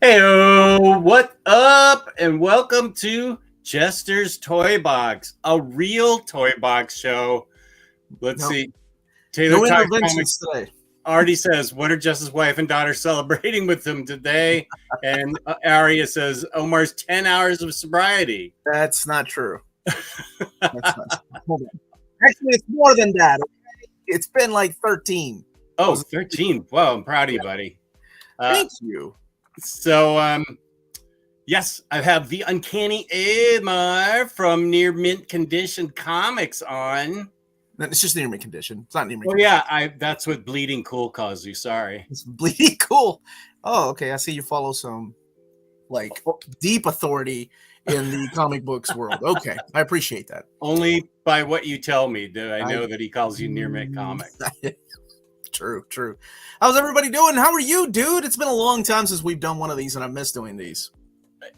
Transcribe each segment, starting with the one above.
Heyo, what up? And welcome to Jester's Toy Box, a real toy box show. Let's see. Taylor No Talks interventions Comics today. already says, what are Jester's wife and daughter celebrating with him today? And Aria says, Omar's 10 hours of sobriety. That's not true. That's not true. Hold on. Actually, it's more than that. Okay? It's been like 13. Oh, 13. Wow, I'm proud of you, buddy. Thank you. So, yes, I have the Uncanny Omar from Near Mint Condition Comics on. It's just near mint condition. It's not near mint. Oh yeah, that's what bleeding cool calls you. Sorry, it's bleeding cool. Oh, okay. I see you follow some like deep authority in the comic books world. Okay, I appreciate that. Only by what you tell me do I know that he calls you Near Mint Comics. True. How's everybody doing? How are you, dude? It's been a long time since we've done one of these, and I miss doing these.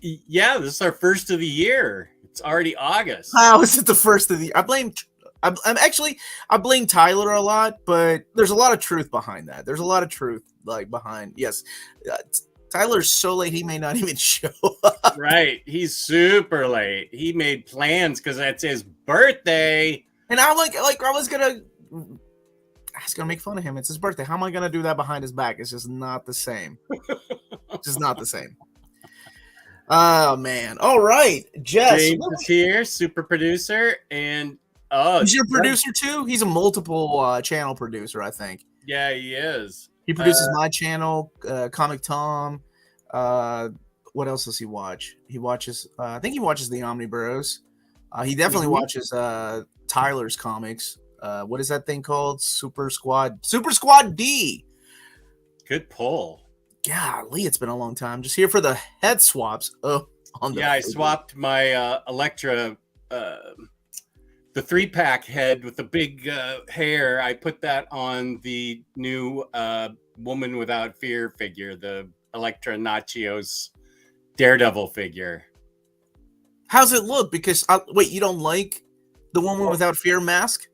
Yeah, this is our first of the year. It's already August. How is it the first of the year? I blame Tyler a lot, but there's a lot of truth behind that. There's a lot of truth behind. Yes, Tyler's so late he may not even show up. Right, he's super late. He made plans because that's his birthday, and I was gonna make fun of him. It's his birthday. How am I gonna do that behind his back? It's just not the same. It's just not the same. Oh man! All right, Jess James is here, super producer, and he's your producer too? He's a multiple channel producer, I think. Yeah, he is. He produces my channel, Comic Tom. What else does he watch? He watches, I think he watches the Omnibros. He definitely watches Tyler's comics. What is that thing called? Super Squad D. Good pull. Golly, it's been a long time. Just here for the head swaps. I swapped my Electra. The 3-pack head with the big hair, I put that on the new Woman Without Fear figure, the Electra Nachios Daredevil figure. How's it look? Because, wait, you don't like the Woman Without Fear mask?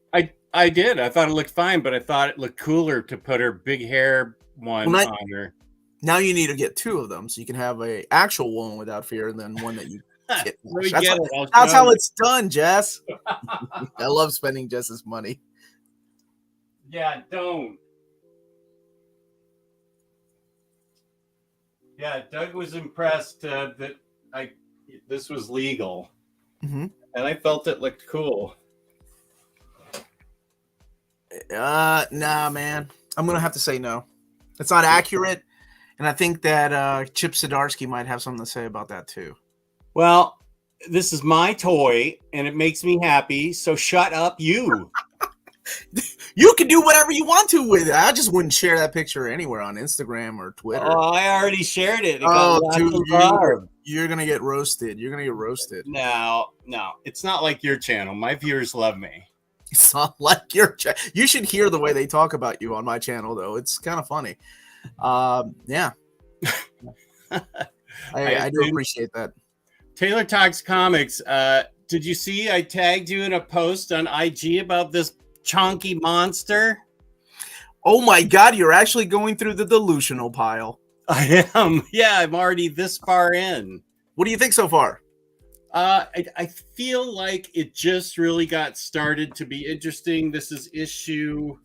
I did. I thought it looked fine, but I thought it looked cooler to put her big hair on her. Now you need to get two of them so you can have a actual Woman Without Fear and then one that you... That's how it's done, Jess. I love spending Jess's money. Yeah, don't. Yeah, Doug was impressed that this was legal, and I felt it looked cool. Nah, man. I'm gonna have to say no. It's not accurate, and I think that Chip Zdarsky might have something to say about that too. Well, this is my toy, and it makes me happy, so shut up, you. You can do whatever you want to with it. I just wouldn't share that picture anywhere on Instagram or Twitter. Oh, I already shared it. You're going to get roasted. No. It's not like your channel. My viewers love me. It's not like your channel. You should hear the way they talk about you on my channel, though. It's kind of funny. Yeah. I do appreciate that. Taylor Talks Comics. Did you see I tagged you in a post on IG about this chunky monster? Oh my God, you're actually going through the delusional pile. I am. Yeah, I'm already this far in. What do you think so far? I feel like it just really got started to be interesting. This is issue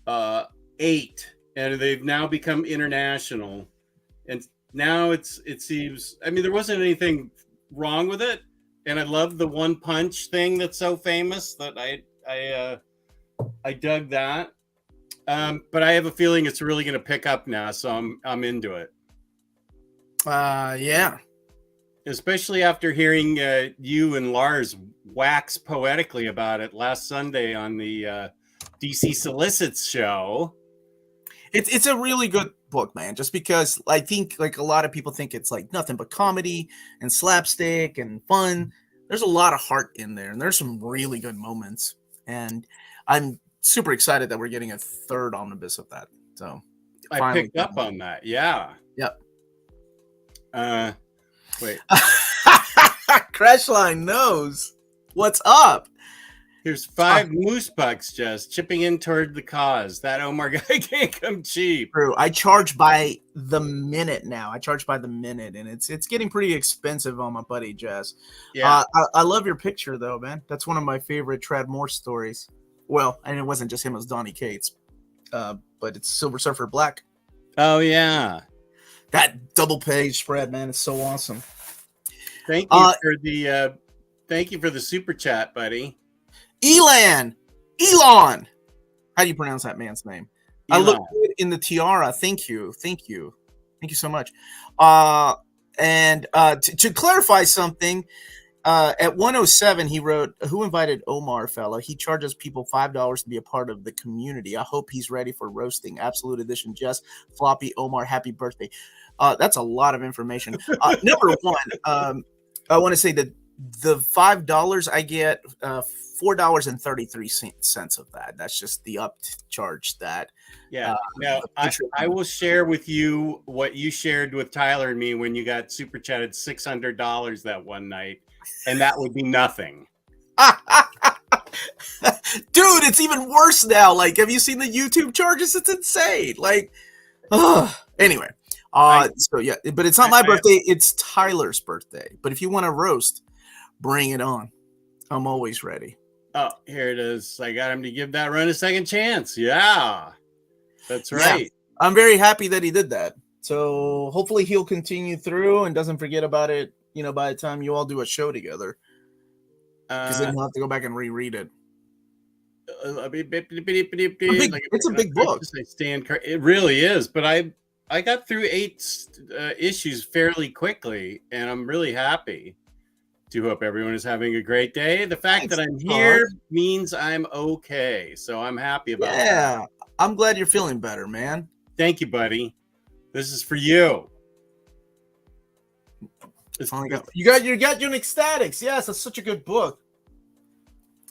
8, and they've now become international. And now it seems, I mean, there wasn't anything wrong with it, and I love the one punch thing that's so famous that I dug that. But I have a feeling it's really going to pick up now, so I'm into it. Yeah. Especially after hearing you and Lars wax poetically about it last Sunday on the DC Solicits show. It's a really good book, man, just because I think like a lot of people think it's like nothing but comedy and slapstick and fun. There's a lot of heart in there, and there's some really good moments, and I'm super excited that we're getting a third omnibus of that. So I picked up on that. Yeah. Yep. Wait. Crashline knows what's up. Here's 5 moose bucks just chipping in toward the cause. That Omar guy can't come cheap. True. I charge by the minute now. I charge by the minute, and it's getting pretty expensive on my buddy Jess. Yeah. I love your picture though, man. That's one of my favorite Trad Moore stories. Well, and it wasn't just him; it was Donnie Cates. But it's Silver Surfer Black. Oh yeah. That double page spread, man, it's so awesome. Thank you for the super chat, buddy. Elon. How do you pronounce that man's name? Elon. I look good in the tiara. Thank you so much. To clarify something, at 107 he wrote, "Who invited Omar, fella? He charges people $5 to be a part of the community. I hope he's ready for roasting. Absolute edition, Jess, Floppy, Omar, happy birthday." That's a lot of information. Number one, I want to say that the $5 I get, $4.33 of that. That's just the up charge that. Yeah. Now I will share with you what you shared with Tyler and me when you got super chatted $600 that one night, and that would be nothing. Dude, it's even worse now. Like, have you seen the YouTube charges? It's insane. Like, anyway. So yeah, but it's not my birthday. It's Tyler's birthday. But if you want to roast, bring it on. I'm always ready. Oh, here it is. I got him to give that run a second chance. Yeah, that's right. Yeah, I'm very happy that he did that. So hopefully he'll continue through and doesn't forget about it, by the time you all do a show together. Because then you'll have to go back and reread it. It's a big book. It really is, but I got through 8 issues fairly quickly, and I'm really happy. Do hope everyone is having a great day. The fact that I'm here means I'm okay, so I'm happy about that. Yeah, I'm glad you're feeling better, man. Thank you, buddy. This is for you. You got your Ecstatics. Yes, that's such a good book.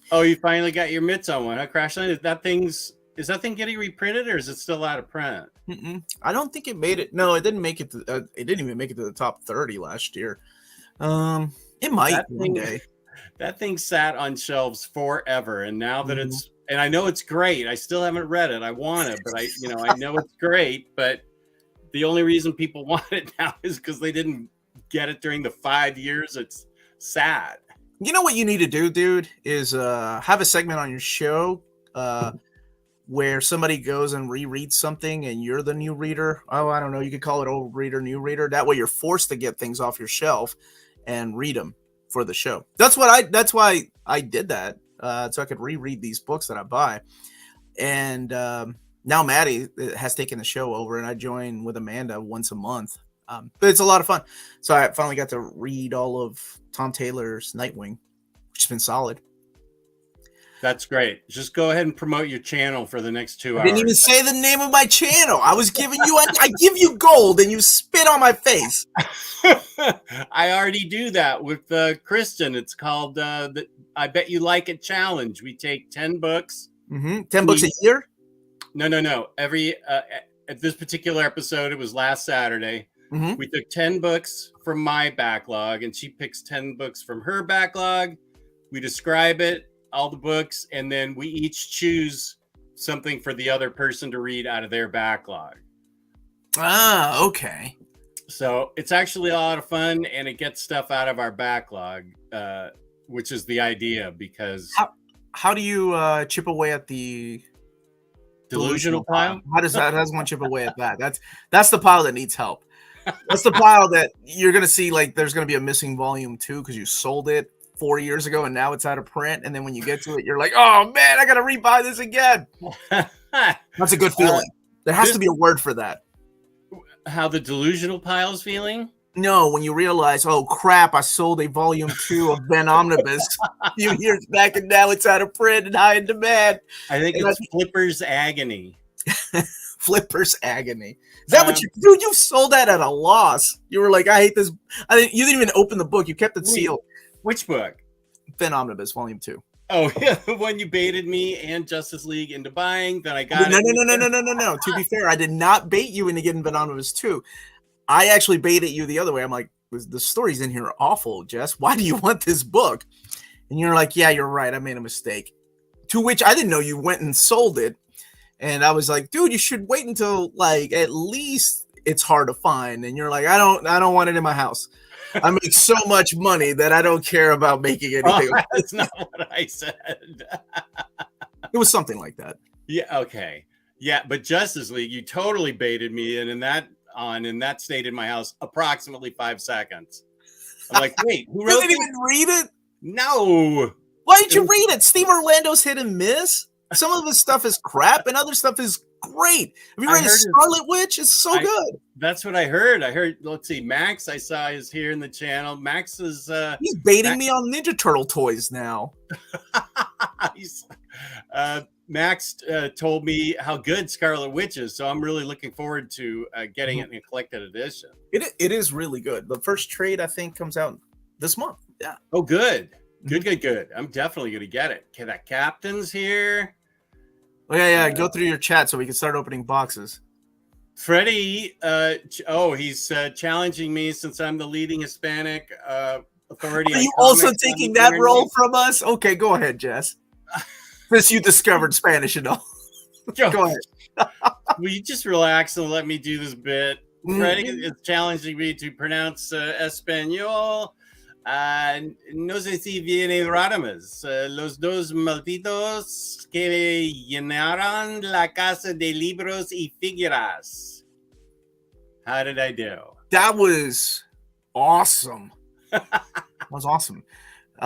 Oh, you finally got your mitts on one, huh, Crashline? Is that thing getting reprinted, or is it still out of print? I don't think it made it. No, it didn't make it. It didn't even make it to the top 30 last year. It might one day. That thing sat on shelves forever, and now that it's, and I know it's great. I still haven't read it. I want it, but I know it's great. But the only reason people want it now is because they didn't get it during the 5 years it's sat. You know what you need to do, dude, is have a segment on your show where somebody goes and rereads something and you're the new reader. Oh, I don't know. You could call it old reader, new reader. That way you're forced to get things off your shelf and read them for the show. That's why I did that. So I could reread these books that I buy. And now Maddie has taken the show over and I join with Amanda once a month. But it's a lot of fun. So I finally got to read all of Tom Taylor's Nightwing, which has been solid. That's great. Just go ahead and promote your channel for the next 2 hours. I didn't even say the name of my channel. I was giving you, I give you gold and you spit on my face. I already do that with Kristen. It's called the I Bet You Like It Challenge. We take 10 books. 10 books a year? No. Every, at this particular episode, it was last Saturday. We took 10 books from my backlog and she picks 10 books from her backlog. We describe it, all the books, and then we each choose something for the other person to read out of their backlog. Ah, okay. So it's actually a lot of fun and it gets stuff out of our backlog, which is the idea. Because how do you chip away at the delusional pile? How does one chip away at that? That's the pile that needs help. That's the pile that you're gonna see, like there's gonna be a missing volume 2 because you sold it 4 years ago and now it's out of print, and then when you get to it you're like, oh man, I gotta rebuy this again. That's a good feeling. There has to be a word for that. How the delusional pile is feeling? No, when you realize, oh crap, I sold a volume 2 of Ben Omnibus a few years back and now it's out of print and high in demand. I think it's Flipper's Agony. Flipper's Agony. Is that what you sold that at a loss? You were like, I hate this. You didn't even open the book. You kept it sealed. Which book? Ben Omnibus, volume 2. Oh, yeah, the one you baited me and Justice League into buying. Then I got No. To be fair, I did not bait you into getting Ben Omnibus 2. I actually baited you the other way. I'm like, the stories in here are awful, Jess. Why do you want this book? And you're like, yeah, you're right. I made a mistake. To which I didn't know you went and sold it. And I was like, dude, you should wait until like at least it's hard to find. And you're like, I don't want it in my house. I make so much money that I don't care about making anything. Oh, that's not what I said. It was something like that. Yeah. Okay. Yeah, but Justice League, you totally baited me in, and that stayed in my house approximately 5 seconds. I'm like, wait, who wrote You didn't even read it? No. Why didn't you read it? Steve Orlando's hit and miss. Some of his stuff is crap, and other stuff is great. Have you read Scarlet Witch? It's so good. That's what I heard. Let's see, Max, I saw is here in the channel. Max is he's baiting me on Ninja Turtle toys now. Max told me how good Scarlet Witch is, so I'm really looking forward to getting it in a collected edition. It is really good. The first trade, I think, comes out this month. Yeah. Oh, good. Good. I'm definitely going to get it. Okay, that Captain's here. Oh, yeah. Go through your chat so we can start opening boxes. Freddie, he's challenging me since I'm the leading Hispanic authority. Are you also taking that role from us? Okay, go ahead, Jess. Since you discovered Spanish and all. Go ahead. Will you just relax and let me do this bit? Freddie is challenging me to pronounce Español. No sé si viene Radames. Los dos malditos que llenaron la casa de libros y figuras. How did I do? That was awesome. I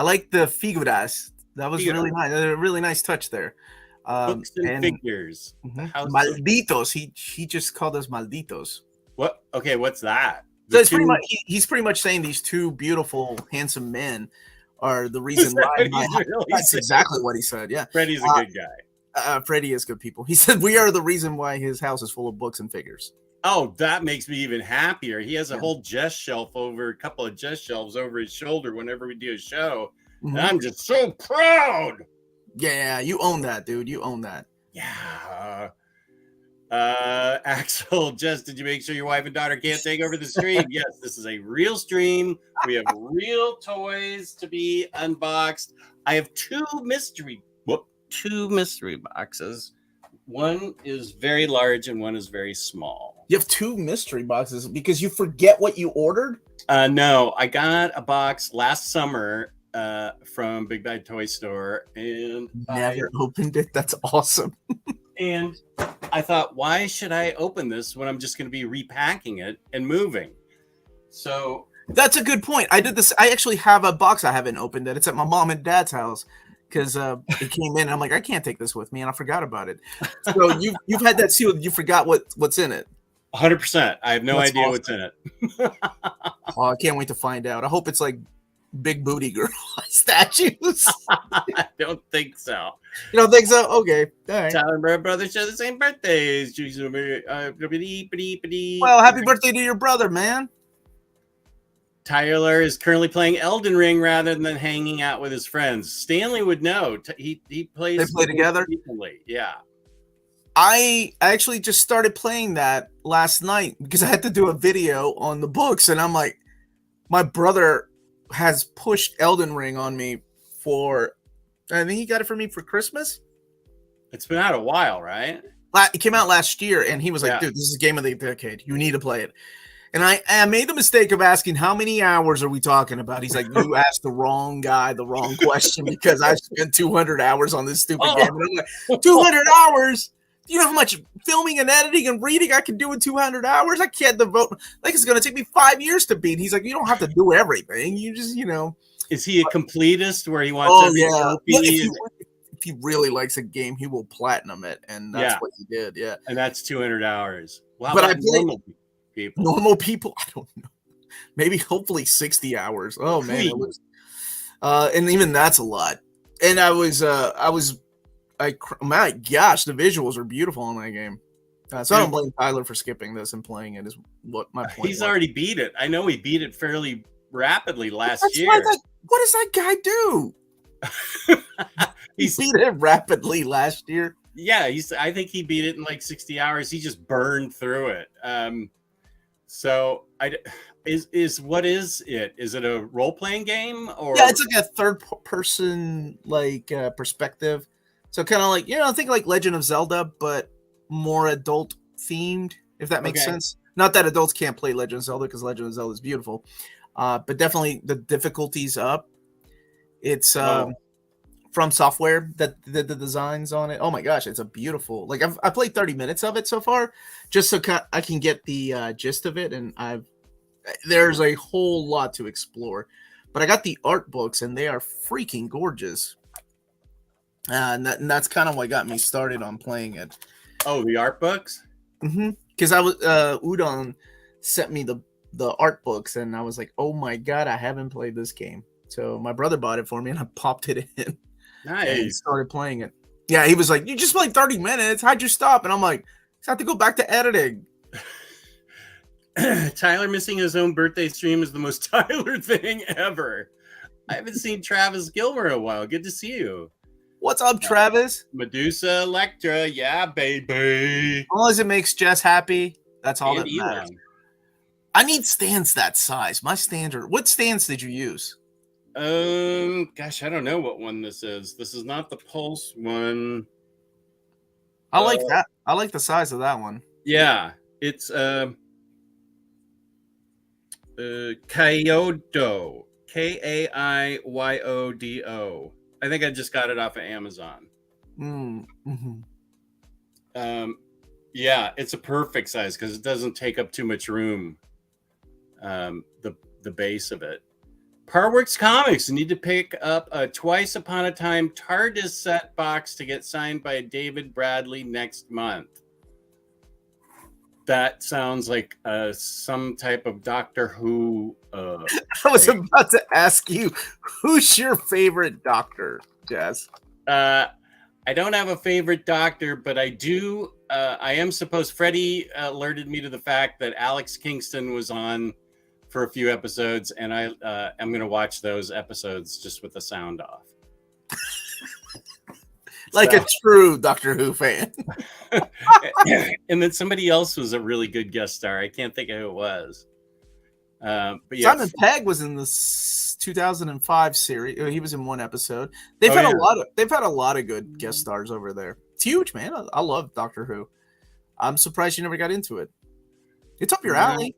like the figuras. That was really nice. A really nice touch there. Books and figures. Malditos. He just called us malditos. What? Okay, what's that? So it's pretty much he's pretty much saying these two beautiful, handsome men are the reason why. That's exactly what he said. Yeah, Freddie's a good guy. Freddie is good people. He said we are the reason why his house is full of books and figures. Oh, that makes me even happier. He has a whole a couple of Jess shelves over his shoulder whenever we do a show. And I'm just so proud. Yeah, you own that, dude. You own that. Yeah. Axel, Jess, did you make sure your wife and daughter can't take over the stream? Yes, this is a real stream. We have real toys to be unboxed. I have two mystery boxes. One is very large and one is very small. You have two mystery boxes because you forget what you ordered? No, I got a box last summer from Big Bad Toy Store and never opened it. That's awesome. And I thought, why should I open this when I'm just going to be repacking it and moving? So that's a good point. I did this. I actually have a box I haven't opened it. It's at my mom and dad's house because it came in and I'm like, I can't take this with me, and I forgot about it. So you've had that sealed. You forgot what's in it. 100%. I have no idea what's in it. Oh, I can't wait to find out. I hope it's like big booty girl statues. I don't think so. You don't think so? Okay. All right. Tyler and Brad brothers share the same birthdays. Well, happy birthday to your brother, man. Tyler is currently playing Elden Ring rather than hanging out with his friends. Stanley would know. He plays. They play together? Yeah. I actually just started playing that last night because I had to do a video on the books, and I'm like, my brother has pushed Elden Ring on me for, I think he got it for me for Christmas. It's been out a while, right? It came out last year, and he was like, dude, this is game of the decade. You need to play it. And I made the mistake of asking, how many hours are we talking about? He's like, you asked the wrong guy the wrong question because I spent 200 hours on this stupid game. And I'm like, 200 hours? Do you know how much filming and editing and reading I can do in 200 hours? I can't devote, like it's going to take me 5 years to beat. He's like, you don't have to do everything. You just, Is he a completist where he wants if he really likes a game, he will platinum it. And that's what he did. Yeah. And that's 200 hours. Wow. But I played normal people. I don't know. Maybe hopefully 60 hours. Oh man. It was, and even that's a lot. And my gosh, the visuals are beautiful in that game. So I don't blame Tyler for skipping this and playing it. Is what my point. He's already beat it. I know he beat it fairly rapidly last year. What does that guy do? He beat it rapidly last year. Yeah, I think he beat it in like 60 hours. He just burned through it. So what is it? Is it a role playing game or? Yeah, it's like a third person perspective. So kind of like, I think like Legend of Zelda, but more adult themed, if that makes Okay. sense. Not that adults can't play Legend of Zelda, because Legend of Zelda is beautiful, but definitely the difficulty's up. It's Oh, from software that did the designs on it. Oh my gosh, it's a beautiful. Like I played 30 minutes of it so far, just so I can get the gist of it, and there's a whole lot to explore. But I got the art books, and they are freaking gorgeous. And that's kind of what got me started on playing it. oh, the art books. Because I was Udon sent me the art books, and I was like, oh my god, I haven't played this game. So my brother bought it for me, and I popped it in and Nice. started playing it. Yeah, he was like, you just played 30 minutes. How'd you stop? And I'm like, I have to go back to editing. Tyler missing his own birthday stream is the most Tyler thing ever. I haven't seen Travis Gilmer in a while. Good to see you. What's up, Travis? Medusa Electra, yeah, baby. As long as it makes Jess happy, that's all And that matters. Elon. I need stands that size. My stands are. What stands did you use? Gosh, I don't know what one this is. This is not the Pulse one. I like that. I like the size of that one. Yeah, it's Kyoto, Kaiyodo. I think I just got it off of Amazon. Mm-hmm. Yeah, it's a perfect size because it doesn't take up too much room. The base of it. Parworks Comics need to pick up a Twice Upon a Time TARDIS set box to get signed by David Bradley next month. That sounds like some type of Doctor Who. I was about to ask you, who's your favorite Doctor, Jess? I don't have a favorite Doctor, but I do. I am supposed. Freddie alerted me to the fact that Alex Kingston was on for a few episodes, and I am going to watch those episodes just with the sound off. Like a true Doctor Who fan. And then somebody else was a really good guest star. I can't think of who it was. But yeah, Simon Pegg was in this 2005 series. He was in one episode. They've had a lot of good guest stars over there. It's huge, man. I love Doctor Who. I'm surprised you never got into it. It's up your alley.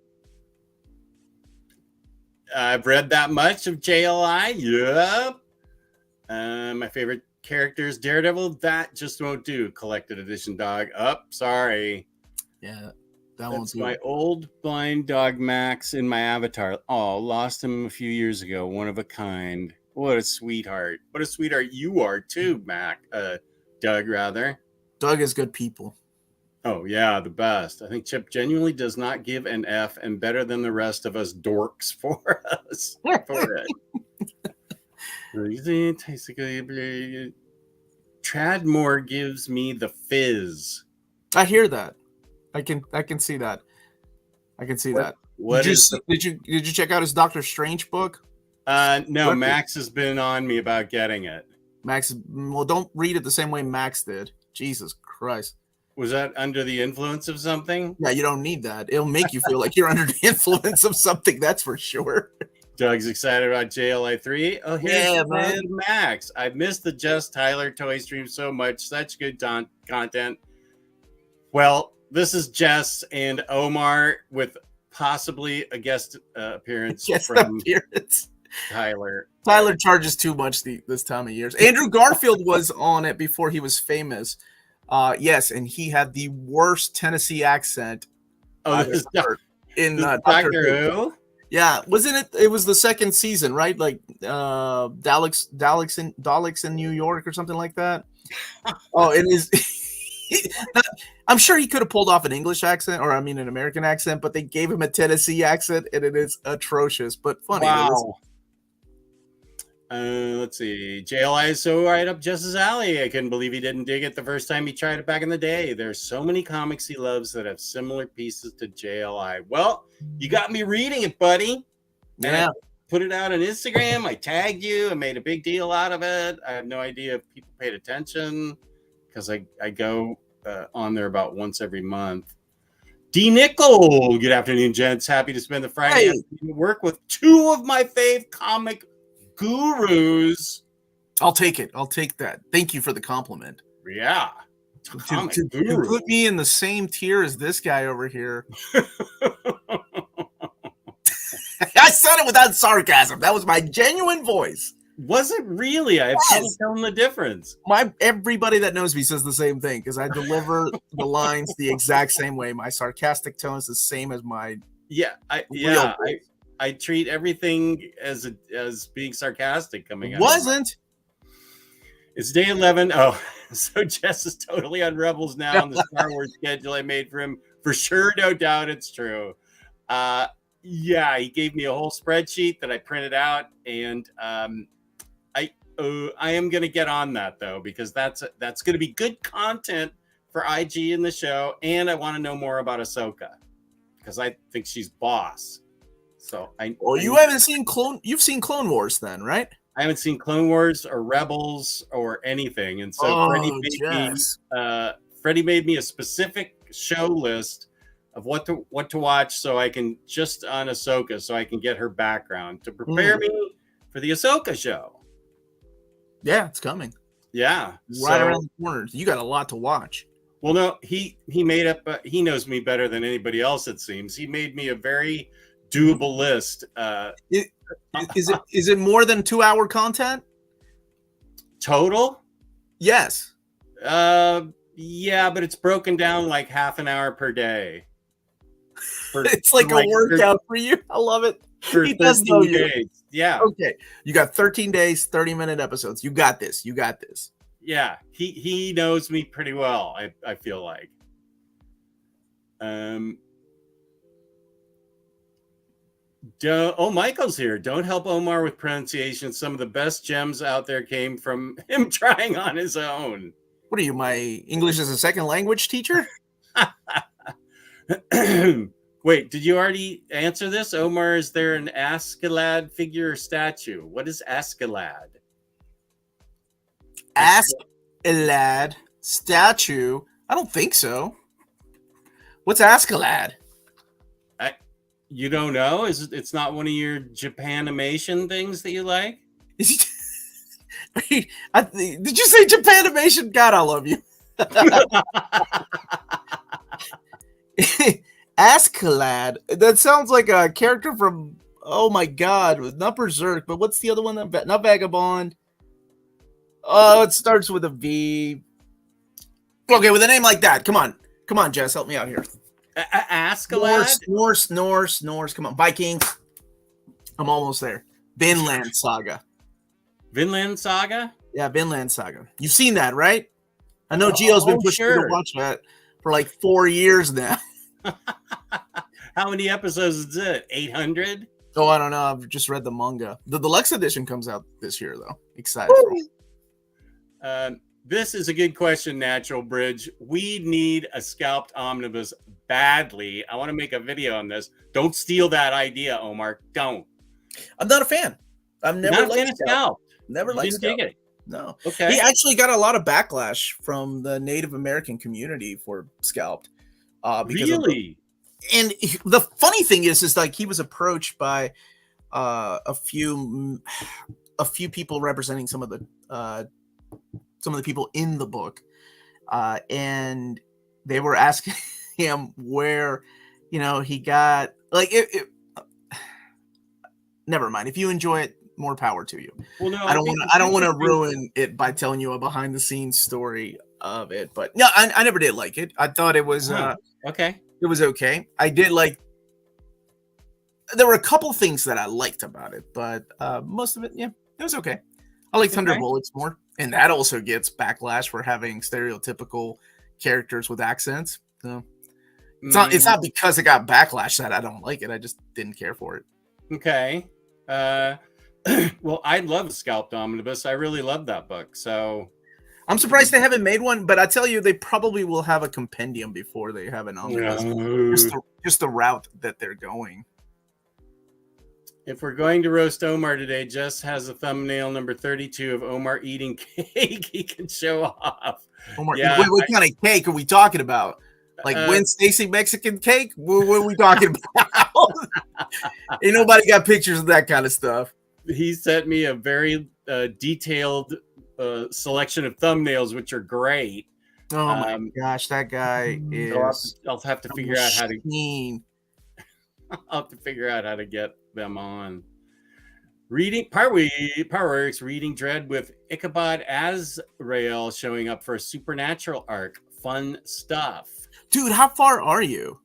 I've read that much of JLI. Yep. My favorite characters, Daredevil. That just won't do. Collected edition dog. Sorry. Yeah. That's my old blind dog Max in my avatar. Oh, lost him a few years ago. One of a kind. What a sweetheart. What a sweetheart you are too, Doug, rather. Doug is good people. Oh, yeah, the best. I think Chip genuinely does not give an F and better than the rest of us dorks for us. For it. Tradmore gives me the fizz. I hear that. I can see that. I can see that. Did you check out his Doctor Strange book? No, Max has been on me about getting it. Max, well, don't read it the same way Max did. Jesus Christ. Was that under the influence of something? Yeah, you don't need that. It'll make you feel like you're under the influence of something, that's for sure. Doug's excited about JLI 3. Oh, here's man. Max. I missed the Just Tyler toy stream so much. Such good content. Well, this is Jess and Omar with possibly a guest appearance from Tyler. Tyler charges too much this time of years. Andrew Garfield was on it before he was famous. Yes, and he had the worst Tennessee accent. Oh, this in Doctor Who? Yeah, wasn't it? It was the second season, right? Like Daleks in New York or something like that. Oh, it is. I'm sure he could have pulled off an English accent, or an American accent, but they gave him a Tennessee accent, and it is atrocious, but funny. Wow. Let's see. JLI is so right up Jess's alley. I couldn't believe he didn't dig it the first time he tried it back in the day. There's so many comics he loves that have similar pieces to JLI. Well, you got me reading it, buddy. Yeah. I put it out on Instagram. I tagged you. I made a big deal out of it. I have no idea if people paid attention because I go on there about once every month. D. Nickel. Good afternoon, gents. Happy to spend the Friday afternoon work with two of my fave comic gurus. I'll take it. I'll take that. Thank you for the compliment. Yeah. To put me in the same tier as this guy over here. I said it without sarcasm. That was my genuine voice. Was it really? I have trouble telling the difference. Everybody that knows me says the same thing because I deliver the lines the exact same way. My sarcastic tone is the same as my I treat everything as being sarcastic coming out. Wasn't. It's day 11. Oh, so Jess is totally on Rebels now on the Star Wars schedule I made for him. For sure, no doubt, it's true. Yeah, he gave me a whole spreadsheet that I printed out, and I am going to get on that though because that's going to be good content for IG in the show, and I want to know more about Ahsoka because I think she's boss. So you haven't seen You've seen Clone Wars then, right? I haven't seen Clone Wars or Rebels or anything, and so Freddie made me a specific show list of what to watch so I can just on Ahsoka so I can get her background to prepare me for the Ahsoka show. Yeah, it's coming. Yeah, right around the corner. You got a lot to watch. Well, no, he made up. He knows me better than anybody else. It seems he made me a very doable list. Is it more than 2-hour content total? Yes. Yeah, but it's broken down like half an hour per day. It's like a workout for you. I love it. For he does know you. Days. Yeah. Okay. You got 13 days, 30-minute episodes. You got this. Yeah. He knows me pretty well, I feel like. Michael's here. Don't help Omar with pronunciation. Some of the best gems out there came from him trying on his own. What are you, my English as a second language teacher? Wait, did you already answer this? Omar, is there an Askeladd figure or statue? What is Askeladd? Askeladd statue? I don't think so. What's Askeladd? You don't know? It's not one of your Japanimation things that you like? Did you say Japanimation? God, I love you. Askeladd. That sounds like a character from, oh my God, not Berserk, but what's the other one? Not Vagabond. Oh, it starts with a V. Okay, with a name like that. Come on, Jess, help me out here. Askeladd? Norse. Come on, Vikings. I'm almost there. Vinland Saga. Vinland Saga? Yeah, Vinland Saga. You've seen that, right? I know Gio's been pushing me to watch that for like 4 years now. How many episodes is it? 800? Oh, I don't know. I've just read the manga. The deluxe edition comes out this year, though. Excited. This is a good question, Natural Bridge. We need a scalped omnibus badly. I want to make a video on this. Don't steal that idea, Omar. Don't. I'm not a fan. I've never liked scalped. Never liked it. No. Okay. He actually got a lot of backlash from the Native American community for scalped. Really? And the funny thing is like he was approached by a few people representing some of the people in the book, and they were asking him where, he got like it. Never mind. If you enjoy it, more power to you. Well, no, I don't want to ruin it by telling you a behind the scenes story of it. But no, I never did like it. I thought it was okay. It was okay. I did like. There were a couple things that I liked about it, but most of it, yeah, it was okay. I like Thunder Bullets more, and that also gets backlash for having stereotypical characters with accents. So it's not because it got backlash that I don't like it. I just didn't care for it. Okay. Well, I love Scalped Omnibus. I really love that book. So I'm surprised they haven't made one, but I tell you, they probably will have a compendium before they have an omnibus. No. Just the route that they're going. If we're going to roast Omar today, Jess has a thumbnail number 32 of Omar eating cake he can show off. Omar, what kind of cake are we talking about? Like Gwen Stacy Mexican cake? What are we talking about? Ain't nobody got pictures of that kind of stuff. He sent me a very detailed selection of thumbnails, which are great. Oh my gosh, that guy is. So I'll have to figure out how to. Machine. I'll have to figure out how to get them on. Reading Power Reading Dread with Ichabod Azrael showing up for a supernatural arc. Fun stuff. Dude, how far are you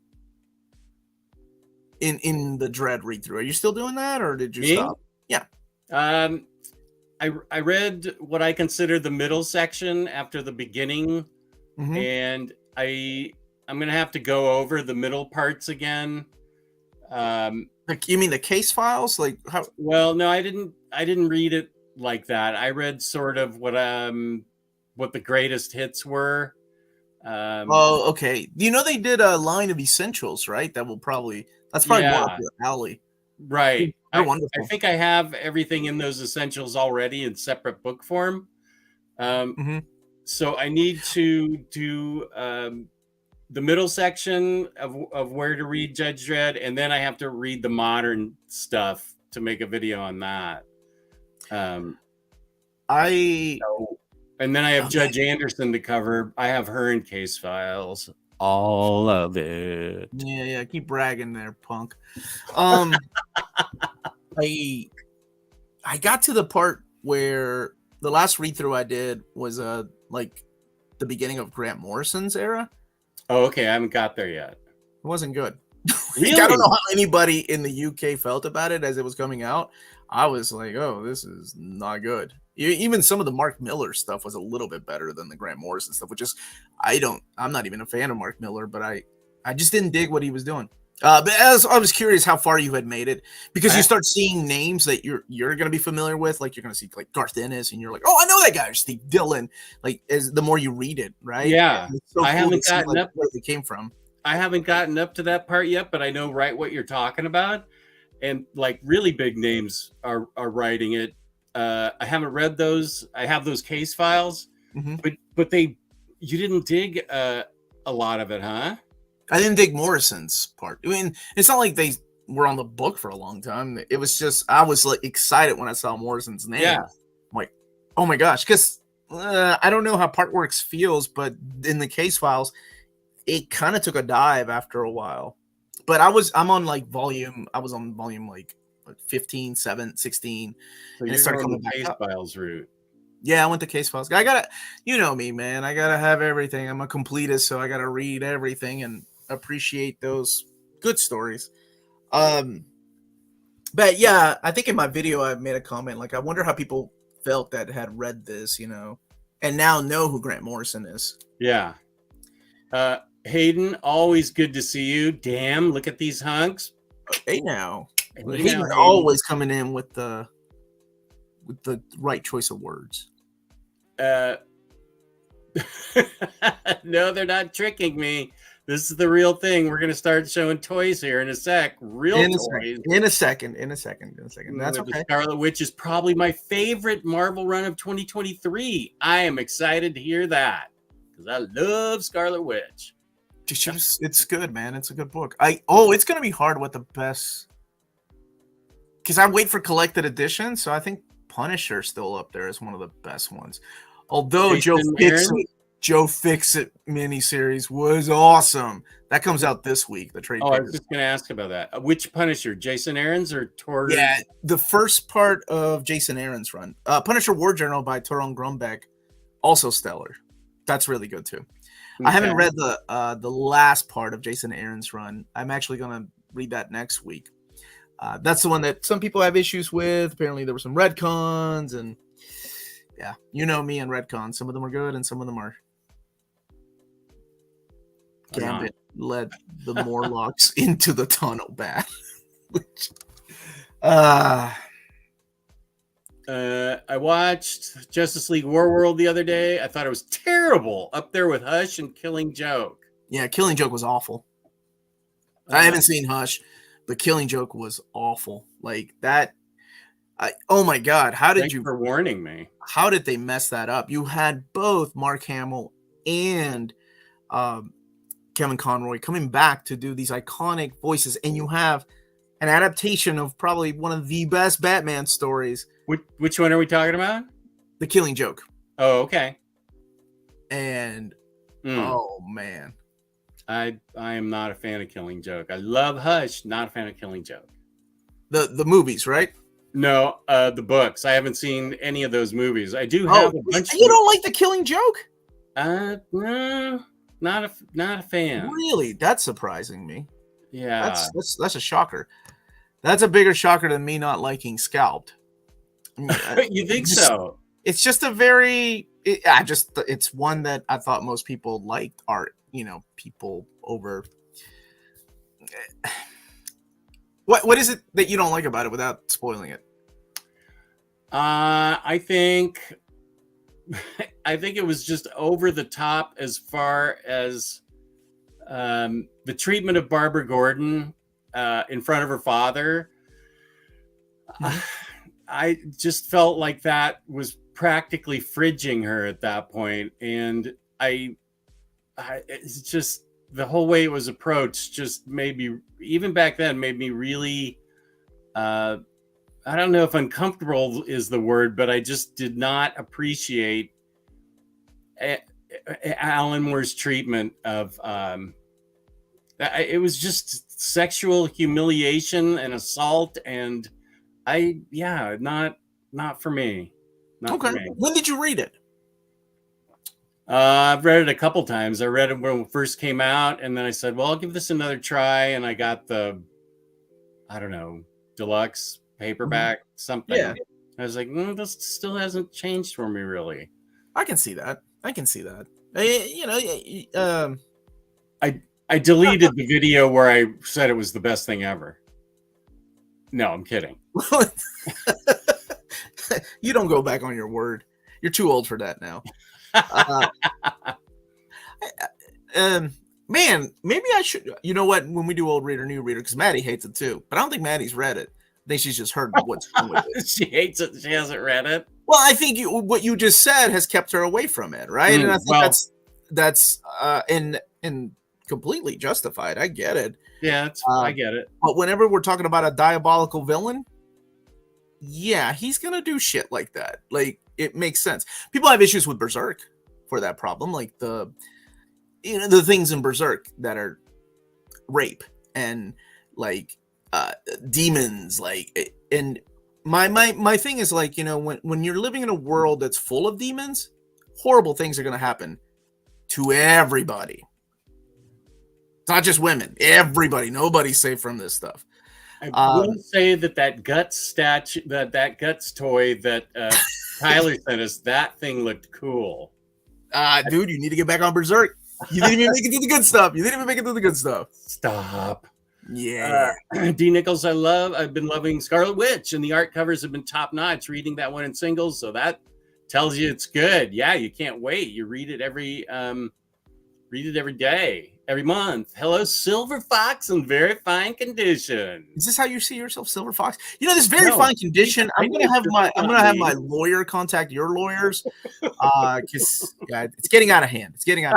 in the Dread read through? Are you still doing that, or did you stop? Yeah. I read what I consider the middle section after the beginning, and I'm gonna have to go over the middle parts again. Like, you mean the case files? Like how? Well, no, I didn't read it like that. I read sort of what the greatest hits were. Oh, okay. You know, they did a line of essentials, right? That's probably more up your alley. Right. They're wonderful. I think I have everything in those essentials already in separate book form. So I need to do the middle section of where to read Judge Dredd, and then I have to read the modern stuff to make a video on that. And then I have Judge Anderson to cover. I have her in case files. All of it. Yeah. Keep bragging there, punk. I got to the part where the last read through I did was like the beginning of Grant Morrison's era. Oh, okay. I haven't got there yet. It wasn't good. Really? I don't know how anybody in the UK felt about it as it was coming out. I was like, oh, this is not good. Even some of the Mark Miller stuff was a little bit better than the Grant Morrison stuff, which is, I'm not even a fan of Mark Miller, but I just didn't dig what he was doing. But I was curious how far you had made it, because you start seeing names that you're going to be familiar with. Like, you're going to see like Garth Ennis, and you're like, oh, I know that guy, or Steve Dillon. Like, as the more you read it, right? Yeah. So I cool haven't gotten up where they came from. I haven't gotten up to that part yet, but I know right what you're talking about. And like really big names are writing it. I haven't read those. I have those case files, but you didn't dig a lot of it, huh? I didn't dig Morrison's part. I mean, it's not like they were on the book for a long time. It was just, I was like excited when I saw Morrison's name. Yeah. I'm like, oh my gosh. Because I don't know how Partworks feels, but in the case files, it kind of took a dive after a while. But I was on volume like 15, 7, 16. So and it started coming back case files route. Yeah, I went to case files. I gotta, you know me, man. I gotta have everything. I'm a completist, so I gotta read everything and appreciate those good stories. But yeah, I think in my video I made a comment like, I wonder how people felt that had read this, and now know who Grant Morrison is. Yeah. Hayden, always good to see you. Damn, look at these hunks. Hey now. Hayden always coming in with the right choice of words. No, they're not tricking me. This is the real thing. We're going to start showing toys here in a sec. Toys. In a second. That's okay. The Scarlet Witch is probably my favorite Marvel run of 2023. I am excited to hear that because I love Scarlet Witch. It's good, man. It's a good book. It's going to be hard with the best, because I wait for collected editions, so I think Punisher's still up there as one of the best ones. Although Joe Fixit miniseries was awesome. That comes out this week. The trade. I was just going to ask about that. Which Punisher, Jason Aaron's or Tor? Yeah, the first part of Jason Aaron's run. Punisher War Journal by Torun Grumbeck, also stellar. That's really good too. Okay. I haven't read the last part of Jason Aaron's run. I'm actually going to read that next week. That's the one that some people have issues with. Apparently there were some retcons, and yeah, you know me and retcons. Some of them are good and some of them are. Gambit led the Morlocks into the tunnel bath. I watched Justice League Warworld the other day. I thought it was terrible, up there with Hush and Killing Joke. Yeah, Killing Joke was awful. I haven't seen Hush, but Killing Joke was awful. Like that. Oh my God! Thanks for warning me? How did they mess that up? You had both Mark Hamill and Kevin Conroy coming back to do these iconic voices, and you have an adaptation of probably one of the best Batman stories. Which one are we talking about? The Killing Joke. Oh, okay. And Mm. oh man, I am not a fan of Killing Joke. I love Hush, not a fan of Killing Joke. the movies, right? No, the books. I haven't seen any of those movies. I do Oh, have a bunch. you don't like The Killing Joke? No, not a fan. Really? That's surprising me. Yeah. That's a shocker. That's a bigger shocker than me not liking Scalped. I mean, You think just, so? It's just a very. It's one that I thought most people liked. Art, people over. What is it that you don't like about it without spoiling it? I think it was just over the top as far as the treatment of Barbara Gordon in front of her father. I just felt like that was practically fridging her at that point, and it's just the whole way it was approached just made me, even back then, made me really I don't know if uncomfortable is the word, but I just did not appreciate Alan Moore's treatment of it was just sexual humiliation and assault, and not for me. Not for me. When did you read it? I've read it a couple times. I read it when it first came out, and then I said, well, I'll give this another try, and I got the, I don't know, deluxe paperback, something. Yeah. I was like, this still hasn't changed for me, really. I can see that. I deleted the video where I said it was the best thing ever. No, I'm kidding. You don't go back on your word. You're too old for that now. Man, maybe I should. You know what? When we do old reader, new reader, because Maddie hates it too. But I don't think Maddie's read it. I think she's just heard what's wrong with it. She hates it. She hasn't read it. Well, I think what you just said has kept her away from it, right? And I think that's completely justified. I get it. Yeah, I get it. But whenever we're talking about a diabolical villain, yeah, he's gonna do shit like that. Like, it makes sense. People have issues with Berserk for that problem, like the things in Berserk that are rape and like demons, like, and my thing is like, when you're living in a world that's full of demons, horrible things are gonna happen to everybody. It's not just women, everybody. Nobody's safe from this stuff. I will say that guts statue, that guts toy that Tyler sent us, that thing looked cool. Dude, you need to get back on Berserk. You didn't even make it to the good stuff. Stop. Yeah. D. Nichols, I've been loving Scarlet Witch, and the art covers have been top notch. Reading that one in singles, so that tells you it's good. Yeah, you can't wait. You read it every day. Every month. Hello, Silver Fox in very fine condition. Is this how you see yourself, Silver Fox? This very fine condition. I'm gonna have my lawyer contact your lawyers, because it's getting out of hand. I'm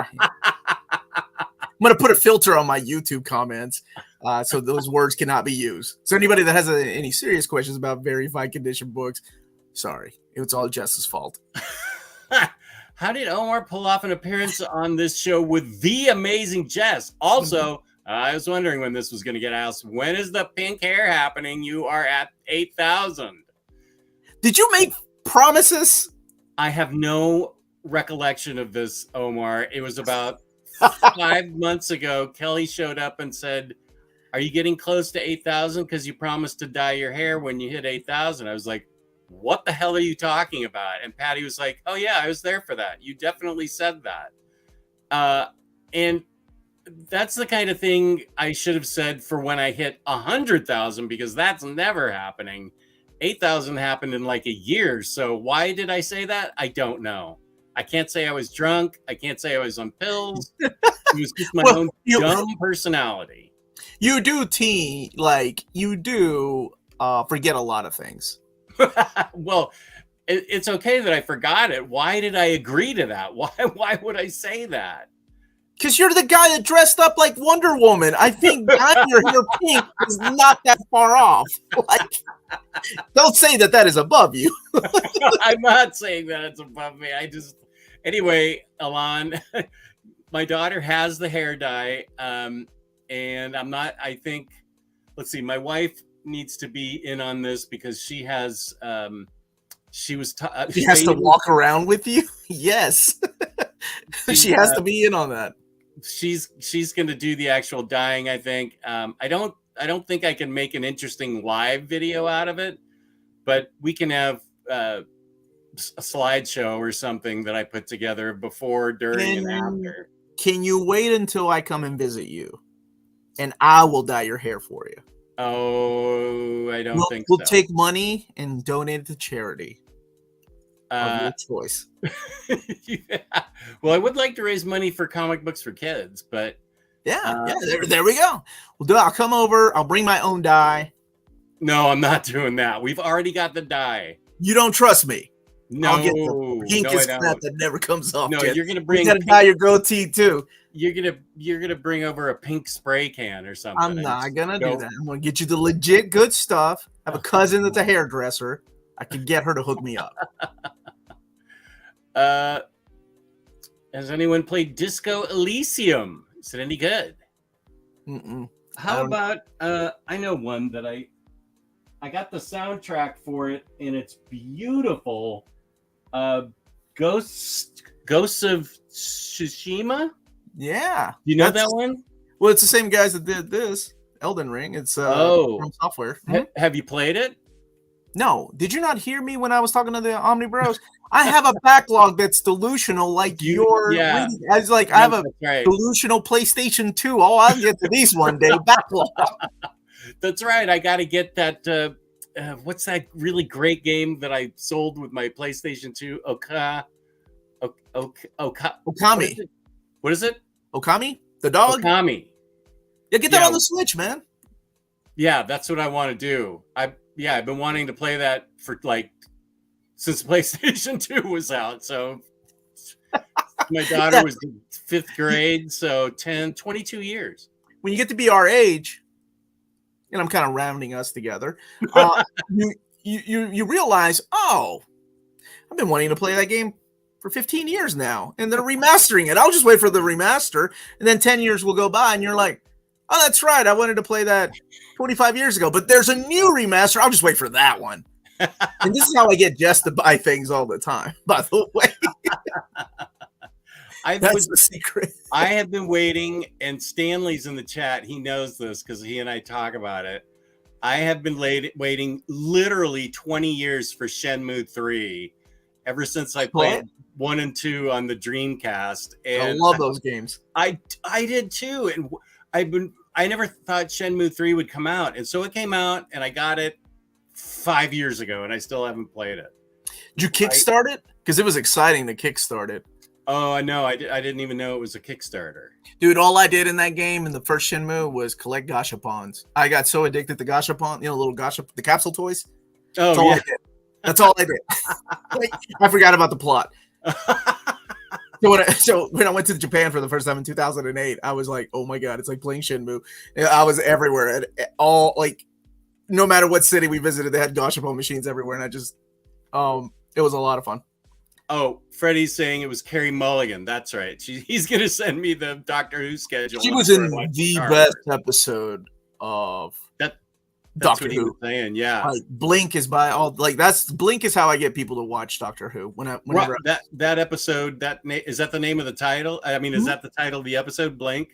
gonna put a filter on my YouTube comments, so those words cannot be used. So anybody that has any serious questions about very fine condition books, sorry, it's all Jess's fault. How did Omar pull off an appearance on this show with the amazing Jess? Also, I was wondering when this was going to get asked. When is the pink hair happening? You are at 8,000. Did you make promises? I have no recollection of this, Omar. It was about 5 months ago. Kelly showed up and said, are you getting close to 8,000? Because you promised to dye your hair when you hit 8,000. I was like, what the hell are you talking about? And Patty was like, oh yeah, I was there for that. You definitely said that. And that's the kind of thing I should have said for when I hit 100,000, because that's never happening. 8,000 happened in like a year. So why did I say that? I don't know. I can't say I was drunk. I can't say I was on pills. It was just my own dumb personality. You do, forget a lot of things. Well, it's okay that I forgot it. Why did I agree to that? Why would I say that? Because you're the guy that dressed up like Wonder Woman. I think dyeing your hair pink is not that far off. Don't say that is above you. I'm not saying that it's above me. Anyway, Alon, my daughter has the hair dye, and I'm not. I think, let's see, my wife needs to be in on this because she has. She was. She has to walk around with you. Yes, she has to be in on that. She's going to do the actual dyeing. I think. I don't think I can make an interesting live video out of it, but we can have a slideshow or something that I put together before, during, and after. Can you wait until I come and visit you, and I will dye your hair for you? Oh, I don't think we'll so. take money and donate it to charity of your choice. Yeah. Well, I would like to raise money for comic books for kids, but there we go. I'll come over. I'll bring my own dye. No, I'm not doing that. We've already got the dye. You don't trust me? No, I'll get the pink is crap that never comes off. No, yet. You're gonna bring. You gotta dye your goatee too. You're gonna bring over a pink spray can or something. I'm not gonna do that. I'm gonna get you the legit good stuff. I have a cousin that's a hairdresser. I can get her to hook me up. Has anyone played Disco Elysium? Is it any good? Mm-mm. How about I know one that I got the soundtrack for it, and it's beautiful. Ghosts of Tsushima. Yeah, you know that one? Well, it's the same guys that did this Elden Ring. It's from Software. Have you played it? No. Did you not hear me when I was talking to the Omni Bros? I have a backlog that's delusional, like your. Yeah. I was like, I have a delusional PlayStation 2. Oh, I'll get to these one day. Backlog. That's right. I got to get that. What's that really great game that I sold with my PlayStation 2? Okami. What is it? Okami? The dog? Okami. Yeah, get that on the Switch, man. Yeah, that's what I want to do. I've been wanting to play that for since PlayStation 2 was out. So my daughter was in 5th grade, so 22 years. When you get to be our age, and I'm kind of rounding us together, you realize, oh, I've been wanting to play that game for 15 years now, and they're remastering it. I'll just wait for the remaster, and then 10 years will go by, and you're like, oh, that's right, I wanted to play that 25 years ago, but there's a new remaster. I'll just wait for that one. And this is how I get Jess to buy things all the time, by the way. That's the secret. I have been waiting, and Stanley's in the chat. He knows this because he and I talk about it. I have been waiting literally 20 years for Shenmue 3 ever since I played 1 and 2 on the Dreamcast. And I love those games. I did too. And I never thought Shenmue 3 would come out. And so it came out, and I got it 5 years ago, and I still haven't played it. Did you kickstart it? Because it was exciting to kickstart it. Oh, I know. I didn't even know it was a Kickstarter. Dude, all I did in that game in the first Shenmue was collect gashapons. I got so addicted to gashapon, little the capsule toys. Oh, That's all I did. I forgot about the plot. So when I went to Japan for the first time in 2008, I was like, oh my God, it's like playing Shenmue. I was everywhere. No matter what city we visited, they had gashapon machines everywhere. And it was a lot of fun. Oh, Freddie's saying it was Carrie Mulligan. That's right. He's going to send me the Doctor Who schedule. She was in the best episode of That's Doctor what Who. He was saying, yeah. Blink is Blink is how I get people to watch Doctor Who. That episode, is that the name of the title? I mean, is that the title of the episode, Blink?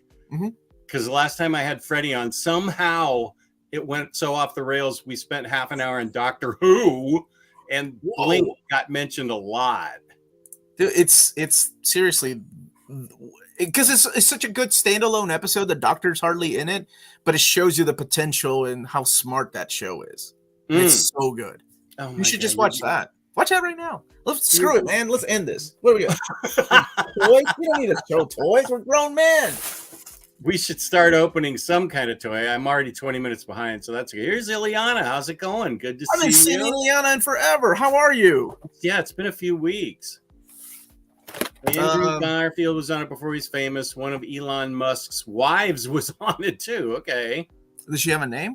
Because the last time I had Freddie on, somehow it went so off the rails. We spent half an hour on Doctor Who, and Blink got mentioned a lot. Dude, it's seriously, because it's such a good standalone episode. The Doctor's hardly in it, but it shows you the potential and how smart that show is. It's so good. You should just watch that. Watch that right now. Screw it, man. Let's end this. What do we got? Toys? We don't need to show toys. We're grown men. We should start opening some kind of toy. I'm already 20 minutes behind, so that's okay. Here's Ileana. How's it going? Good to see you. I haven't seen Ileana in forever. How are you? Yeah, it's been a few weeks. Andrew Garfield was on it before he's famous. One of Elon Musk's wives was on it too. Okay. Does she have a name?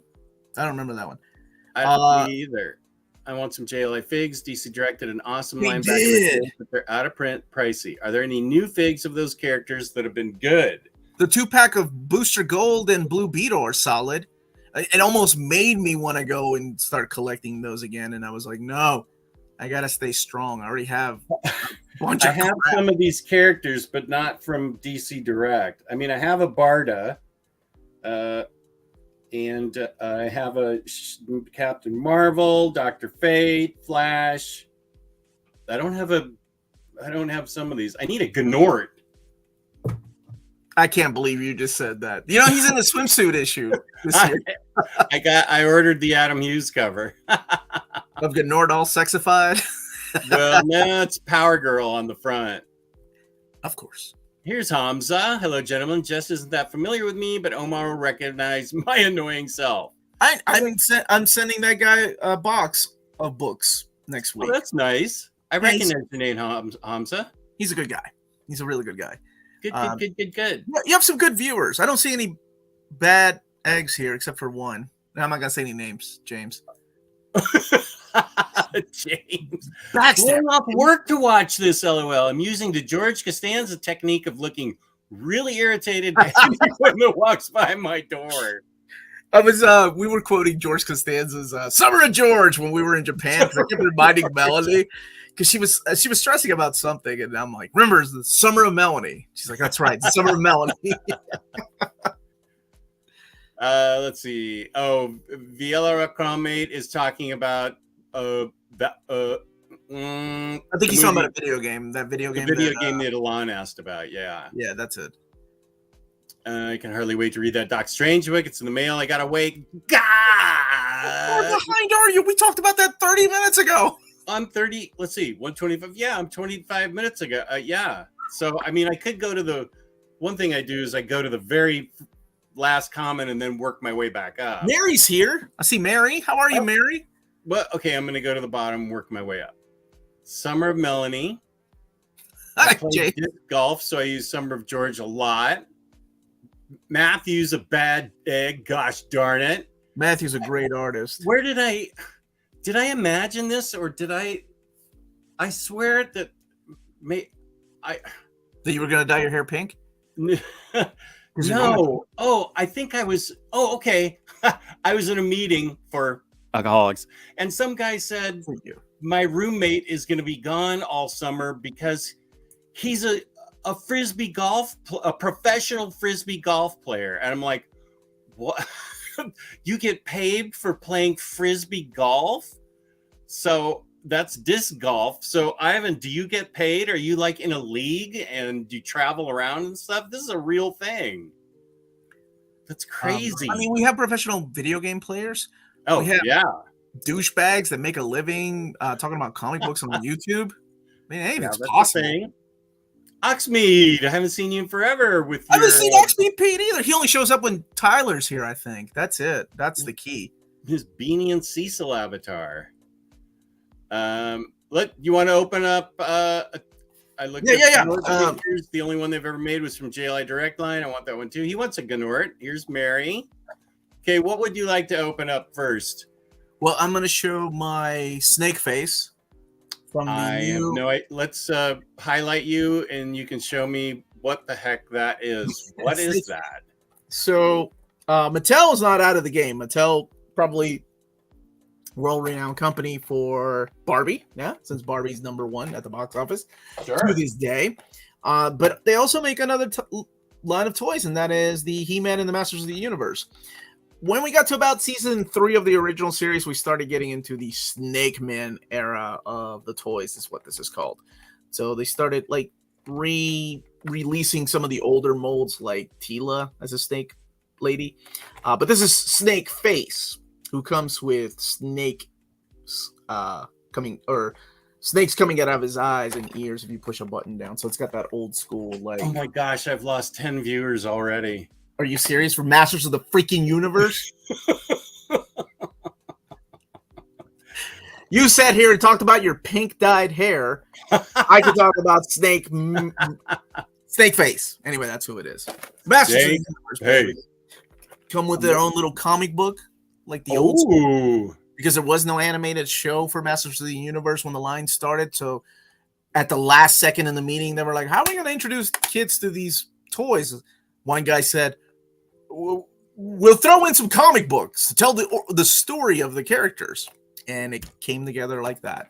I don't remember that one. Me either. I want some JLA figs. DC directed an awesome They linebacker, did. but they're out of print, pricey. Are there any new figs of those characters that have been good? The 2-pack of Booster Gold and Blue Beetle are solid. It almost made me want to go and start collecting those again, and I was like, no, I gotta stay strong. I already have a bunch of crap. Some of these characters, but not from DC Direct. I mean, I have a Barda, and I have a Captain Marvel, Dr. Fate, Flash. I don't have some of these. I need a Gnort. I can't believe you just said that. You know, he's in a swimsuit issue this year. I ordered the Adam Hughes cover. Of Gnord all sexified. Well, no, it's Power Girl on the front. Of course. Here's Hamza. Hello, gentlemen. Jess isn't that familiar with me, but Omar will recognize my annoying self. I'm sending that guy a box of books next week. Oh, that's nice. I recognize the name Hamza. He's a good guy. He's a really good guy. Good. You have some good viewers. I don't see any bad eggs here except for one. I'm not gonna say any names, James. James. Going off work to watch this, LOL. I'm using the George Costanza technique of looking really irritated by anyone that walks by my door. We were quoting George Costanza's Summer of George when we were in Japan. I kept reminding Melanie because she was stressing about something, and I'm like, remember, it's the Summer of Melanie. She's like, that's right, the Summer of Melanie. Let's see. Oh, Viela Cromate is talking about I think he's talking about a video game. That video game. The video game that Alon asked about. Yeah. Yeah, that's it. I can hardly wait to read that Doc Strangewick. It's in the mail. I gotta wait. God! How behind are you? We talked about that 30 minutes ago. I'm 30. Let's see, 125. Yeah, I'm 25 minutes ago. Yeah. So I mean, I could go to the. One thing I do is I go to the very last comment and then work my way back up. Mary's here. I see Mary. How are you, Mary? Well, okay, I'm going to go to the bottom, work my way up. Summer of Melanie. Hi, I play disc golf, so I use Summer of George a lot. Matthew's a bad egg. Gosh darn it. Matthew's a great artist. Where did I imagine this, or did I swear that that you were going to dye your hair pink? No. Oh, I think I was. Oh, okay. I was in a meeting for alcoholics, and some guy said my roommate is going to be gone all summer because he's a professional frisbee golf player. And I'm like, what? You get paid for playing frisbee golf? So that's disc golf. So Ivan, do you get paid? Are you like in a league and do you travel around and stuff? This is a real thing. That's crazy. I mean, we have professional video game players. Oh, yeah. Douchebags that make a living talking about comic books on YouTube. I mean, hey, that's that's possible. Oxmead, I haven't seen you in forever. I haven't seen Oxmead Pete either. He only shows up when Tyler's here, I think. That's it. That's the key. His Beanie and Cecil avatar. You want to open up? I looked. Yeah. The only one they've ever made was from JLI Direct Line. I want that one too. He wants a Gnort. Here's Mary. Okay, what would you like to open up first? Well, I'm going to show my snake face. Let's highlight you, and you can show me what the heck that is. What is that? So, Mattel is not out of the game. Mattel probably world-renowned company for Barbie, since Barbie's #1 at the box office to this day. But they also make another line of toys, and that is the He-Man and the Masters of the Universe. When we got to about season 3 of the original series, we started getting into the Snake Man era of the toys, is what this is called. So they started like releasing some of the older molds, like Tila as a snake lady. But this is Snake Face, who comes with snakes coming out of his eyes and ears if you push a button down. So it's got that old school like. Oh my gosh, I've lost 10 viewers already. Are you serious? For Masters of the freaking Universe? You sat here and talked about your pink dyed hair. I could talk about Snake Face. Anyway, that's who it is. Masters of the Universe. Hey. Come with their own little comic book, like the old school. because there was no animated show for Masters of the Universe when the line started. So at the last second in the meeting, they were like, how are we going to introduce kids to these toys? One guy said, we'll throw in some comic books to tell the story of the characters. And it came together like that.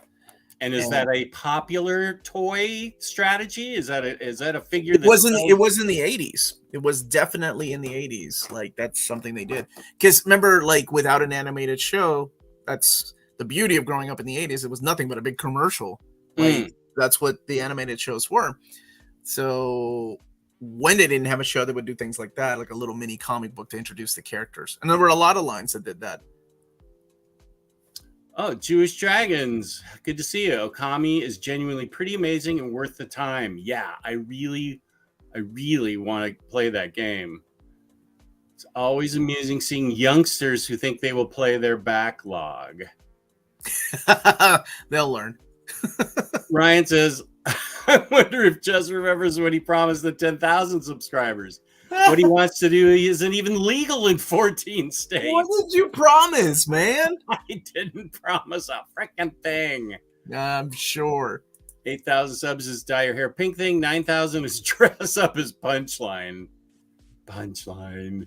And is that a popular toy strategy? Is that a figure that it was in the 80s. It was definitely in the 80s. Like, that's something they did. Because remember, like, without an animated show, that's the beauty of growing up in the 80s. It was nothing but a big commercial. Like, that's what the animated shows were. So when they didn't have a show, they would do things like that, like a little mini comic book to introduce the characters. And there were a lot of lines that did that. Oh, Jewish Dragons. Good to see you. Okami is genuinely pretty amazing and worth the time. Yeah, I really want to play that game. It's always amusing seeing youngsters who think they will play their backlog. They'll learn. Ryan says, I wonder if Jess remembers when he promised the 10,000 subscribers. What he wants to do isn't even legal in 14 states. What did you promise, man? I didn't promise a freaking thing. I'm sure. 8,000 subs is dye your hair pink thing. 9,000 is dress up as punchline. Punchline.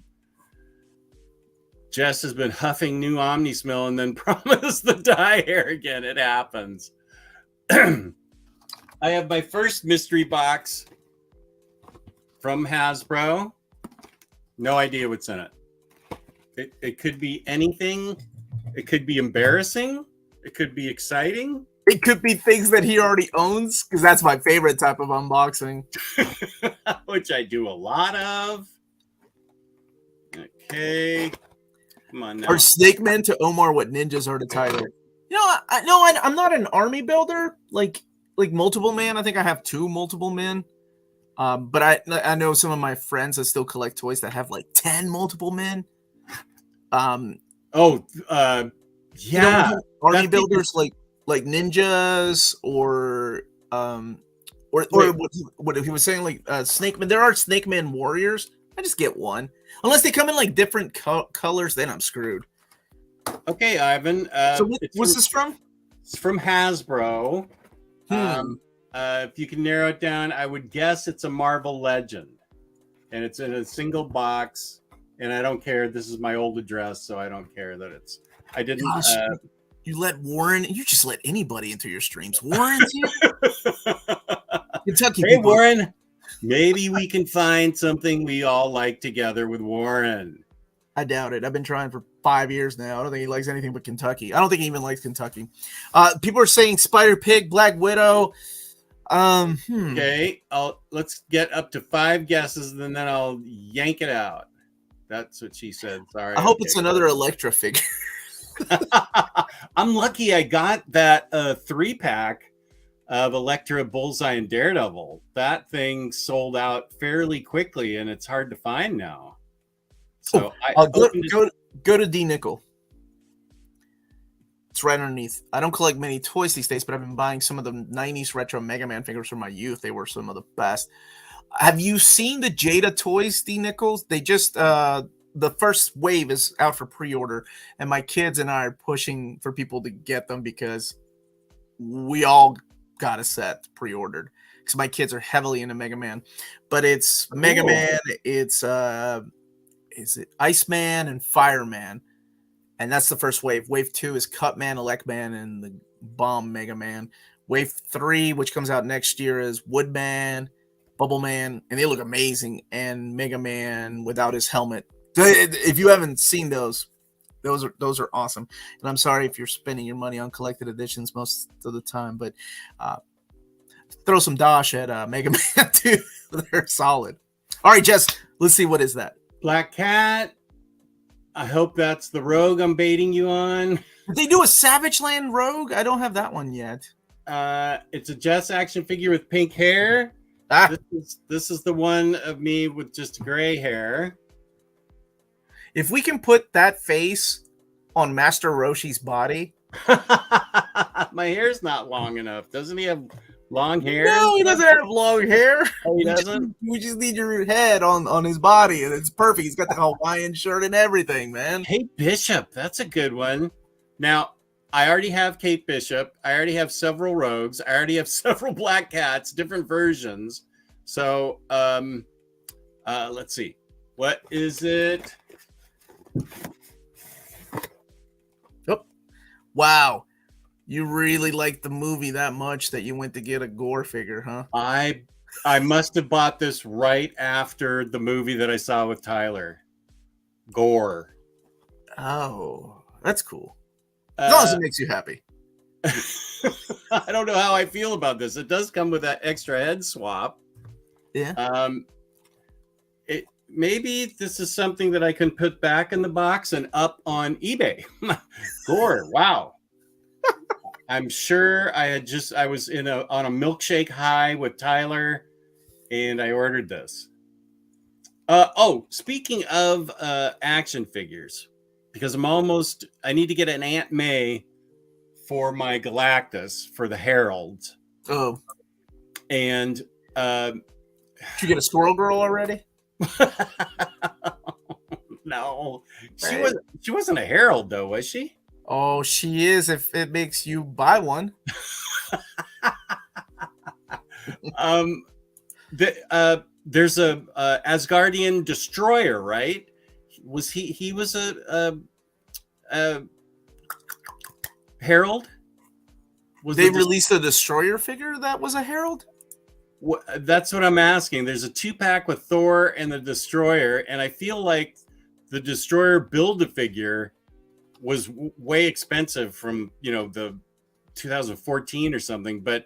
Jess has been huffing new Omni smell and then promised the dye hair again. It happens. I have my first mystery box from Hasbro. No idea what's in it. It could be anything. It could be embarrassing. It could be exciting. It could be things that he already owns, because that's my favorite type of unboxing. Which I do a lot of. Okay. Come on now. Are Snake Men to Omar what ninjas are to Tyler? You know, I'm not an army builder like Multiple Man. I think I have 2 Multiple Men. But I know some of my friends that still collect toys that have like 10 Multiple Men. Yeah. You know, army builders like ninjas or what he was saying, like Snake Man. There are Snake Man warriors. I just get one. Unless they come in like different colors, then I'm screwed. Okay, Ivan. So what's this from? It's from Hasbro. If you can narrow it down, I would guess it's a Marvel Legend. And it's in a single box. And I don't care. This is my old address, so I don't care that it's... I didn't... Gosh, you let Warren... You just let anybody into your streams. Warren, Kentucky Hey, people. Warren. Maybe we can find something we all like together with Warren. I doubt it. I've been trying for 5 years now. I don't think he likes anything but Kentucky. I don't think he even likes Kentucky. People are saying Spider Pig, Black Widow. Okay, let's get up to 5 guesses, and then I'll yank it out. That's what she said. Sorry. I hope it's another Elektra figure. I'm lucky I got that 3-pack of Elektra, Bullseye, and Daredevil. That thing sold out fairly quickly, and it's hard to find now. So go to D Nickel. It's right underneath. I don't collect many toys these days, but I've been buying some of the 90s retro Mega Man figures from my youth. They were some of the best. Have you seen the Jada toys, D Nichols? They just the first wave is out for pre-order, and my kids and I are pushing for people to get them because we all got a set pre-ordered. Because my kids are heavily into Mega Man, but it's Mega Man. It's is it Iceman and Fireman, and that's the first wave. Wave 2 is Cutman, Electman, and the Bomb Mega Man. Wave 3, which comes out next year, is Woodman, Bubble Man, and they look amazing. And Mega Man without his helmet. If you haven't seen those are awesome. And I'm sorry if you're spending your money on collected editions most of the time, but throw some dosh at Mega Man too. They're solid. All right, Jess, let's see, what is that? Black Cat. I hope that's the Rogue I'm baiting you on. Did they do a Savage Land Rogue? I don't have that one yet. It's a Jess action figure with pink hair. This is the one of me with just gray hair. If we can put that face on Master Roshi's body. My hair's not long enough. Doesn't he have long hair? No, he doesn't have long hair. Oh, he doesn't? We just need your head on his body, and it's perfect. He's got the Hawaiian shirt and everything, man. Hey, Bishop. That's a good one. Now, I already have Kate Bishop. I already have several Rogues. I already have several Black Cats, different versions. So, let's see. What is it? Oh, wow. You really liked the movie that much that you went to get a Gore figure, huh? I must have bought this right after the movie that I saw with Tyler. Gore. Oh, that's cool. As long as it makes you happy. I don't know how I feel about this. It does come with that extra head swap. Yeah. Maybe this is something that I can put back in the box and up on eBay. Gore, wow. I'm sure I was on a milkshake high with Tyler, and I ordered this. Speaking of action figures, because I need to get an Aunt May for my Galactus for the Heralds. Oh. And did you get a Squirrel Girl already? No. She wasn't a Herald though, was she? Oh, she is if it makes you buy one. There's a Asgardian destroyer, right? Was he was a Herald? They released a destroyer figure that was a Herald? That's what I'm asking. There's a 2-pack with Thor and the destroyer, and I feel like the destroyer Build-A-Figure was way expensive from the 2014 or something, but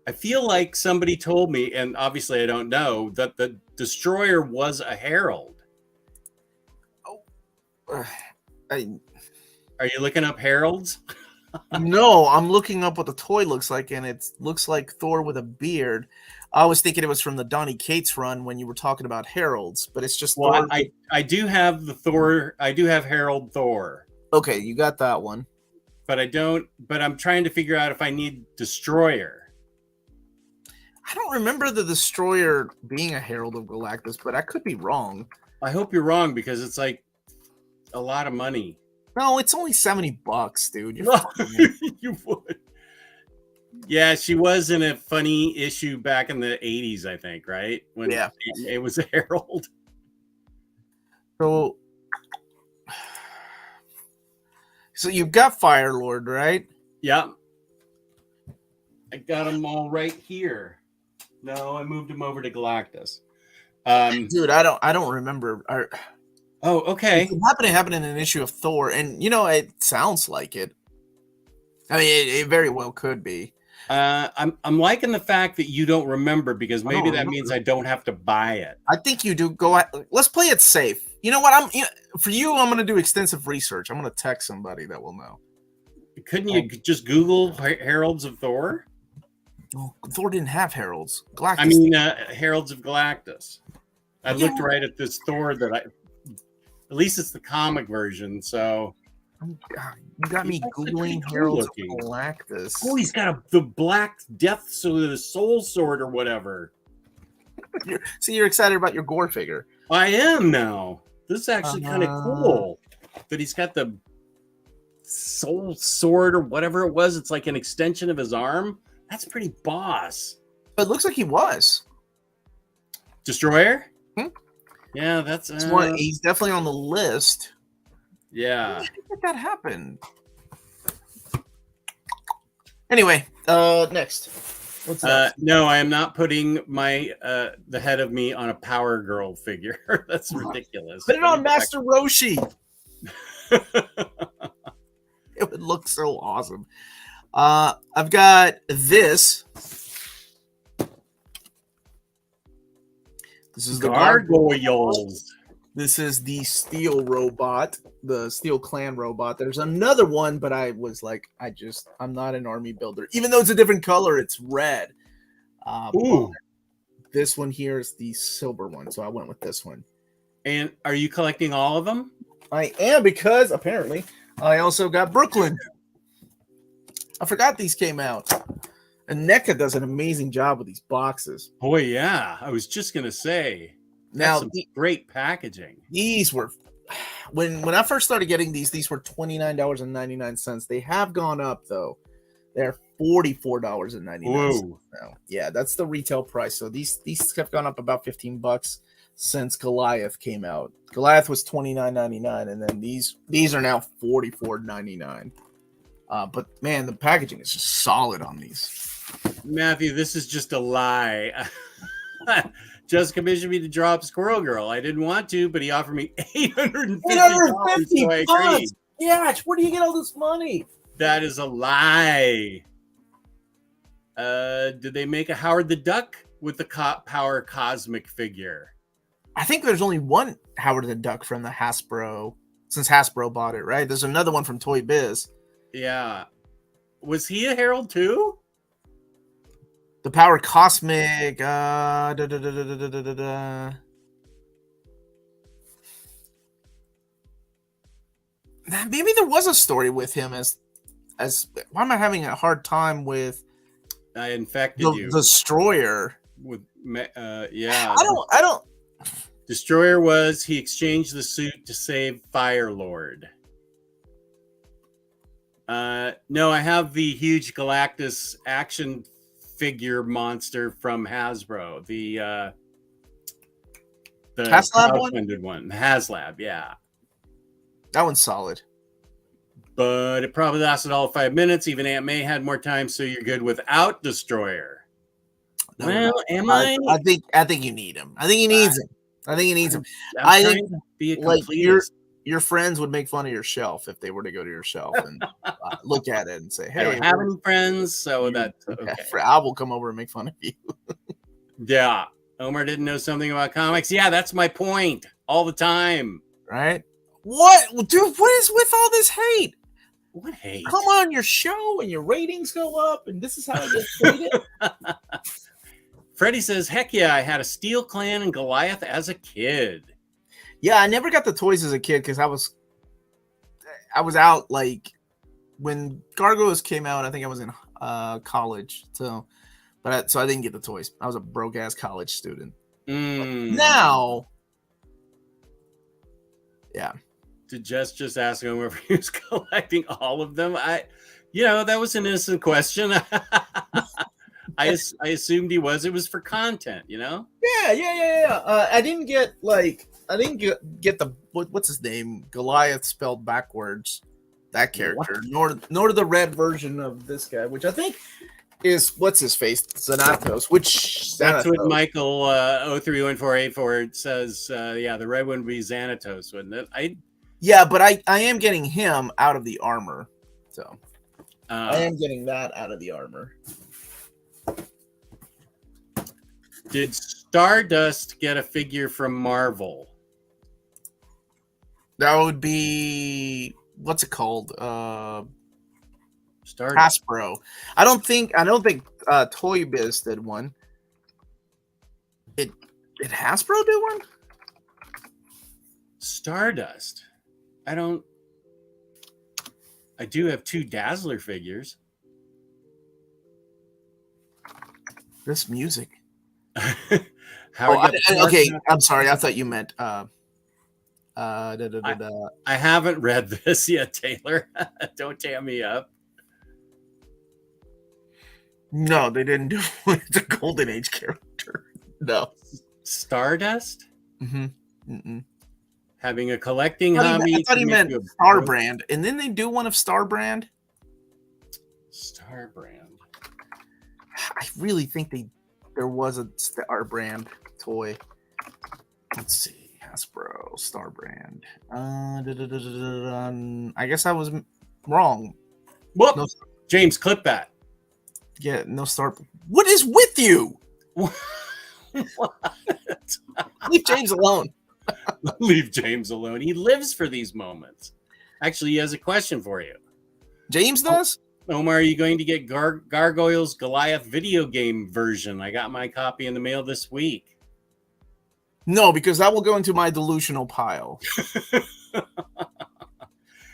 I feel like somebody told me, and obviously I don't know, that the destroyer was a Herald. Are you looking up Heralds? No, I'm looking up what the toy looks like, and it looks like Thor with a beard. I was thinking it was from the Donny Cates run when you were talking about Heralds, but it's just Thor. Thor. I do have the Thor. I do have Herald Thor. Okay, you got that one. But I don't. But I'm trying to figure out if I need Destroyer. I don't remember the Destroyer being a Herald of Galactus, but I could be wrong. I hope you're wrong because it's like a lot of money. No, it's only $70, dude. You would. Yeah, she was in a funny issue back in the 80s, I think, right? When it was a Herald. So you've got Firelord, right? Yeah. I got them all right here. No, I moved them over to Galactus. Dude, I don't remember. Oh, okay. It happened in an issue of Thor, and it sounds like it. I mean, it very well could be. I'm liking the fact that you don't remember because maybe that means I don't have to buy it. I think you do. Let's play it safe. You know what? For you, I'm going to do extensive research. I'm going to text somebody that will know. Couldn't you just Google Heralds of Thor? Well, Thor didn't have heralds. Galactus. I mean, Heralds of Galactus. I looked right at this Thor that at least it's the comic version, so. You got me Googling Heralds of Galactus. Oh, he's got the black death, so the soul sword or whatever. You're excited about your Gore figure. I am now. This is actually kind of cool that he's got the soul sword or whatever it was. It's like an extension of his arm. That's pretty boss. But it looks like he was. Destroyer? Yeah, that's he's definitely on the list. Yeah. How did that happen? Anyway, next. What's that? No, I am not putting the head of me on a Power Girl figure. That's ridiculous. Put it on Master Roshi. It would look so awesome. I've got this. This is the Gargoyles. This is the Steel robot, the Steel Clan robot. There's another one, but I was like, I'm not an army builder. Even though it's a different color, it's red. This one here is the silver one, so I went with this one. And are you collecting all of them? I am, because apparently I also got Brooklyn. I forgot these came out. And NECA does an amazing job with these boxes. Boy, yeah. I was just going to say. Now, great packaging. These were when I first started getting these were $29.99. They have gone up though. They're $44.99 Whoa. now. Yeah, that's the retail price. So these have gone up about $15 since Goliath came out. Goliath was $29.99, and then these are now $44.99. But man, the packaging is just solid on these. Matthew, this is just a lie. Just commissioned me to draw up Squirrel Girl. I didn't want to, but he offered me $850. So I agreed. Yeah, where do you get all this money? That is a lie. Did they make a Howard the Duck with the Power Cosmic figure? I think there's only one Howard the Duck from the Hasbro, since Hasbro bought it, right? There's another one from Toy Biz. Yeah. Was he a Herald too? The Power Cosmic. Maybe there was a story with him as. Why am I having a hard time with? I infected you. The Destroyer. With yeah. I don't. Destroyer he exchanged the suit to save Firelord. No, I have the huge Galactus action figure monster from Hasbro. The HasLab one. The HasLab, yeah. That one's solid. But it probably lasted all 5 minutes. Even Aunt May had more time, so you're good without Destroyer. No, well, am I? I think you need him. I think he needs him. I think he needs him. I think be a completist. Your friends would make fun of your shelf if they were to go to your shelf and look at it and say, "Hey, I don't have any friends, so that's okay." I will come over and make fun of you. Yeah, Omar didn't know something about comics. Yeah, that's my point all the time. Right? What, dude? What is with all this hate? What hate? Come on your show and your ratings go up, and this is how it gets treated. Freddie says, "Heck yeah, I had a Steel Clan and Goliath as a kid." Yeah, I never got the toys as a kid because I was out like when Gargoyles came out. I think I was in college, so I didn't get the toys. I was a broke ass college student. Now, yeah. Did just ask him if he was collecting all of them? That was an innocent question. I assumed he was. It was for content, Yeah. I didn't get the what's his name, Goliath spelled backwards. That character, nor the red version of this guy, which I think is what's his face, Xanatos. Which that's what Michael 031484 says. Yeah, the red one would be Xanatos, wouldn't it? Yeah, but I am getting him out of the armor, so I am getting that out of the armor. Did Stardust get a figure from Marvel? That would be what's it called? Stardust. Hasbro. I don't think Toy Biz did one. Did Hasbro do one? Stardust. I do have 2 Dazzler figures. This music. Okay, I'm sorry. I thought you meant. I haven't read this yet, Taylor. Don't jam me up. No, they didn't do it. It's a Golden Age character. No. Stardust? Mm-hmm. Having a collecting hobby. I thought he meant Star Brand. And then they do one of Star Brand? Star Brand. I really think there was a Star Brand toy. Let's see. Hasbro, Star Brand. I guess I was wrong. Whoop! No, James, clip that. Yeah, no Star. What is with you? What? Leave James alone. Leave James alone. He lives for these moments. Actually, he has a question for you. James does? Omar, are you going to get Gargoyles Goliath video game version? I got my copy in the mail this week. No, because that will go into my delusional pile.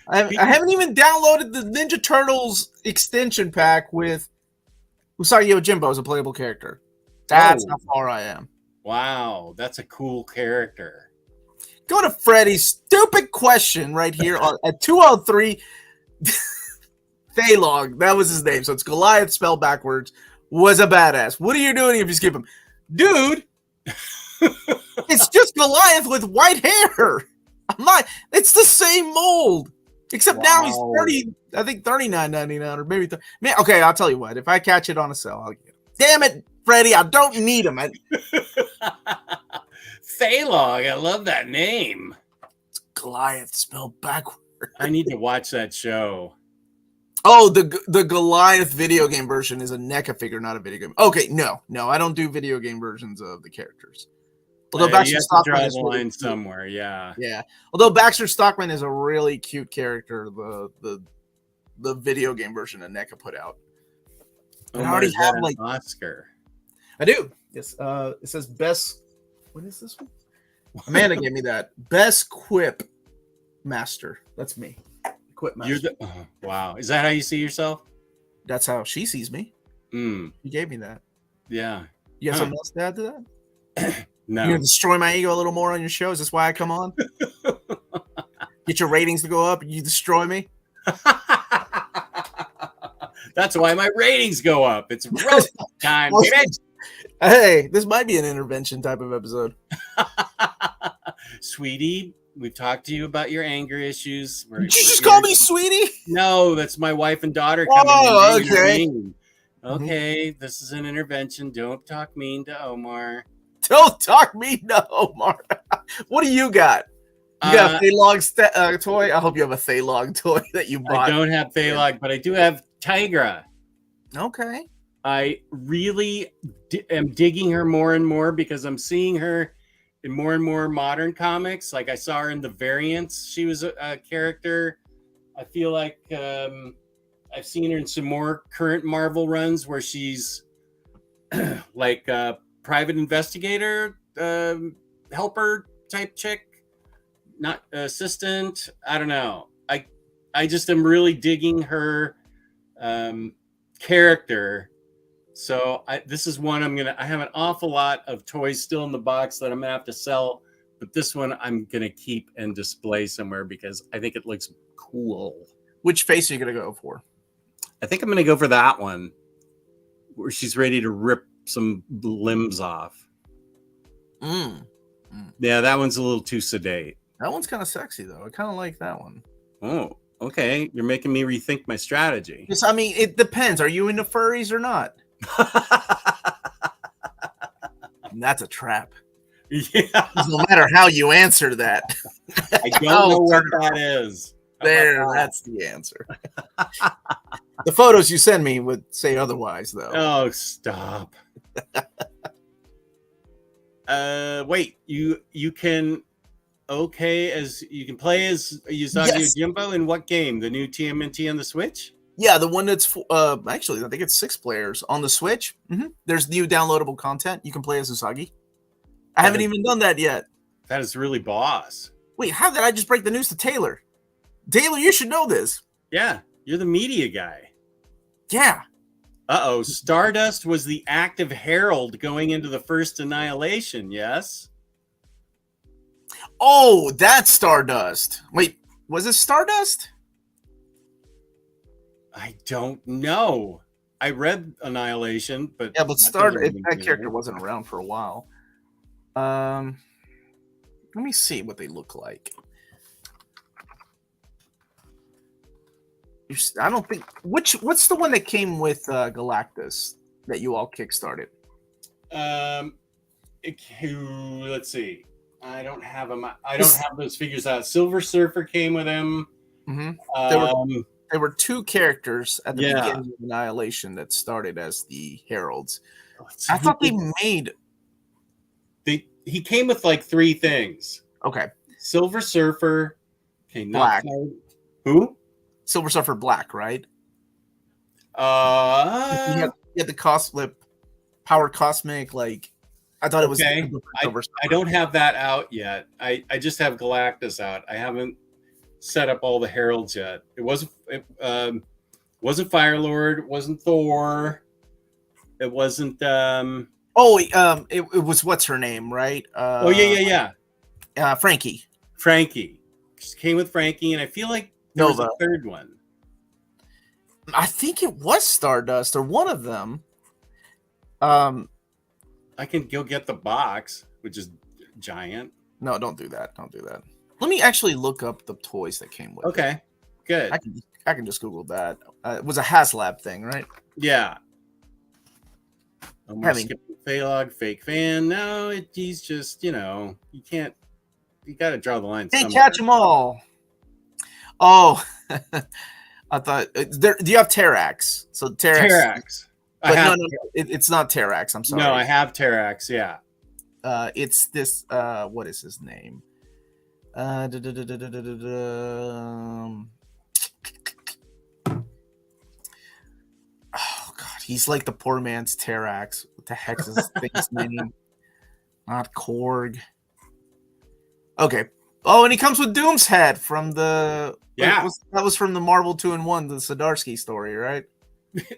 I haven't even downloaded the Ninja Turtles extension pack with Usagi Yojimbo as a playable character. That's how far I am. Wow, that's a cool character. Go to Freddy's stupid question right here at 203. Thaylog, that was his name. So it's Goliath spelled backwards. Was a badass. What are you doing if you skip him? Dude, it's just Goliath with white hair. I'm not, it's the same mold. Except now he's 30, I think $39.99 or maybe man, okay, I'll tell you what. If I catch it on a sale, I'll get it. Damn it, Freddy, I don't need him. Thaylog, I love that name. It's Goliath spelled backwards. I need to watch that show. Oh, the Goliath video game version is a NECA figure, not a video game. Okay, no, I don't do video game versions of the characters. Although Baxter Stockman is really cute. Somewhere, yeah. Although Baxter Stockman is a really cute character, the video game version of NECA put out. I already have like Oscar. I do. Yes. It says best. What is this one? Amanda gave me that best quip master. That's me. Quip master. Wow. Is that how you see yourself? That's how she sees me. You gave me that. Yeah. You have something else to add to that? No. You're gonna destroy my ego a little more on your show. Is this why I come on? Get your ratings to go up and you destroy me? That's why my ratings go up. It's roast time, baby. Hey, this might be an intervention type of episode. Sweetie, we've talked to you about your anger issues. Did you just call me sweetie? No, that's my wife and daughter coming in. Oh, okay. Okay, this is an intervention. Don't talk mean to Omar. Don't talk mean to Omar. What do you got? You got a Thaylog toy? I hope you have a Thaylog toy that you bought. I don't have Thaylog, but I do have Tigra. Okay. I really am digging her more and more because I'm seeing her in more and more modern comics. Like I saw her in the Variants. She was a character. I feel like I've seen her in some more current Marvel runs where she's like a private investigator, helper type chick, not assistant. I don't know. I just am really digging her character. So this is one I have an awful lot of toys still in the box that I'm gonna have to sell, but this one I'm gonna keep and display somewhere because I think it looks cool. Which face are you gonna go for? I think I'm gonna go for that one where she's ready to rip some limbs off. Yeah, that one's a little too sedate. That one's kind of sexy though. I kind of like that one. Oh, okay. You're making me rethink my strategy. Yes, I mean, it depends. Are you into furries or not? That's a trap. Yeah. No matter how you answer that. I don't know what that is. There, that's the answer. The photos you send me would say otherwise, though. Oh, stop. Wait, you can play as Usagi Yojimbo in what game? The new TMNT on the Switch? Yeah, the one that's actually I think it's 6 players on the Switch. There's new downloadable content. You can play as Usagi. I haven't even done that yet. That is really boss. Wait, how did I just break the news to Taylor? Taylor, you should know this. Yeah, you're the media guy. Yeah. Uh-oh, Stardust was the active herald going into the first Annihilation, yes? Oh, that's Stardust. Wait, was it Stardust? I don't know. I read Annihilation, but... Yeah, but that character wasn't around for a while. Let me see what they look like. I don't think what's the one that came with Galactus that you all kickstarted? Let's see. I don't have them. I don't have those figures out. Silver Surfer came with him. There were 2 characters at the beginning of Annihilation that started as the heralds. I thought they made. He came with like 3 things. Okay. Silver Surfer. Okay, Black. Who? Silver Surfer Black, right? You had the cosplay, Power Cosmic, like I thought it was. Okay. I don't have that out yet. I just have Galactus out. I haven't set up all the heralds yet. It wasn't Firelord. It wasn't Thor. It wasn't. It was what's her name, right? Yeah. Frankie. Frankie. She came with Frankie, and I feel like there was a Nova. third one. I think it was Stardust or one of them. I can go get the box, which is giant. No, don't do that. Don't do that. Let me actually look up the toys that came with it. Okay, good. I can just Google that. It was a HasLab thing, right? Yeah. Omar skipping Phalog, fake fan. No, he's just, you can't, you got to draw the line. Can't catch them all. Oh, I thought, do you have Terrax? So Terrax. But no, it's not Terrax. I'm sorry. No, I have Terrax, yeah. It's this, what is his name? Oh god, he's like the poor man's Terrax. What the heck is this thing's name? Not Korg. Okay. Oh, and he comes with Doom's head from the that was from the Marvel 2-in-1, the Zdarsky story, right?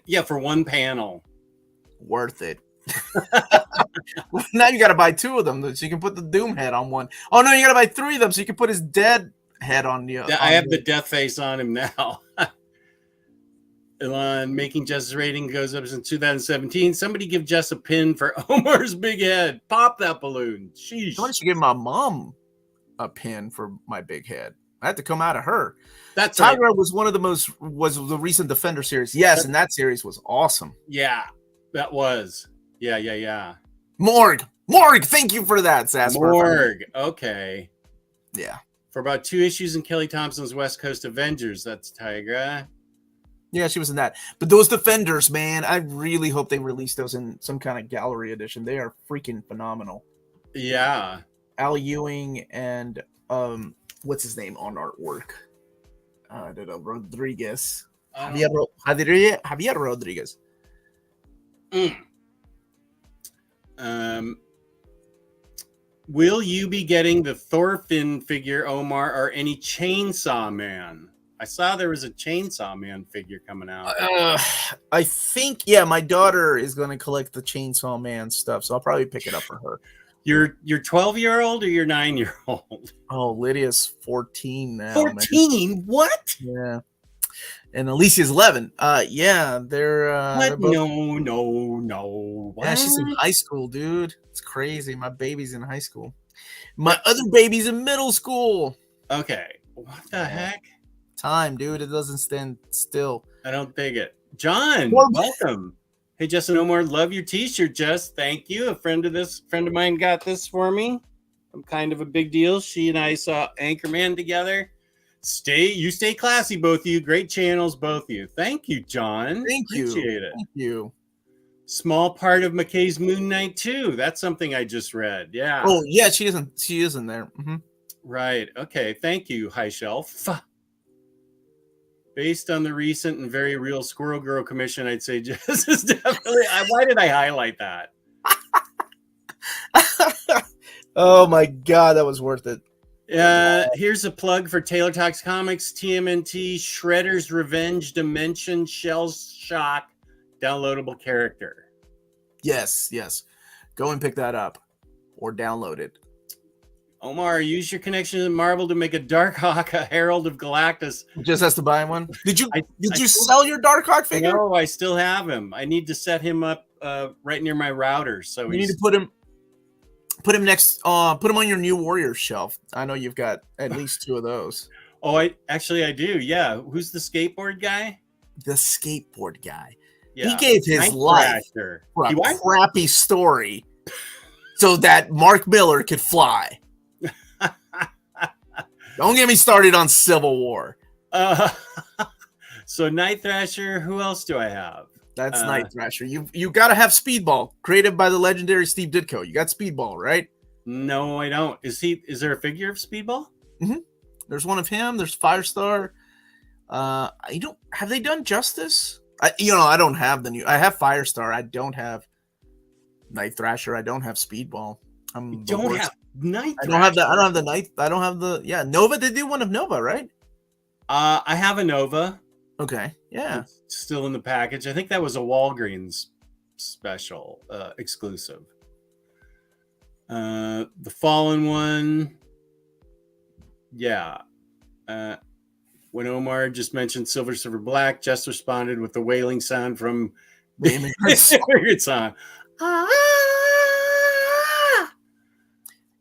Yeah, for one panel. Worth it. Now you gotta buy 2 of them so you can put the Doom head on one. Oh no, you gotta buy 3 of them so you can put his dead head on the other. I have the death face on him now. Elon making Jess's rating goes up since 2017. Somebody give Jess a pin for Omar's big head. Pop that balloon. Sheesh. Somebody should give my mom a pin for my big head. I had to come out of her. That's Tigra right. was the recent Defender series. Yes, and that series was awesome. Yeah, that was. Yeah. Morg, thank you for that, Sasper. Morg. Okay. Yeah. For about 2 issues in Kelly Thompson's West Coast Avengers. That's Tigra. Yeah, she was in that. But those Defenders, man, I really hope they release those in some kind of gallery edition. They are freaking phenomenal. Yeah. Al Ewing and what's his name on artwork? Rodriguez. Javier Rodriguez. Will you be getting the Thorfinn figure, Omar, or any Chainsaw Man? I saw there was a Chainsaw Man figure coming out. I think, yeah, my daughter is going to collect the Chainsaw Man stuff, so I'll probably pick it up for her. Your 12-year-old or your 9-year-old? Oh, Lydia's 14 now. 14? Man. What? Yeah. And Alicia's 11. Yeah, they're what? Both... No. What? Yeah, she's in high school, dude. It's crazy. My baby's in high school. My other baby's in middle school. Okay. What the heck? Time, dude. It doesn't stand still. I don't dig it. John, welcome. Hey, Justin Omar, love your t-shirt, Jess. Thank you. A friend of mine got this for me. I'm kind of a big deal. She and I saw Anchorman together. You stay classy, both of you. Great channels, both of you. Thank you, John. Appreciate it. Thank you. Small part of McKay's Moon Knight too. That's something I just read. Yeah. Oh, yeah, she isn't there. Mm-hmm. Right. Okay. Thank you, High Shelf. Based on the recent and very real Squirrel Girl commission, I'd say Jess is definitely. Why did I highlight that? Oh my god, that was worth it. Here's a plug for Taylor Talks Comics, TMNT, Shredder's Revenge Dimension Shell Shock downloadable character. Yes. Go and pick that up or download it. Omar, use your connection to Marvel to make a Darkhawk, a Herald of Galactus. Just has to buy one. Did you sell your Darkhawk figure? No, I still have him. I need to set him up right near my router. So you need to put him next. Put him on your New Warriors shelf. I know you've got at least 2 of those. Oh, I do. Yeah. Who's the skateboard guy? The skateboard guy. Yeah. He gave his life for a crappy story so that Mark Miller could fly. Don't get me started on Civil War. So Night Thrasher, who else do I have? That's Night Thrasher. You got to have Speedball, created by the legendary Steve Ditko. You got Speedball, right? No, I don't. Is there a figure of Speedball? Mm-hmm. There's one of him. There's Firestar. Have they done Justice? I don't have the new. I have Firestar. I don't have Night Thrasher. I don't have Speedball. Night Thrasher. I don't have the Night. I don't have the Nova. They do one of Nova, right? I have a Nova. Okay. Yeah. It's still in the package. I think that was a Walgreens special exclusive. The Fallen one. Yeah. When Omar just mentioned Silver Silver Black, Jester responded with the wailing sound from The immigrants. Immigrant Song. Ah!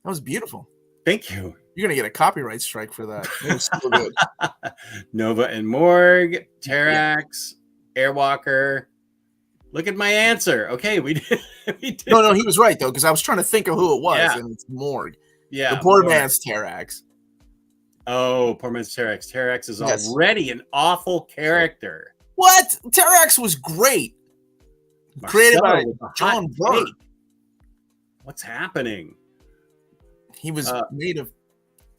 That was beautiful. Thank you. You're gonna get a copyright strike for that. It was so good. Nova and Morg, Terax, Airwalker. Look at my answer. Okay, we did. We did. No, he was right though, because I was trying to think of who it was, Yeah. and it's Morg. Yeah, The poor Morg. man's Terax. Oh, poor man's Terax. Terax is Yes. already an awful character. What? Terax was great. Created by Marcelo with the John hot Byrne. take. What's happening? He was made of.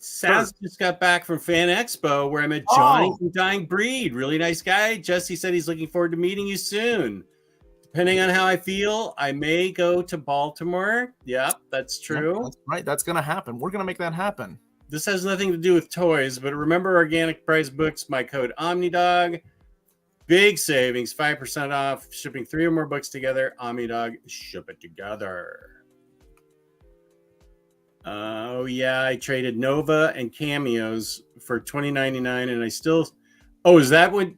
Saz just got back from Fan Expo where I met Johnny Oh. from Dying Breed. Really nice guy. Jesse said he's looking forward to meeting you soon. Depending on how I feel, I may go to Baltimore. Yep, that's true. That's right. That's gonna happen. We're gonna make that happen. This has nothing to do with toys, but remember Organic Price Books, my code Omnidog. Big savings, 5% off, shipping 3 or more books together. Omnidog, ship it together. Oh yeah, I traded Nova and Cameos for $20.99, and I still. Oh, is that what?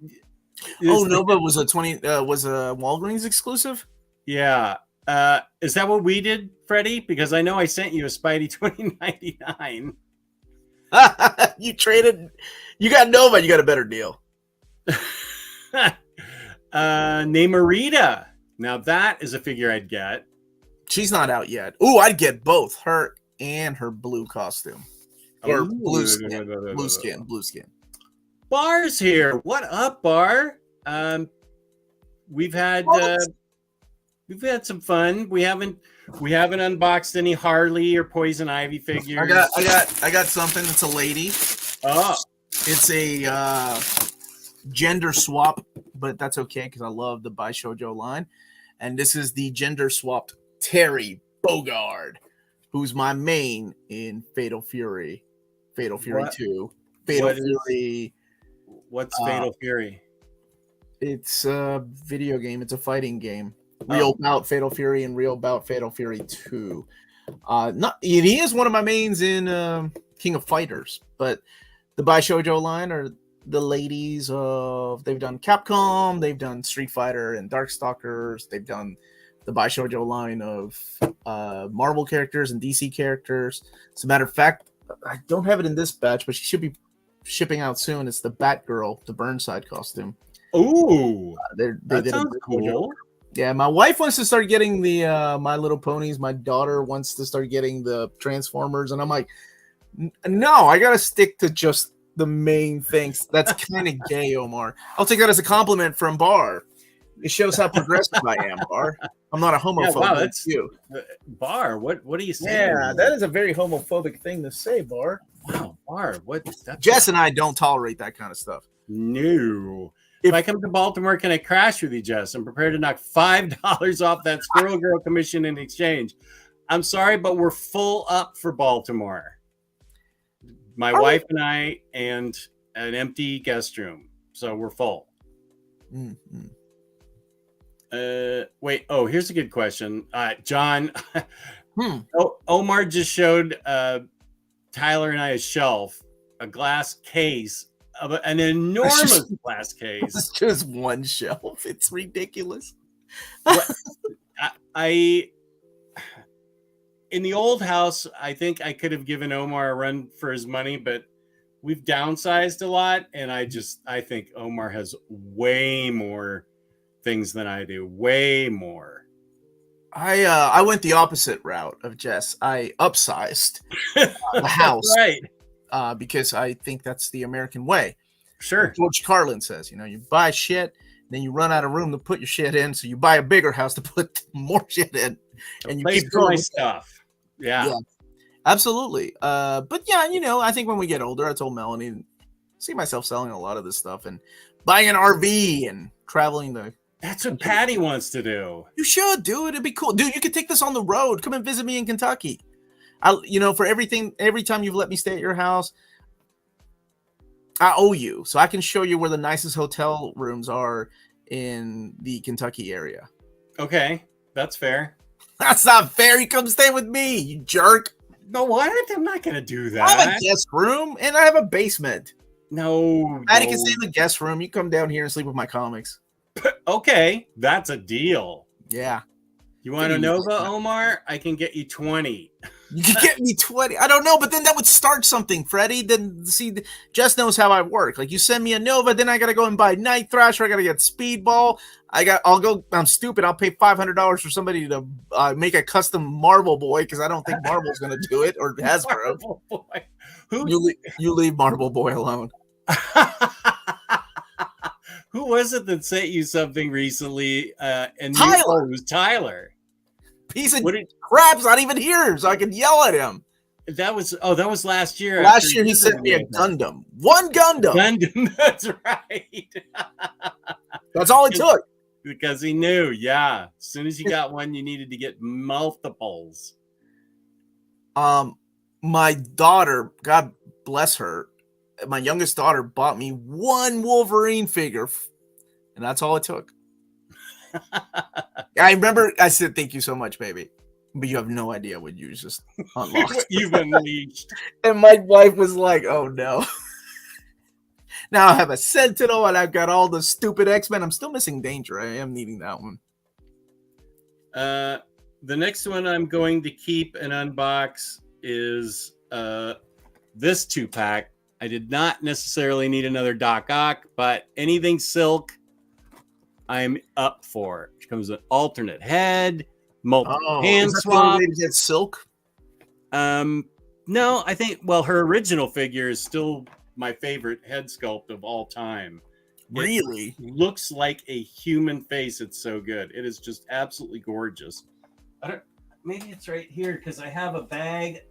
Nova was a Walgreens exclusive. Yeah. Is that what we did, Freddie? Because I know I sent you a Spidey $20.99. You traded. You got Nova. You got a better deal. Namorita. Now that is a figure I'd get. She's not out yet. Ooh, I'd get both her and her blue costume. Or Ooh. blue skin. Bar's here. What up, Bar? We've had some fun. We haven't unboxed any Harley or Poison Ivy figures. I got something. It's a lady. Oh, It's a gender swap, but that's okay because I love the By Shoujo line. And this is the gender swapped Terry Bogard, who's my main in Fatal Fury 2. Fury. What's Fatal Fury? It's a video game. It's a fighting game. Real Bout Fatal Fury and Real Bout Fatal Fury 2. He is one of my mains in King of Fighters, but the By Shoujo line are the ladies of. They've done Capcom, they've done Street Fighter and Darkstalkers, they've done the By Shoujo line of Marvel characters and DC characters. As a matter of fact, I don't have it in this batch, but she should be shipping out soon. It's the Batgirl, the Burnside costume. Ooh, that sounds cool. Yeah, my wife wants to start getting the My Little Ponies. My daughter wants to start getting the Transformers, and I'm like, no, I gotta stick to just the main things. That's kind of gay, Omar. I'll take that as a compliment from Bar. It shows how progressive I am, Bar. I'm not a homophobe. Yeah, wow, that's you. Bar, what are you saying? Yeah, that is a very homophobic thing to say, Bar. Wow, Bar, what? Jess and I don't tolerate that kind of stuff. No. If I come to Baltimore, can I crash with you, Jess? I'm prepared to knock $5 off that Squirrel Girl commission in exchange. I'm sorry, but we're full up for Baltimore. My wife and I, and an empty guest room. So we're full. Mm-hmm. Wait. Oh, here's a good question. John, Omar just showed Tyler and I a shelf, a glass case of an enormous glass case. It's just one shelf. It's ridiculous. I in the old house, I think I could have given Omar a run for his money, but we've downsized a lot, and I think Omar has way more things than I do. Way more. I went the opposite route of Jess. I upsized the house, right? Because I think that's the American way. Sure. Like George Carlin says, you buy shit, then you run out of room to put your shit in, so you buy a bigger house to put more shit in, and you keep going stuff. Yeah, absolutely. But yeah, I think when we get older, I told Melanie, I see myself selling a lot of this stuff and buying an RV and traveling the. That's what Patty wants to do. You should do it. It'd be cool, dude. You could take this on the road. Come and visit me in Kentucky. For everything, every time you've let me stay at your house, I owe you, so I can show you where the nicest hotel rooms are in the Kentucky area. Okay, that's fair. That's not fair. You come stay with me, you jerk. No, what? I'm not gonna do I have a that. guest room and I have a basement. No, Maddie can no. stay in the guest room. You come down here and sleep with my comics. Okay, that's a deal. Yeah. You want a Nova, Omar? I can get you 20. You can get me 20. I don't know, but then that would start something, Freddie. Then see, Jess knows how I work. Like you send me a Nova, then I gotta go and buy Night Thrasher. I gotta get Speedball. I'm stupid. I'll pay $500 for somebody to make a custom Marble Boy because I don't think Marble's gonna do it or Hasbro. Marble Boy. Who? You leave Marble Boy alone. Who was it that sent you something recently? And Tyler. It was Tyler. Piece of crap's not even here, so I can yell at him. That was last year. Last year he sent me a Gundam. One Gundam. Gundam, that's right. That's all it took. Because he knew, yeah. As soon as you got one, you needed to get multiples. My daughter, God bless her, my youngest daughter bought me one Wolverine figure, and that's all it took. I remember I said, "Thank you so much, baby," but you have no idea what you just unlocked. You've unleashed. And my wife was like, "Oh no." Now I have a Sentinel and I've got all the stupid X-Men. I'm still missing Danger. I am needing that one. The next one I'm going to keep and unbox is this 2-pack. I did not necessarily need another Doc Ock, but anything Silk, I'm up for. It comes with alternate head, multiple hand swap. Get Silk? No, I think, well, her original figure is still my favorite head sculpt of all time. Really? It looks like a human face. It's so good. It is just absolutely gorgeous. Maybe it's right here because I have a bag.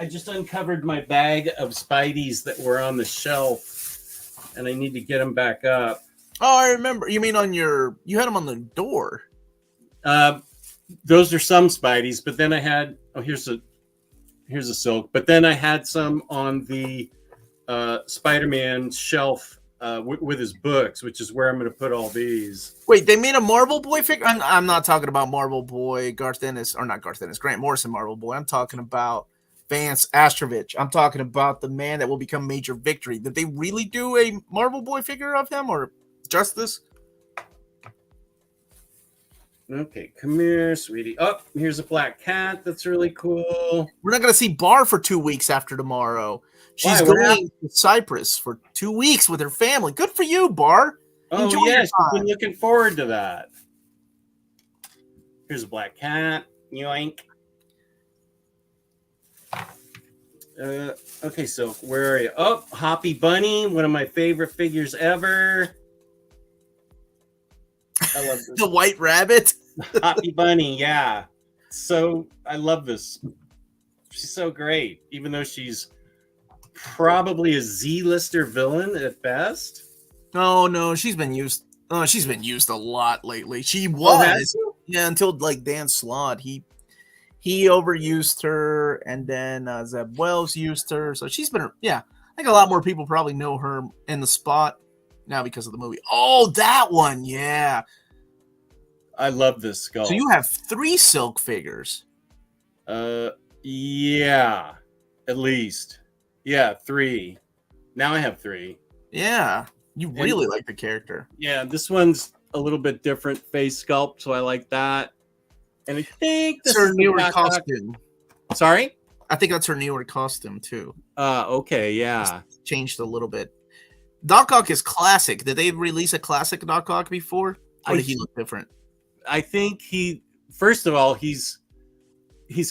I just uncovered my bag of Spideys that were on the shelf, and I need to get them back up. Oh, I remember. You mean you had them on the door? Those are some Spideys, but then I had, here's a Silk, but then I had some on the Spider-Man shelf with his books, which is where I'm going to put all these. Wait, they made a Marble Boy figure? I'm not talking about Marble Boy, Grant Morrison Marble Boy. I'm talking about Vance Astrovich. I'm talking about the man that will become Major Victory. Did they really do a Marble Boy figure of him or just this? Okay, come here, sweetie. Oh, here's a black cat. That's really cool. We're not going to see Bar for 2 weeks after tomorrow. She's going to Cyprus for 2 weeks with her family. Good for you, Bar. Oh, yes. I've been looking forward to that. Here's a black cat. Yoink. Okay, so where are you? Oh, Hoppy Bunny, one of my favorite figures ever. I love this. The White Rabbit. Hoppy Bunny, yeah. So I love this. She's so great, even though she's probably a Z-lister villain at best. No, she's been used. Oh, she's been used a lot lately. She was, until like Dan Slott. He overused her, and then Zeb Wells used her. So she's been, I think a lot more people probably know her in the spot now because of the movie. Oh, that one, yeah. I love this skull. So you have 3 Silk figures. Yeah, at least. Yeah, 3. Now I have 3. Yeah, you really like the character. Yeah, this one's a little bit different face sculpt, so I like that. And I think this is her newer costume. Sorry? I think that's her newer costume too. Okay, yeah. It's changed a little bit. Doc Ock is classic. Did they release a classic Doc Ock before? Or did he look different? I think first of all, he's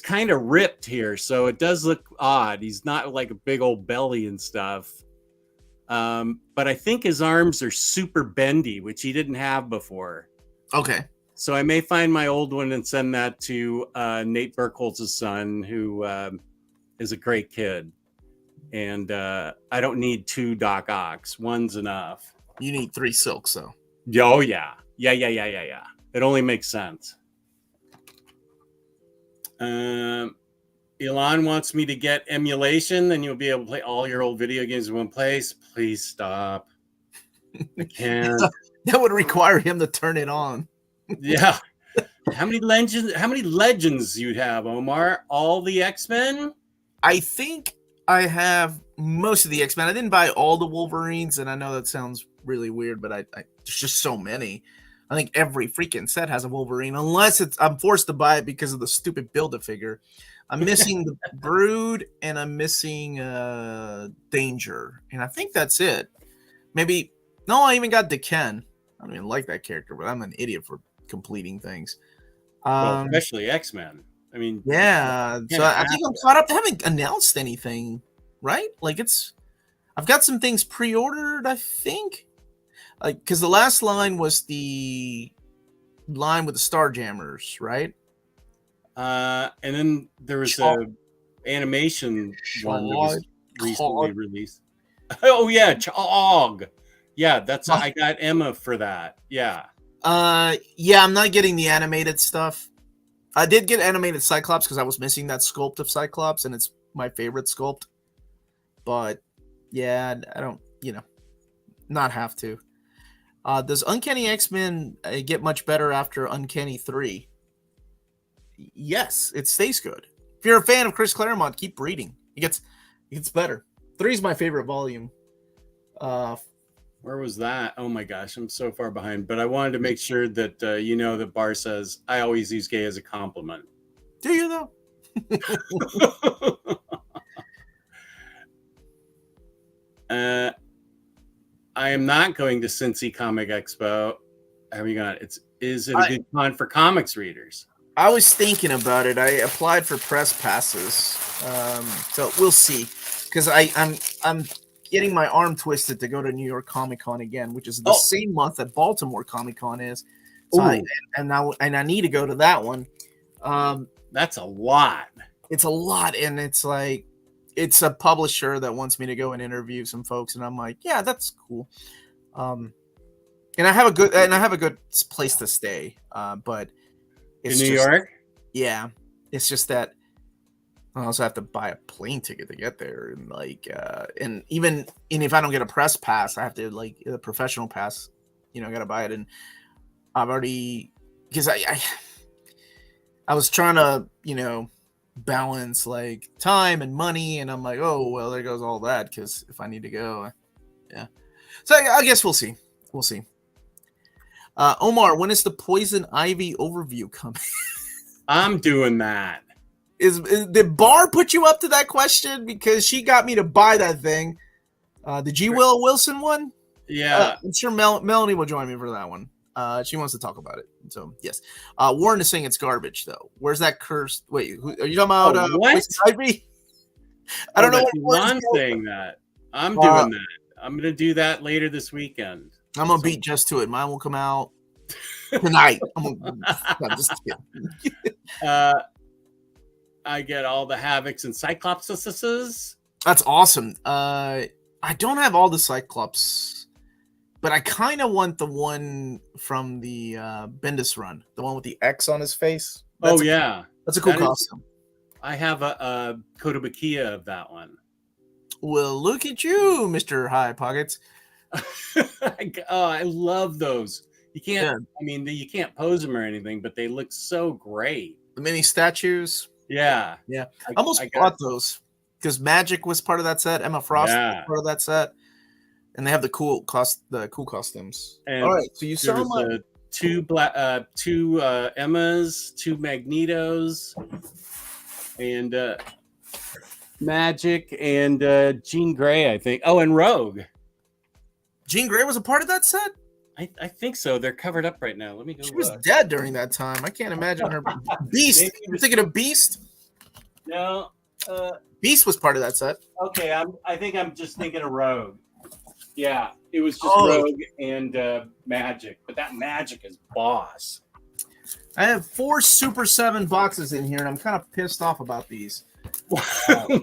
kind of ripped here, so it does look odd. He's not like a big old belly and stuff. But I think his arms are super bendy, which he didn't have before. Okay. So I may find my old one and send that to Nate Burkholz's son, who is a great kid. And I don't need 2 Doc Ocks. One's enough. You need 3 Silks, though. Oh, yeah. Yeah. It only makes sense. Elon wants me to get emulation, then you'll be able to play all your old video games in one place. Please stop. I can't. That would require him to turn it on. Yeah. How many legends you'd have, Omar? All the X-Men? I think I have most of the X-Men. I didn't buy all the Wolverines, and I know that sounds really weird, but I there's just so many. I think every freaking set has a Wolverine, unless I'm forced to buy it because of the stupid Build-A-Figure. I'm missing the Brood, and I'm missing Danger, and I think that's it. Maybe no, I even got Deken. I don't even like that character, but I'm an idiot for completing things. Well, especially X-Men. I mean, Yeah, so I think I'm caught up. They haven't announced anything, right? Like I've got some things pre-ordered, I think. Like, because the last line was the line with the Starjammers, right? And then there was a animation one that was recently released. Oh yeah, Chog. Yeah, that's I got Emma for that. Yeah. Yeah, I'm not getting the animated stuff. I did get animated Cyclops because I was missing that sculpt of Cyclops, and it's my favorite sculpt. But yeah, I don't, not have to. Does Uncanny X-Men get much better after Uncanny 3? Yes, it stays good. If you're a fan of Chris Claremont, keep reading. It gets better. 3 is my favorite volume. Where was that? Oh my gosh, I'm so far behind. But I wanted to make sure that that Bar says I always use gay as a compliment. Do you though? I am not going to Cincy Comic Expo. Have you got it? Is it a good con for comics readers? I was thinking about it. I applied for press passes, so we'll see. Because I'm getting my arm twisted to go to New York Comic Con again, which is the same month that Baltimore Comic Con is. So I need to go to that one. That's a lot. It's a lot, and it's like it's a publisher that wants me to go and interview some folks, and I'm like, yeah, that's cool. And I have a good place to stay. But it's in New York. Yeah, it's just that I also have to buy a plane ticket to get there, and and if I don't get a press pass, I have to a professional pass. I got to buy it, and I've already because I was trying to balance time and money, and I'm like, oh well, there goes all that because if I need to go, yeah. So I guess we'll see. We'll see. Omar, when is the Poison Ivy overview coming? I'm doing that. Did Bar put you up to that question? Because she got me to buy that thing. The G. Will Wilson one? Yeah. I'm sure Melanie will join me for that one. She wants to talk about it. So, yes. Warren is saying it's garbage, though. Where's that cursed? Wait, are you talking about Poison Ivy? I don't know what I'm saying that. I'm doing that. I'm going to do that later this weekend. I'm going to beat Just to it. Mine will come out tonight. I'm just kidding. I get all the Havocs and Cyclopses. That's awesome. I don't have all the Cyclops, but I kind of want the one from the Bendis run, the one with the X on his face. That's a cool costume. I have a Kotobukiya of that one. Well, look at you, Mr. High Pockets. I love those. You can't. Yeah. I mean, you can't pose them or anything, but they look so great. The mini statues. Yeah. I almost bought those because Magic was part of that set. Emma Frost was part of that set, and they have the cool costumes. And all right, so you saw two Emmas, 2 Magnetos, and Magic and Jean Grey, I think. Oh, and Rogue. Jean Grey was a part of that set? I think so. They're covered up right now. Let me go. She was dead during that time. I can't imagine her. Beast. You're thinking of Beast? No. Beast was part of that set. Okay, I think I'm just thinking of Rogue. Yeah, it was just Rogue and Magic, but that Magic is boss. I have 4 Super 7 boxes in here, and I'm kind of pissed off about these.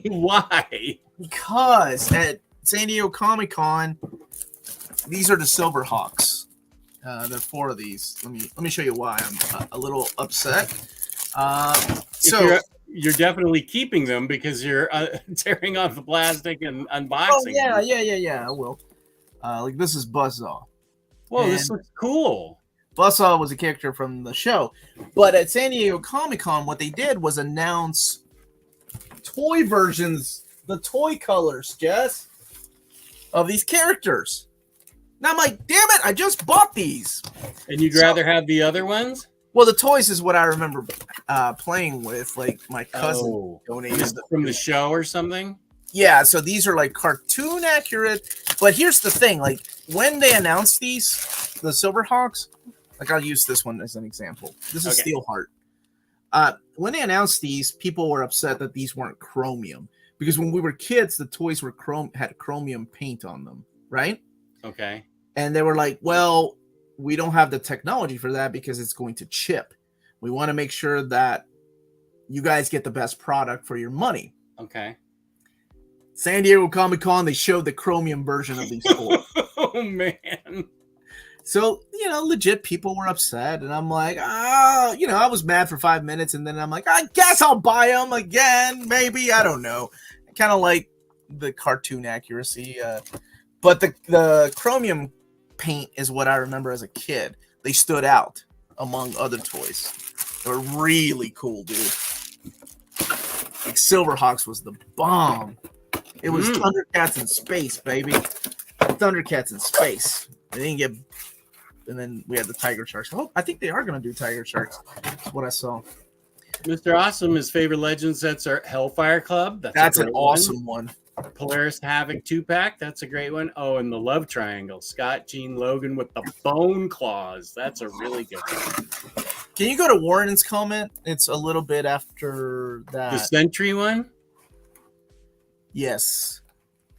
Why? Because at San Diego Comic Con, these are the Silverhawks. There are 4 of these. Let me show you why I'm a little upset. So you're definitely keeping them because you're tearing off the plastic and unboxing. Oh yeah. I will. This is Buzzsaw. Whoa, this looks cool. Buzzsaw was a character from the show. But at San Diego Comic-Con, what they did was announce toy versions, the toy colors, Jess, of these characters. Now I'm like, damn it, I just bought these. And you'd rather have the other ones? Well, the toys is what I remember playing with. Like my cousin donated from the show or something. Yeah, so these are like cartoon accurate. But here's the thing: like when they announced these, the Silverhawks, like I'll use this one as an example. This is Steelheart. When they announced these, people were upset that these weren't chromium because when we were kids, the toys were had chromium paint on them, right? Okay. And they were like, well, we don't have the technology for that because it's going to chip. We want to make sure that you guys get the best product for your money. Okay. San Diego Comic-Con, they showed the chromium version of these toys. Oh, man. So, legit people were upset. And I'm like, I was mad for 5 minutes. And then I'm like, I guess I'll buy them again. Maybe. I don't know. Kind of like the cartoon accuracy. But the chromium paint is what I remember as a kid. They stood out among other toys. They were really cool, dude. Like Silverhawks was the bomb. It was Thundercats in space, baby. Thundercats in space. They didn't get, and then we had the Tiger Sharks. I think they are going to do Tiger Sharks. That's what I saw. Mr. Awesome, his favorite Legend sets are Hellfire Club. That's an awesome one. Polaris Havoc 2-pack. That's a great one. Oh, and the Love Triangle. Scott, Gene, Logan with the Bone Claws. That's a really good one. Can you go to Warren's comment? It's a little bit after that. The Sentry one? Yes.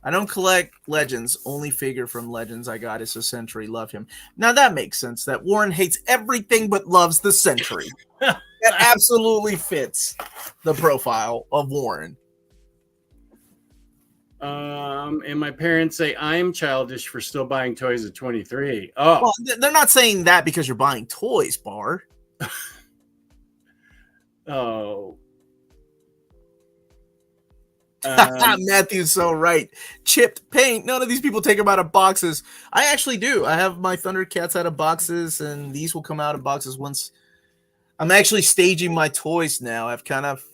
I don't collect Legends. Only figure from Legends I got is a Sentry. Love him. Now that makes sense. That Warren hates everything but loves the Sentry. That absolutely fits the profile of Warren. And my parents say I'm childish for still buying toys at 23. Oh, well, they're not saying that because you're buying toys, Bar. Oh. Matthew's so right. Chipped paint. None of these people take them out of boxes. I actually do. I have my Thundercats out of boxes, and these will come out of boxes once. I'm actually staging my toys now. I've kind of,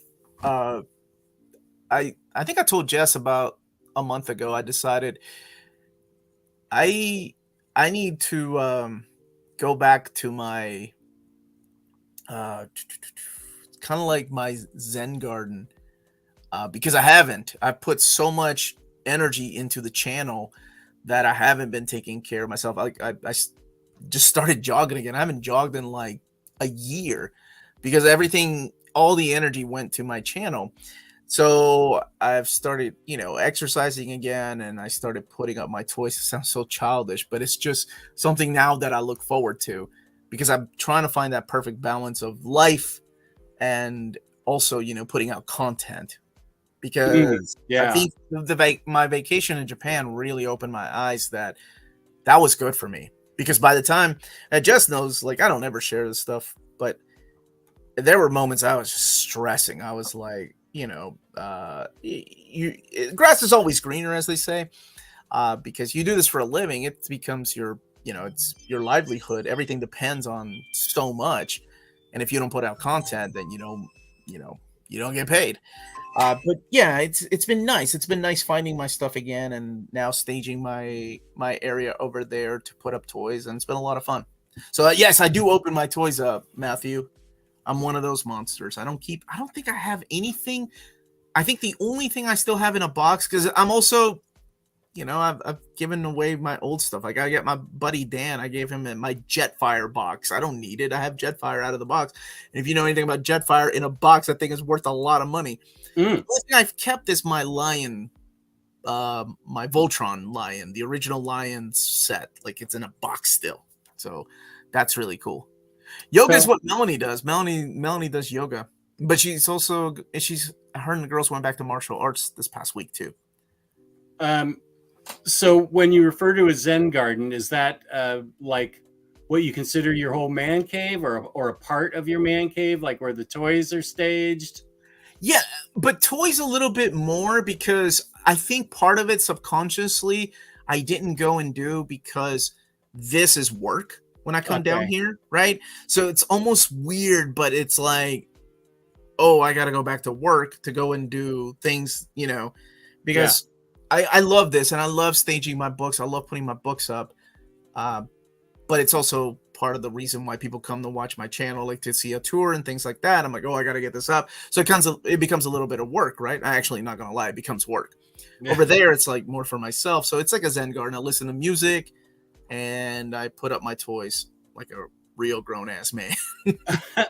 I think I told Jess about a month ago. I decided I need to go back to my kind of like my Zen garden. Because I haven't. I put so much energy into the channel that I haven't been taking care of myself. I just started jogging again. I haven't jogged in like a year because all the energy went to my channel. So I've started, exercising again, and I started putting up my toys. It sounds so childish, but it's just something now that I look forward to because I'm trying to find that perfect balance of life and also, putting out content. Because I think my vacation in Japan really opened my eyes that was good for me. Because by the time Jess knows, like I don't ever share this stuff, but there were moments I was just stressing. I was like, grass is always greener, as they say, because you do this for a living. It becomes your, it's your livelihood. Everything depends on so much, and if you don't put out content, then you don't get paid. But yeah, it's been nice. It's been nice finding my stuff again and now staging my area over there to put up toys, and it's been a lot of fun. So yes, I do open my toys up, Matthew. I'm one of those monsters. I don't think I have anything. I think the only thing I still have in a box, because I'm also, I've given away my old stuff. Like I got my buddy Dan, I gave him my Jetfire box. I don't need it. I have Jetfire out of the box. And if you know anything about Jetfire in a box, I think is worth a lot of money. The only thing I've kept is my Lion, my Voltron Lion, the original Lion set. Like it's in a box still. So that's really cool. Yoga is what Melanie does. Melanie does yoga, but her and the girls went back to martial arts this past week too. So when you refer to a Zen garden, is that like what you consider your whole man cave or a part of your man cave, like where the toys are staged? Yeah, but toys a little bit more because I think part of it subconsciously I didn't go and do because this is work. when I come down Okay. here, right? So it's almost weird, but it's like, oh, I got to go back to work to go and do things, because I love this and I love staging my books. I love putting my books up. But it's also part of the reason why people come to watch my channel, like to see a tour and things like that. I'm like, oh, I got to get this up. So it becomes a little bit of work, right? I actually, not going to lie, it becomes work. Over there, it's like more for myself. So it's like a Zen garden. I listen to music and I put up my toys like a real grown ass man.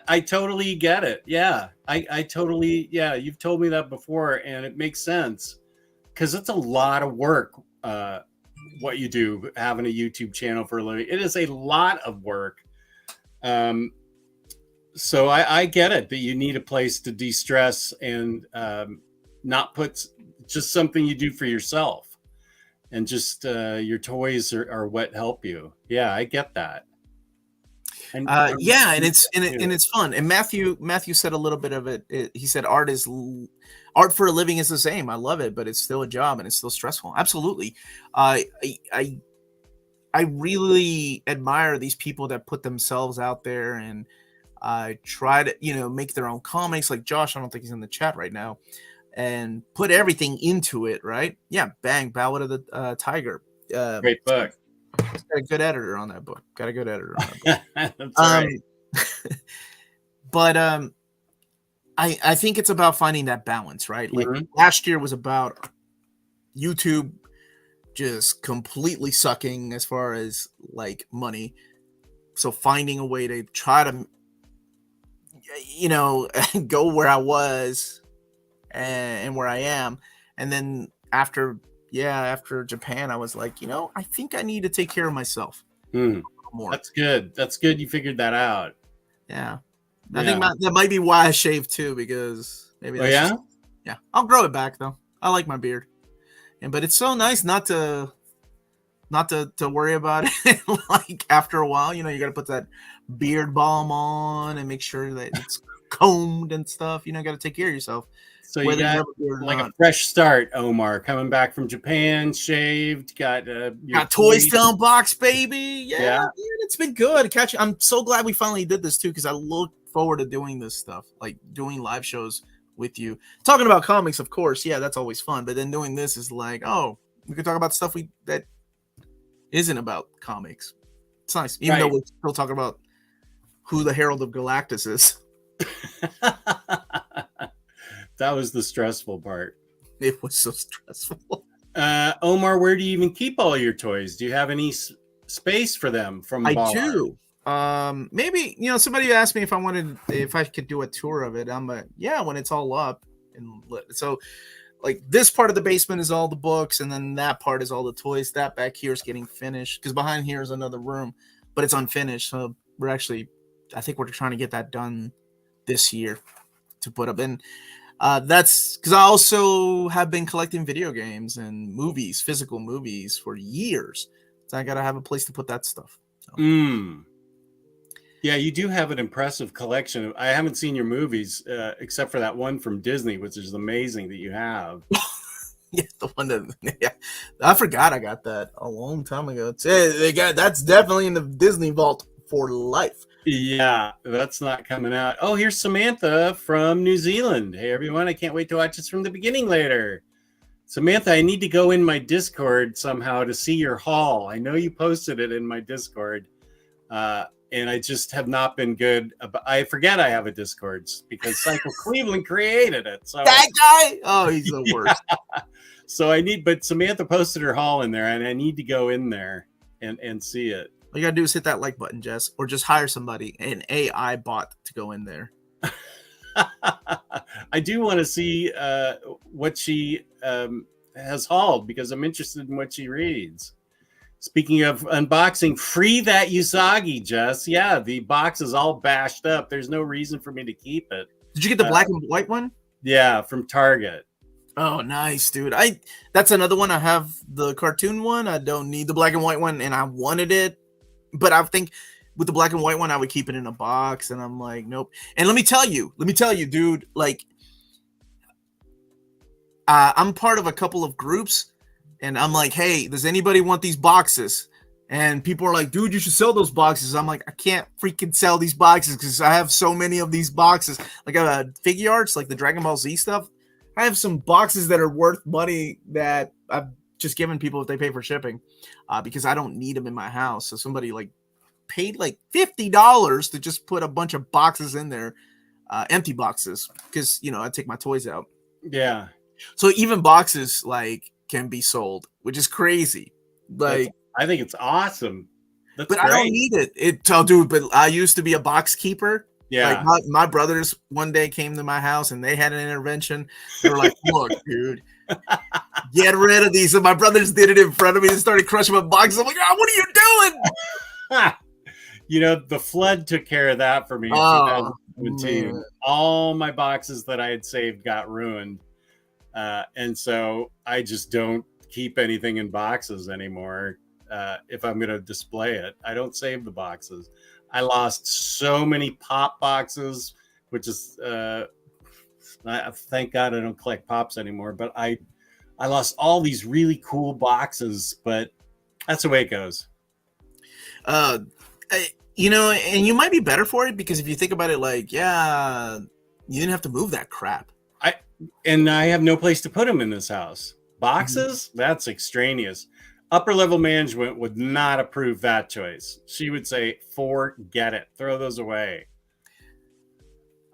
I totally get it. Yeah. I totally, yeah. You've told me that before and it makes sense because it's a lot of work. What you do, having a YouTube channel for a living, it is a lot of work. So I get it that you need a place to de-stress and not put just something you do for yourself, and just your toys are what help you. Yeah, I get that. And and it's fun. And Matthew said a little bit of it. He said art for a living is the same. I love it, but it's still a job and it's still stressful. Absolutely. I really admire these people that put themselves out there and try to, make their own comics. Like Josh, I don't think he's in the chat right now, and put everything into it. Right? Yeah. Bang. Ballad of the Tiger. Great book. Got a good editor on that book. That's right. But I think it's about finding that balance, right? Like last year was about YouTube just completely sucking as far as like money. So finding a way to try to, go where I was and where I am. And then after Japan, I was like, I think I need to take care of myself more. That's good. That's good. You figured that out. Yeah. I think that might be why I shaved too, because maybe. Yeah. I'll grow it back though. I like my beard, but it's so nice not to worry about it. Like after a while, you got to put that beard balm on and make sure that it's combed and stuff. Got to take care of yourself. So you got like a fresh start, Omar, coming back from Japan, shaved, got toys to unbox, baby. Yeah, dude, it's been good. I'm so glad we finally did this too, because I look forward to doing this stuff, like doing live shows with you, talking about comics, of course. Yeah, that's always fun. But then doing this is like, oh, we could talk about stuff that isn't about comics. It's nice, even though we're still talking about who the Herald of Galactus is. That was the stressful part. It was so stressful. Omar, where do you even keep all your toys? Do you have any space for them from I do. Maybe, somebody asked me if I could do a tour of it. I'm like, yeah, when it's all up. And so like this part of the basement is all the books, and then that part is all the toys. That back here is getting finished, because behind here is another room, but it's unfinished. So I think we're trying to get that done this year to put up. And that's because I also have been collecting video games and movies, physical movies, for years. So I got to have a place to put that stuff. So. Yeah, you do have an impressive collection. I haven't seen your movies except for that one from Disney, which is amazing that you have. Yeah, the one I forgot I got that a long time ago. That's definitely in the Disney vault for life. Yeah, that's not coming out. Oh, here's Samantha from New Zealand. Hey, everyone. I can't wait to watch this from the beginning later. Samantha, I need to go in my Discord somehow to see your haul. I know you posted it in my Discord, and I just have not been good. I forget I have a Discord because Cycle Cleveland created it. So that guy? Oh, he's the worst. So but Samantha posted her haul in there, and I need to go in there and see it. All you gotta do is hit that like button, Jess, or just hire somebody, an AI bot, to go in there. I do want to see what she has hauled, because I'm interested in what she reads. Speaking of unboxing, free that Usagi, Jess. Yeah, the box is all bashed up. There's no reason for me to keep it. Did you get the black and white one? Yeah, from Target. Oh, nice, dude. That's another one. I have the cartoon one. I don't need the black and white one, and I wanted it. But I think with the black and white one, I would keep it in a box, and I'm like, nope. And let me tell you, dude, like, I'm part of a couple of groups, and I'm like, hey, does anybody want these boxes? And people are like, dude, you should sell those boxes. I'm like, I can't freaking sell these boxes because I have so many of these boxes. Like figure arts, like the Dragon Ball Z stuff. I have some boxes that are worth money that I've just given people if they pay for shipping, because I don't need them in my house. So somebody like paid like $50 to just put a bunch of boxes in there, empty boxes, because I take my toys out. Yeah. So even boxes like can be sold, which is crazy. Like I think it's awesome. But great. I don't need it. Dude, but I used to be a box keeper. Yeah. Like my brothers one day came to my house and they had an intervention. They were like, look, dude, get rid of these. And my brothers did it in front of me and started crushing my boxes. I'm like, what are you doing? The flood took care of that for me in 2017. All my boxes that I had saved got ruined. And so I just don't keep anything in boxes anymore. If I'm going to display it, I don't save the boxes. I lost so many pop boxes, which is, thank God I don't collect pops anymore, but I lost all these really cool boxes, but that's the way it goes. And you might be better for it because if you think about it, like, yeah, you didn't have to move that crap. I have no place to put them in this house. Boxes, that's extraneous. Upper level management would not approve that choice. She would say, forget it. Throw those away.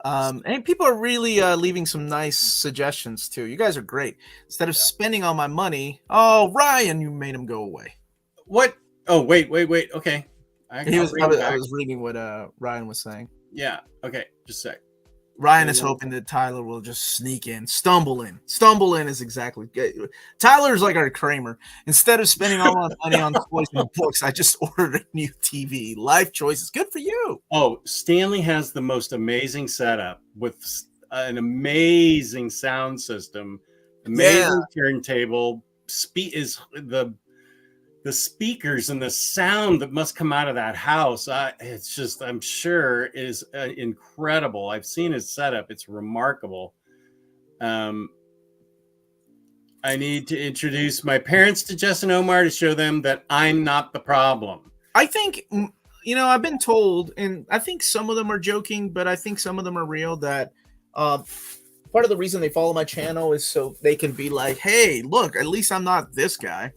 And people are really leaving some nice suggestions too. You guys are great. Instead of spending all my money, Ryan, you made him go away. What? Oh, wait. Okay. I was reading what Ryan was saying. Yeah. Okay. Just a sec. Ryan is hoping that Tyler will just sneak in, stumble in. Stumble in is exactly. Tyler's like our Kramer. Instead of spending all my money on toys and books, I just ordered a new TV. Life choices. Good for you. Oh, Stanley has the most amazing setup with an amazing sound system, amazing turntable. The speakers and the sound that must come out of that house, it's just, I'm sure, is incredible. I've seen his setup. It's remarkable. I need to introduce my parents to Jess and Omar to show them that I'm not the problem. I think, I've been told, and I think some of them are joking, but I think some of them are real, that part of the reason they follow my channel is so they can be like, hey, look, at least I'm not this guy.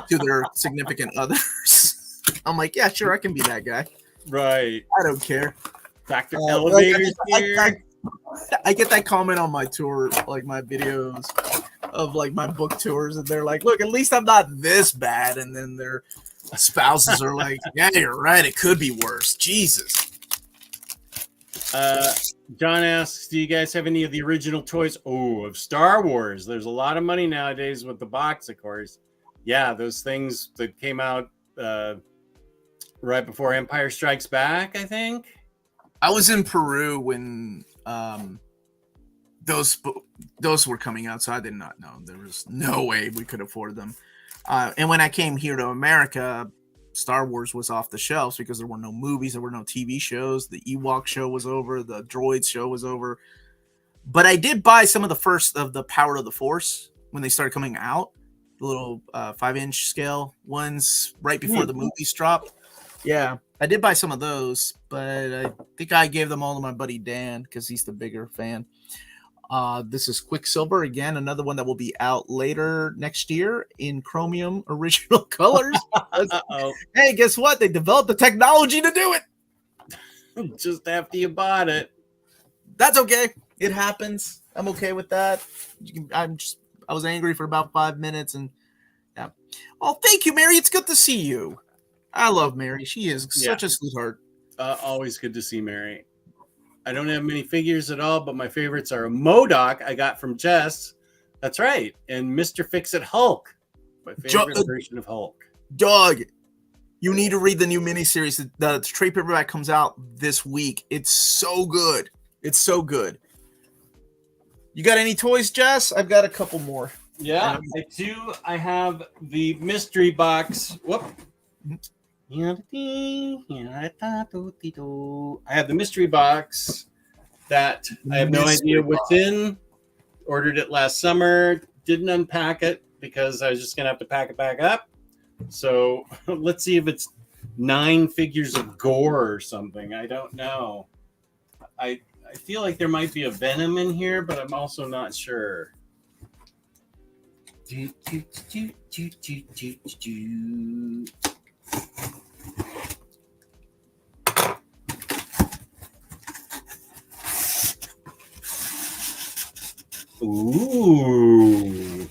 To their significant others. I'm like, yeah, sure, I can be that guy. Right. I don't care. Dr. Elevators here. I get that comment on my tour, like my videos of like my book tours, and they're like, look, at least I'm not this bad. And then their spouses are like, yeah, you're right. It could be worse. Jesus. John asks, do you guys have any of the original toys? Oh, of Star Wars. There's a lot of money nowadays with the box, of course. Yeah, those things that came out right before Empire Strikes Back, I think. I was in Peru when those were coming out, so I did not know. There was no way we could afford them. And when I came here to America, Star Wars was off the shelves because there were no movies, there were no TV shows. The Ewok show was over, the Droids show was over. But I did buy some of the first of the Power of the Force when they started coming out. The little 5-inch scale ones right before the movies dropped. Yeah, I did buy some of those, but I think I gave them all to my buddy Dan because he's the bigger fan. This is Quicksilver again, another one that will be out later next year in chromium original colors. Hey, guess what? They developed the technology to do it. Just after you bought it. That's okay. It happens. I'm okay with that. I was angry for about 5 minutes, and yeah. Oh, thank you, Mary. It's good to see you. I love Mary. She is such a sweetheart. Always good to see Mary. I don't have many figures at all, but my favorites are a MODOK I got from Jess. That's right. And Mr. Fix-It Hulk. My favorite version of Hulk. Dog, you need to read the new miniseries. The trade paperback comes out this week. It's so good. It's so good. You got any toys, Jess? I've got a couple more. Yeah, I do. I have the mystery box. Whoop. I have the mystery box that I have no idea what's in. Ordered it last summer. Didn't unpack it because I was just going to have to pack it back up. So let's see if it's 9 figures of gore or something. I don't know. I feel like there might be a Venom in here, but I'm also not sure. Ooh.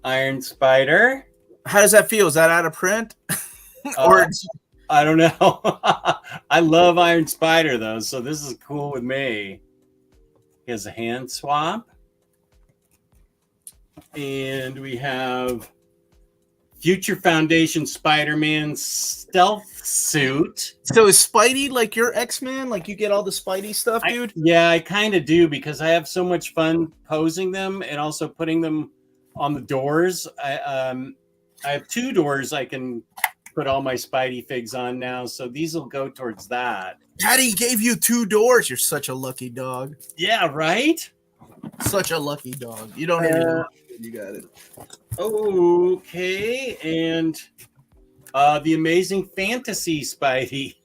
Iron Spider. How does that feel? Is that out of print? Or I don't know. I love Iron Spider though, so this is cool with me. He has a hand swap. And we have Future Foundation Spider-Man stealth suit. so is Spidey like your X-Men? Like you get all the Spidey stuff, dude? I kind of do because I have so much fun posing them and also putting them on the doors. I have 2 doors I can put all my Spidey figs on now, so these will go towards that. Daddy gave you 2 doors. You're such a lucky dog. Yeah, right? Such a lucky dog. You don't even know. You got it. Okay, and the Amazing Fantasy Spidey.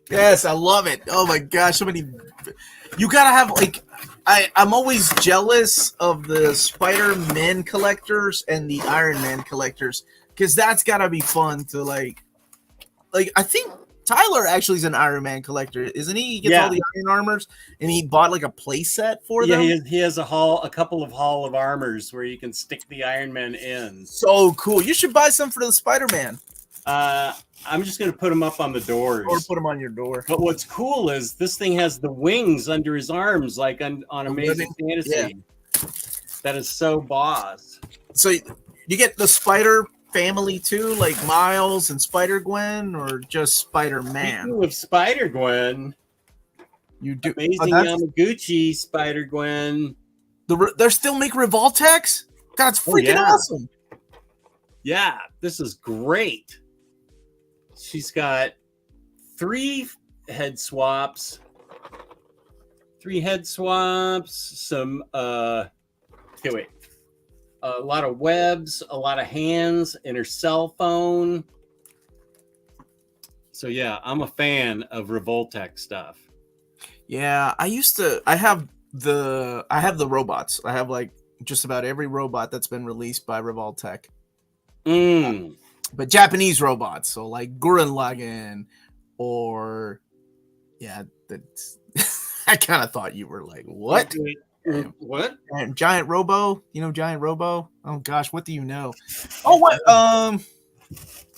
yes, I love it. Oh my gosh, so many. You gotta have like, I'm always jealous of the Spider-Man collectors and the Iron Man collectors because that's gotta be fun to like. I think Tyler actually is an Iron Man collector, isn't he? He gets all the Iron Armors, and he bought like a play set for them. Yeah, he has a couple of Hall of Armors where you can stick the Iron Man in. So cool! You should buy some for the Spider-Man. I'm just gonna put them up on the doors, or put them on your door. But what's cool is this thing has the wings under his arms, like on Amazing Fantasy. Yeah. That is so boss. So you get the Spider family too, like Miles and Spider-Gwen, or just Spider-Man? Speaking of Spider-Gwen, you do Amazing Yamaguchi Spider-Gwen. They still make Revoltex? That's freaking awesome. Yeah, this is great. She's got 3 head swaps. Some okay, wait. A lot of webs, a lot of hands, and her cell phone. So yeah, I'm a fan of Revoltech stuff. Yeah, I have the robots. I have like just about every robot that's been released by Revoltech. But Japanese robots, so like Gurren Lagann, or that's I kind of thought you were like, what? What? Giant Robo? You know Giant Robo? Oh gosh, what do you know? Oh, what?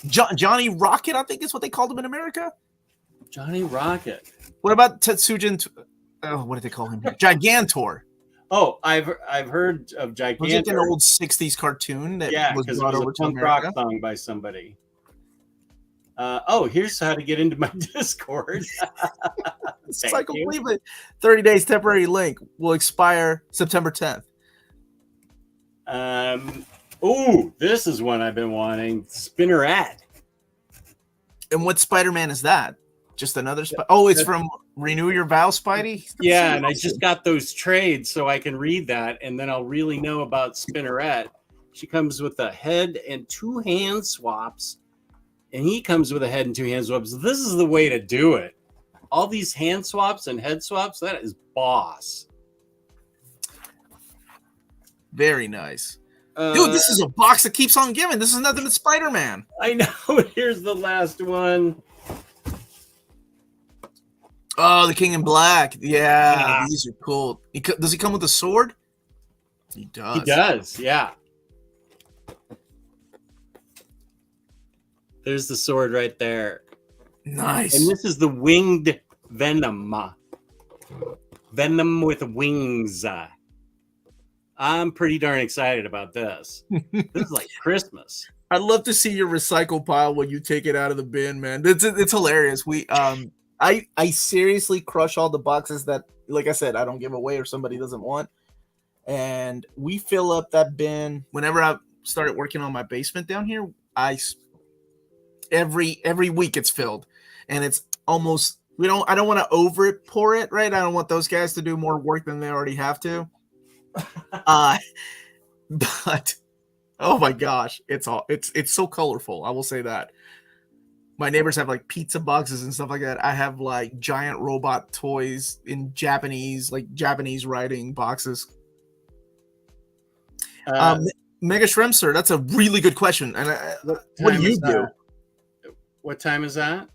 Johnny Rocket, I think is what they called him in America. Johnny Rocket. What about Tetsujin? Oh, what did they call him? Gigantor. Oh, I've heard of Gigantor. Was it an old '60s cartoon that was brought over to America? Rock song by somebody. Here's how to get into my Discord. Cycle Cleveland. 30 days temporary link will expire September 10th. This is one I've been wanting. Spinneret. And what Spider-Man is that? Just another it's from Renew Your Vow, Spidey? Yeah, and I just got those trades so I can read that, and then I'll really know about Spinneret. She comes with a head and 2 hand swaps, and he comes with a head and 2 hand swaps. This is the way to do it. All these hand swaps and head swaps, that is boss. Very nice. Dude, this is a box that keeps on giving. This is nothing but Spider-Man. I know. Here's the last one. Oh, the King in Black. Yeah, these are cool. Does he come with a sword? He does. He does, yeah. There's the sword right there. Nice. And this is the winged Venom. Venom with wings. I'm pretty darn excited about this. This is like Christmas. I'd love to see your recycle pile when you take it out of the bin, man. It's hilarious. I seriously crush all the boxes that, like I said, I don't give away or somebody doesn't want. And we fill up that bin whenever I started working on my basement down here. Every week it's filled, and it's almost I don't want to over pour it, right? I don't want those guys to do more work than they already have to. Uh, but oh my gosh, it's so colorful. I will say that. My neighbors have like pizza boxes and stuff like that. I have like giant robot toys in Japanese, like Japanese writing boxes. Uh, Mega Shrimp, sir, that's a really good question. And what do time you is do? that? What time is that?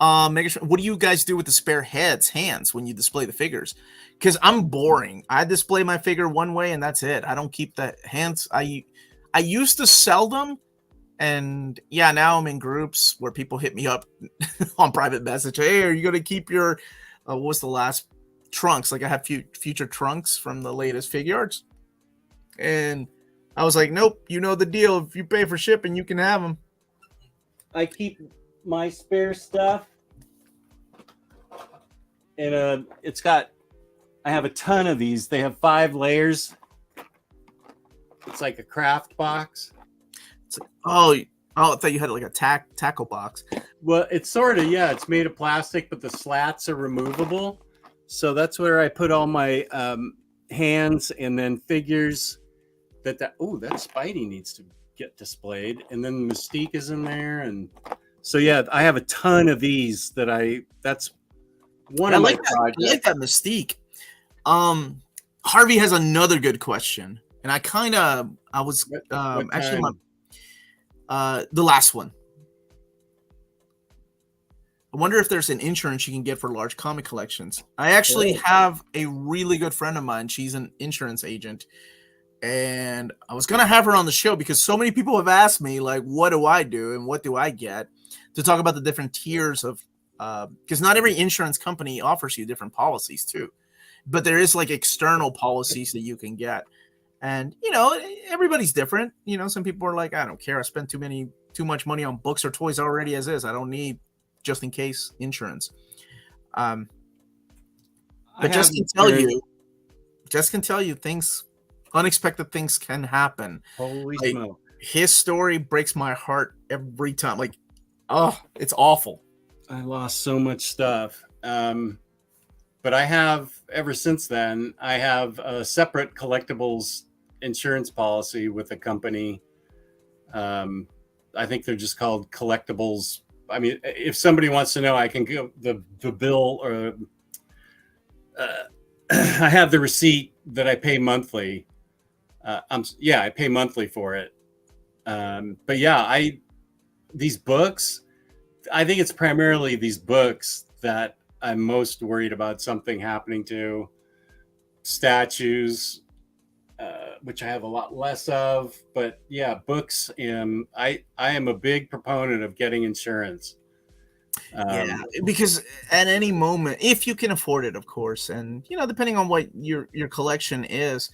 Mega Shrimp, what do you guys do with the spare hands when you display the figures? Because I'm boring. I display my figure one way and that's it. I don't keep the hands. I used to sell them. And yeah, now I'm in groups where people hit me up on private message. Hey, are you going to keep your, what was the last trunks? Like I have future trunks from the latest figure arts. And I was like, nope, you know the deal. If you pay for shipping, you can have them. I keep my spare stuff, and I have a ton of these. They have 5 layers. It's like a craft box. It's like, oh, I thought you had like a tackle box. Well, it's sort of, yeah. It's made of plastic, but the slats are removable. So that's where I put all my hands and then figures. That Spidey needs to get displayed, and then Mystique is in there, and so yeah, I have a ton of these that's one of my projects. I like that Mystique. Harvey has another good question, and I was actually the last one. I wonder if there's an insurance you can get for large comic collections. I actually have a really good friend of mine. She's an insurance agent. And I was going to have her on the show because so many people have asked me, like, what do I do and what do I get, to talk about the different tiers of, because not every insurance company offers you different policies too. But there is like external policies that you can get. And, everybody's different. Some people are like, I don't care. I spent too much money on books or toys already as is. I don't need just in case insurance. But Jess can tell you things. Unexpected things can happen. Holy smoke. His story breaks my heart every time. Like, oh, it's awful. I lost so much stuff. But I have, ever since then, I have a separate collectibles insurance policy with a company. I think they're just called collectibles. I mean, if somebody wants to know, I can give the bill, or I have the receipt that I pay monthly. I pay monthly for it. But yeah, these books, I think it's primarily these books that I'm most worried about something happening to. Statues, which I have a lot less of, but yeah, books. And I am a big proponent of getting insurance. Because at any moment, if you can afford it, of course, and depending on what your collection is,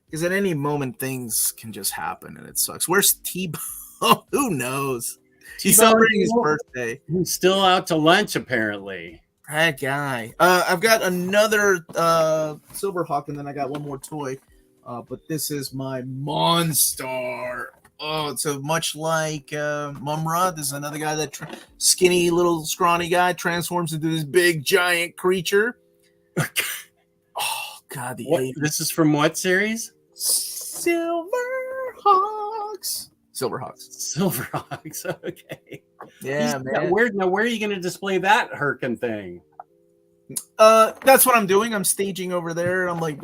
because at any moment things can just happen and it sucks. Where's T-Bone? Who knows? He's celebrating his birthday. He's still out to lunch, apparently. That guy. I've got another Silverhawk, and then I got one more toy. But this is my Monstar. Oh, so much like Mumra, this is another guy that skinny little scrawny guy transforms into this big giant creature. Oh God, this is from what series? Silverhawks. Okay. Yeah, man. Where are you going to display that Herkin thing? That's what I'm doing. I'm staging over there. I'm like,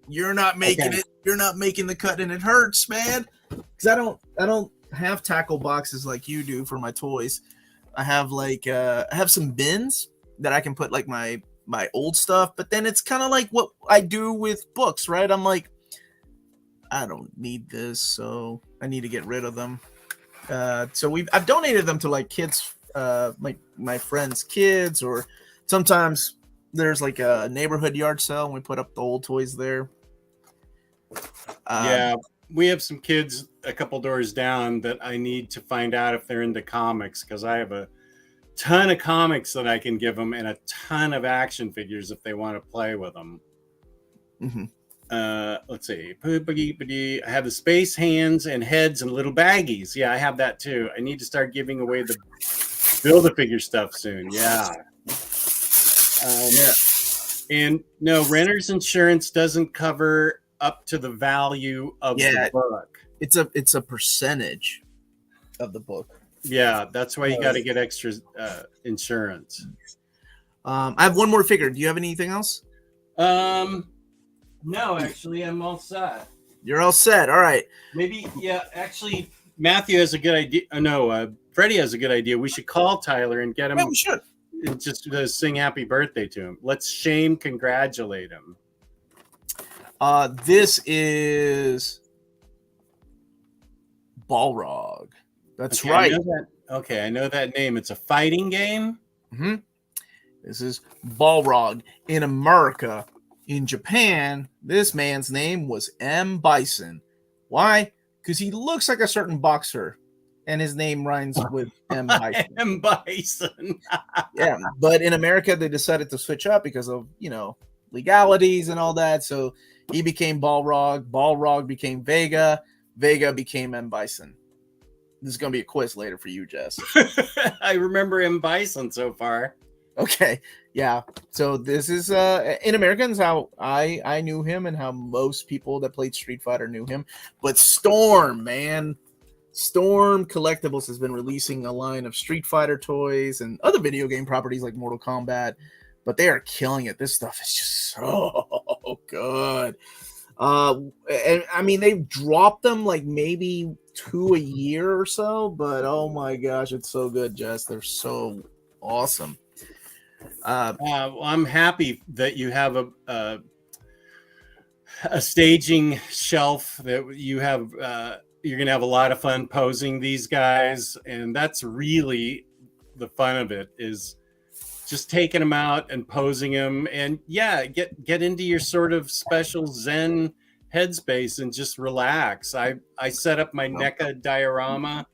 you're not making it. You're not making the cut, and it hurts, man. Because I don't have tackle boxes like you do for my toys. I have some bins that I can put like my old stuff, but then it's kind of like what I do with books, right? I'm like, I don't need this, so I need to get rid of them. So I've donated them to like kids, like my friends' kids, or sometimes there's like a neighborhood yard sale and we put up the old toys there. We have some kids a couple doors down that I need to find out if they're into comics, because I have a ton of comics that I can give them and a ton of action figures if they want to play with them. Mm-hmm. Let's see. I have the space hands and heads and little baggies. Yeah, I have that too. I need to start giving away the Build-A-Figure stuff soon. Yeah. And no, renter's insurance doesn't cover up to the value of the book. It's a percentage of the book. Yeah, that's why you got to get extra insurance. I have one more figure. Do you have anything else? No, actually, I'm all set. You're all set. All right. Maybe, yeah. Actually, Matthew has a good idea. No, Freddie has a good idea. We should call Tyler and get him. Yeah, we should. Just sing happy birthday to him. Let's congratulate him. This is Balrog. That's okay, right. I know that name. It's a fighting game. Mm-hmm. This is Balrog. In America, in Japan, this man's name was M. Bison. Why? Because he looks like a certain boxer, and his name rhymes with M. Bison. M. Bison. Yeah, but in America, they decided to switch up because of, legalities and all that. So he became Balrog. Balrog became Vega. Vega became M. Bison. This is going to be a quiz later for you, Jess. I remember M. Bison so far. Okay, yeah. So this is in Americans how I knew him and how most people that played Street Fighter knew him. But Storm, man, Storm Collectibles has been releasing a line of Street Fighter toys and other video game properties like Mortal Kombat, but they are killing it. This stuff is just so good. And I mean, they've dropped them like maybe 2 a year or so, but oh my gosh, it's so good, Jess. They're so awesome. Well, I'm happy that you have a staging shelf that you have. You're gonna have a lot of fun posing these guys, and that's really the fun of it, is just taking them out and posing them, and get into your sort of special Zen headspace and just relax. I set up my NECA diorama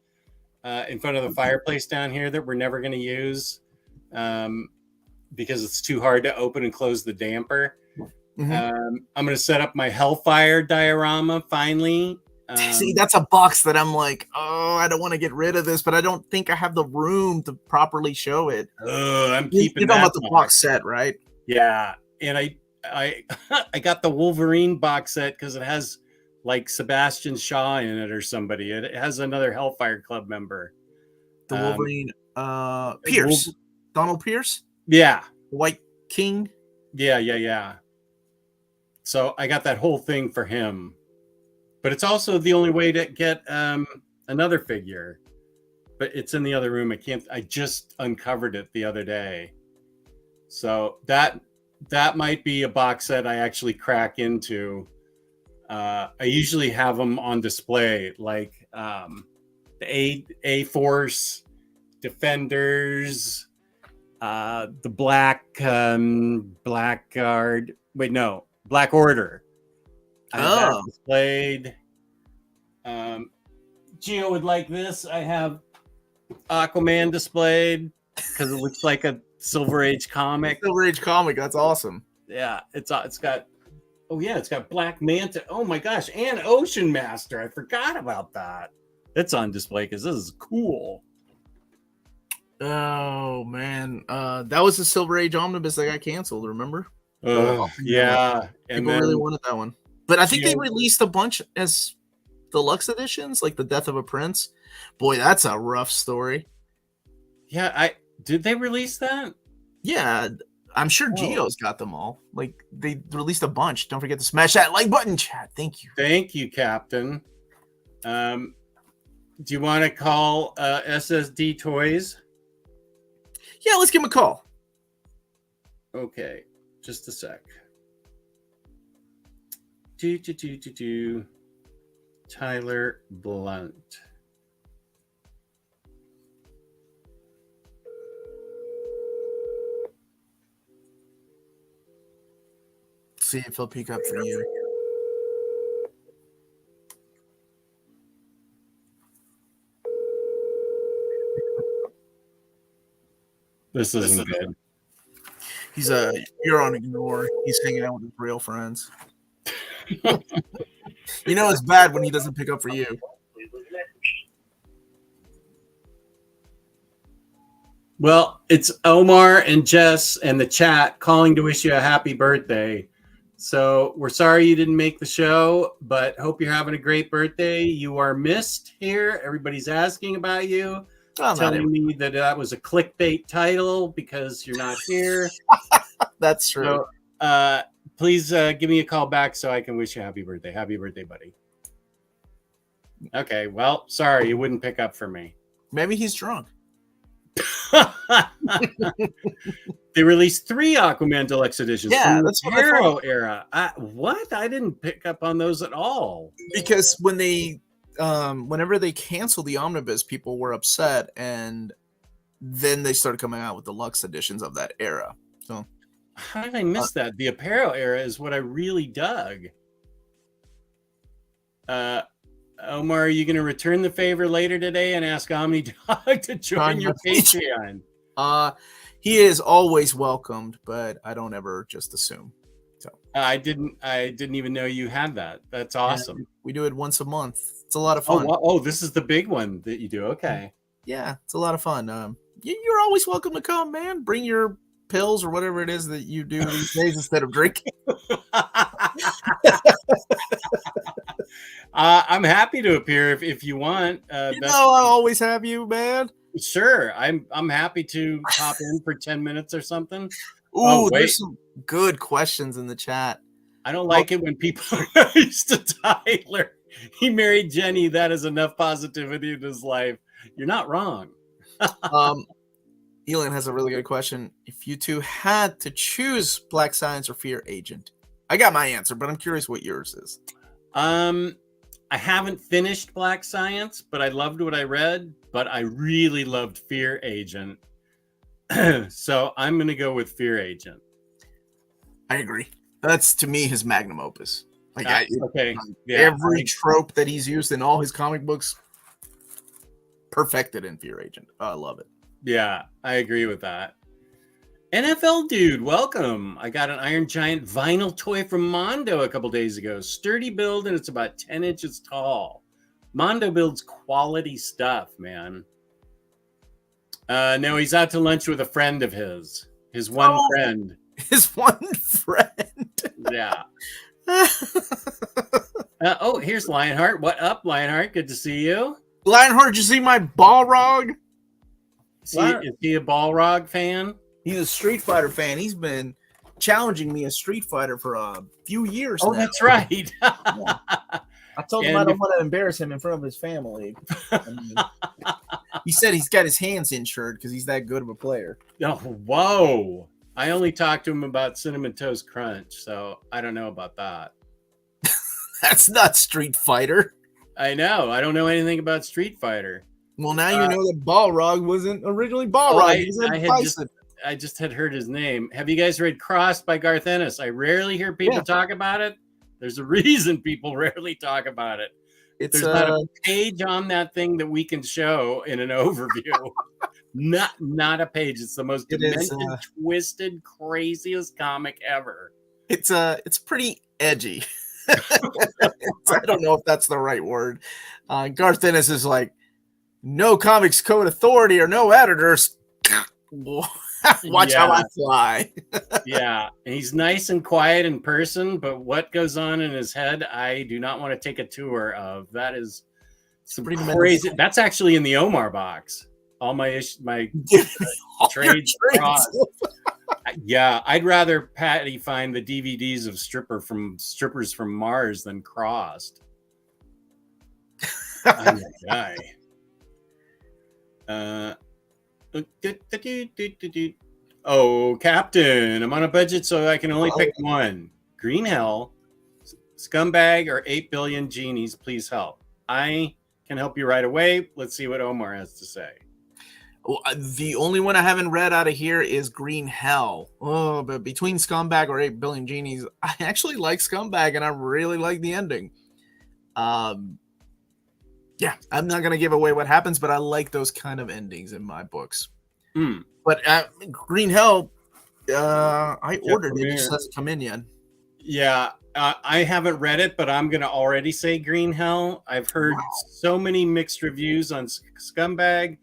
in front of the fireplace down here that we're never going to use because it's too hard to open and close the damper. Mm-hmm. I'm going to set up my Hellfire diorama finally. See, that's a box that I'm like, oh, I don't want to get rid of this, but I don't think I have the room to properly show it. I'm keeping. You're talking about the box set, right? Yeah, and I got the Wolverine box set because it has like Sebastian Shaw in it or somebody. It has another Hellfire Club member. The Wolverine, Pierce, Donald Pierce. Yeah, White King. Yeah. So I got that whole thing for him. But it's also the only way to get another figure. But it's in the other room. I just uncovered it the other day. So that might be a box set I actually crack into. I usually have them on display, like the A-Force, Defenders, the Blackguard. Wait, no, Black Order. I have that displayed. Gio would like this. I have Aquaman displayed because it looks like a Silver Age comic. Silver Age comic. That's awesome. Yeah, it's got. Oh yeah, it's got Black Manta. Oh my gosh, and Ocean Master. I forgot about that. It's on display because this is cool. Oh man, that was the Silver Age omnibus that got canceled. Remember? Oh yeah, people really wanted that one. But I think they released a bunch as deluxe editions, like The Death of a Prince. Boy, that's a rough story. Yeah, did they release that? Yeah, I'm sure Gio's got them all. Like, they released a bunch. Don't forget to smash that like button, chat. Thank you. Thank you, Captain. Do you want to call SSD Toys? Yeah, let's give him a call. Okay, just a sec. Tyler Blunt. See if he'll pick up for you. This isn't good. You're on ignore. He's hanging out with his real friends. You know it's bad when he doesn't pick up for you. Well, it's Omar and Jess and the chat calling to wish you a happy birthday. So we're sorry you didn't make the show, but hope you're having a great birthday. You are missed here. Everybody's asking about you, Well, not telling me that that was a clickbait title because you're not here. That's true. So please give me a call back so I can wish you a happy birthday. Happy birthday, buddy. Okay, well, sorry, you wouldn't pick up for me. Maybe he's drunk. They released 3 Aquaman Deluxe editions. Yeah, from that's the what I Arrow era. What? I didn't pick up on those at all. Because when they, whenever they canceled the omnibus, people were upset, and then they started coming out with deluxe editions of that era. So how did I miss that? The Apparel era is what I really dug. Omar, are you going to return the favor later today and ask Omnidog to join your Patreon? He is always welcomed, but I don't ever just assume. So I didn't even know you had that. That's awesome. Yeah, we do it once a month. It's a lot of fun. Oh, this is the big one that you do. Okay. Yeah, it's a lot of fun. You're always welcome to come, man. Bring your pills or whatever it is that you do these days instead of drinking. I'm happy to appear if you want. I always have you, man. Sure, I'm happy to pop in for 10 minutes or something. Ooh, there's some good questions in the chat. I don't like it when people are nice to Tyler. He married Jenny. That is enough positivity in his life. You're not wrong. Elon has a really good question. If you two had to choose Black Science or Fear Agent, I got my answer, but I'm curious what yours is. I haven't finished Black Science, but I loved what I read. But I really loved Fear Agent. So I'm going to go with Fear Agent. I agree. That's, to me, his magnum opus. Okay. Yeah, every trope that he's used in all his comic books, perfected in Fear Agent. I love it. Yeah, I agree with that. NFL dude, welcome. I got an Iron Giant vinyl toy from Mondo a couple days ago. Sturdy build, and it's about 10 inches tall. Mondo builds quality stuff, man. No, he's out to lunch with a friend of his. His one friend. His one friend. Yeah. Here's Lionheart. What up, Lionheart? Good to see you. Lionheart, did you see my Balrog? Is he a Balrog fan? He's a Street Fighter fan. He's been challenging me as Street Fighter for a few years now. That's right. Yeah. I told him I don't want to embarrass him in front of his family. He said he's got his hands insured because he's that good of a player. Oh, whoa. I only talked to him about Cinnamon Toast Crunch, so I don't know about that. That's not Street Fighter. I know. I don't know anything about Street Fighter. Well, now you know that Balrog wasn't originally Balrog. I just had heard his name. Have you guys read Crossed by Garth Ennis? I rarely hear people talk about it. There's a reason people rarely talk about it. There's not a page on that thing that we can show in an overview. not a page. It's the most demented, twisted, craziest comic ever. It's pretty edgy. I don't know if that's the right word. Garth Ennis is like, no Comics Code Authority or no editors. Watch how I fly. Yeah, and he's nice and quiet in person, but what goes on in his head, I do not want to take a tour of. That is some crazy. That's actually in the Omar box. All my trades. Yeah, I'd rather Patty find the DVDs of Strippers from Mars than Crossed. I'm a guy. Oh, Captain, I'm on a budget, so I can only pick one. Green Hell, Scumbag, or 8 billion genies. Please help. I can help you right away. Let's see what Omar has to say. Well, the only one I haven't read out of here is Green Hell. Oh, but between Scumbag or 8 billion genies, I actually like Scumbag, and I really like the ending. Yeah, I'm not gonna give away what happens, but I like those kind of endings in my books. But Green Hell, I ordered it. It just hasn't come in yet. Yeah, I haven't read it, but I'm gonna already say Green Hell. I've heard so many mixed reviews on Scumbag.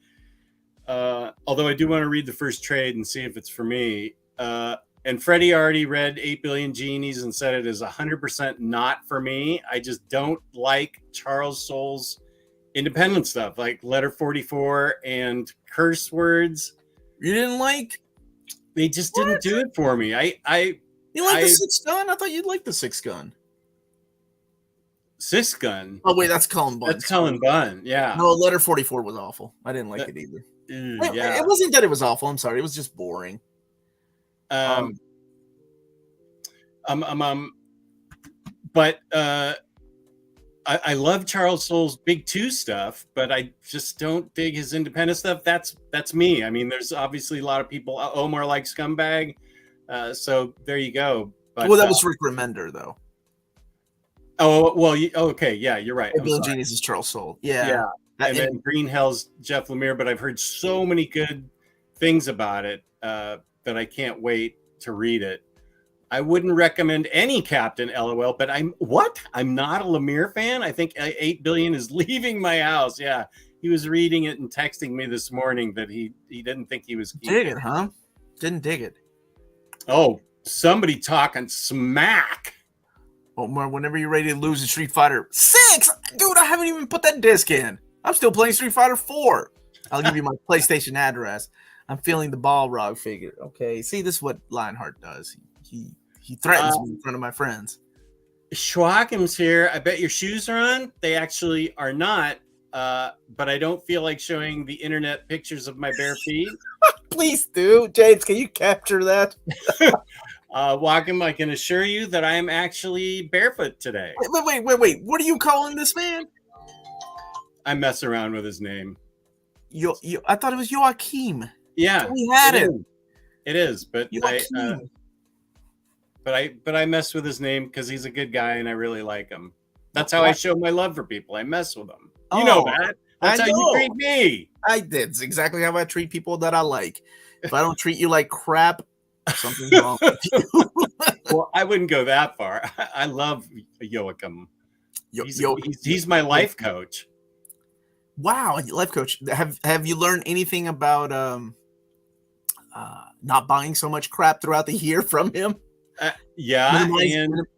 Although I do want to read the first trade and see if it's for me. And Freddie already read 8 Billion Genies and said it is 100% not for me. I just don't like Charles Soule's independent stuff, like Letter 44 and curse words. You didn't like? They just didn't do it for me. You like the Sixth Gun? I thought you'd like the Sixth Gun. Sixth Gun? Oh, wait, that's Cullen Bunn. That's Cullen Bunn, yeah. No, Letter 44 was awful. I didn't like it either. Yeah. It wasn't that it was awful. I'm sorry. It was just boring. But I love Charles Soule's Big Two stuff, but I just don't dig his independent stuff. That's me. I mean, there's obviously a lot of people. Omar likes Scumbag, so there you go. But, well, that was Rick Remender, though. Oh well, okay, yeah, you're right. Billion Genies is Charles Soule. Yeah. And then Green Hell's Jeff Lemire, but I've heard so many good things about it that I can't wait to read it. I wouldn't recommend any Captain LOL, but I'm not a Lemire fan. I think 8 Billion is leaving my house. Yeah, he was reading it and texting me this morning that he didn't think he was dig it, huh? Didn't dig it. Oh, somebody talking smack. Omar, whenever you're ready to lose in Street Fighter 6, dude, I haven't even put that disc in. I'm still playing Street Fighter 4. I'll give you my PlayStation address. I'm feeling the Balrog figure. Okay, see, this is what Lionheart does. He threatens me in front of my friends. Schwackham's here. I bet your shoes are on. They actually are not, but I don't feel like showing the internet pictures of my bare feet. Please do. James, can you capture that? Wackham, I can assure you that I am actually barefoot today. Wait. What are you calling this man? I mess around with his name. I thought it was Joachim. Yeah. We had it. It is, but I mess with his name because he's a good guy and I really like him. That's how I show my love for people. I mess with them. You know that. That's how you treat me. I did. It's exactly how I treat people that I like. If I don't treat you like crap, something's wrong with you. Well, I wouldn't go that far. I love Joachim. He's my life coach. Wow, life coach. Have you learned anything about not buying so much crap throughout the year from him? Yeah,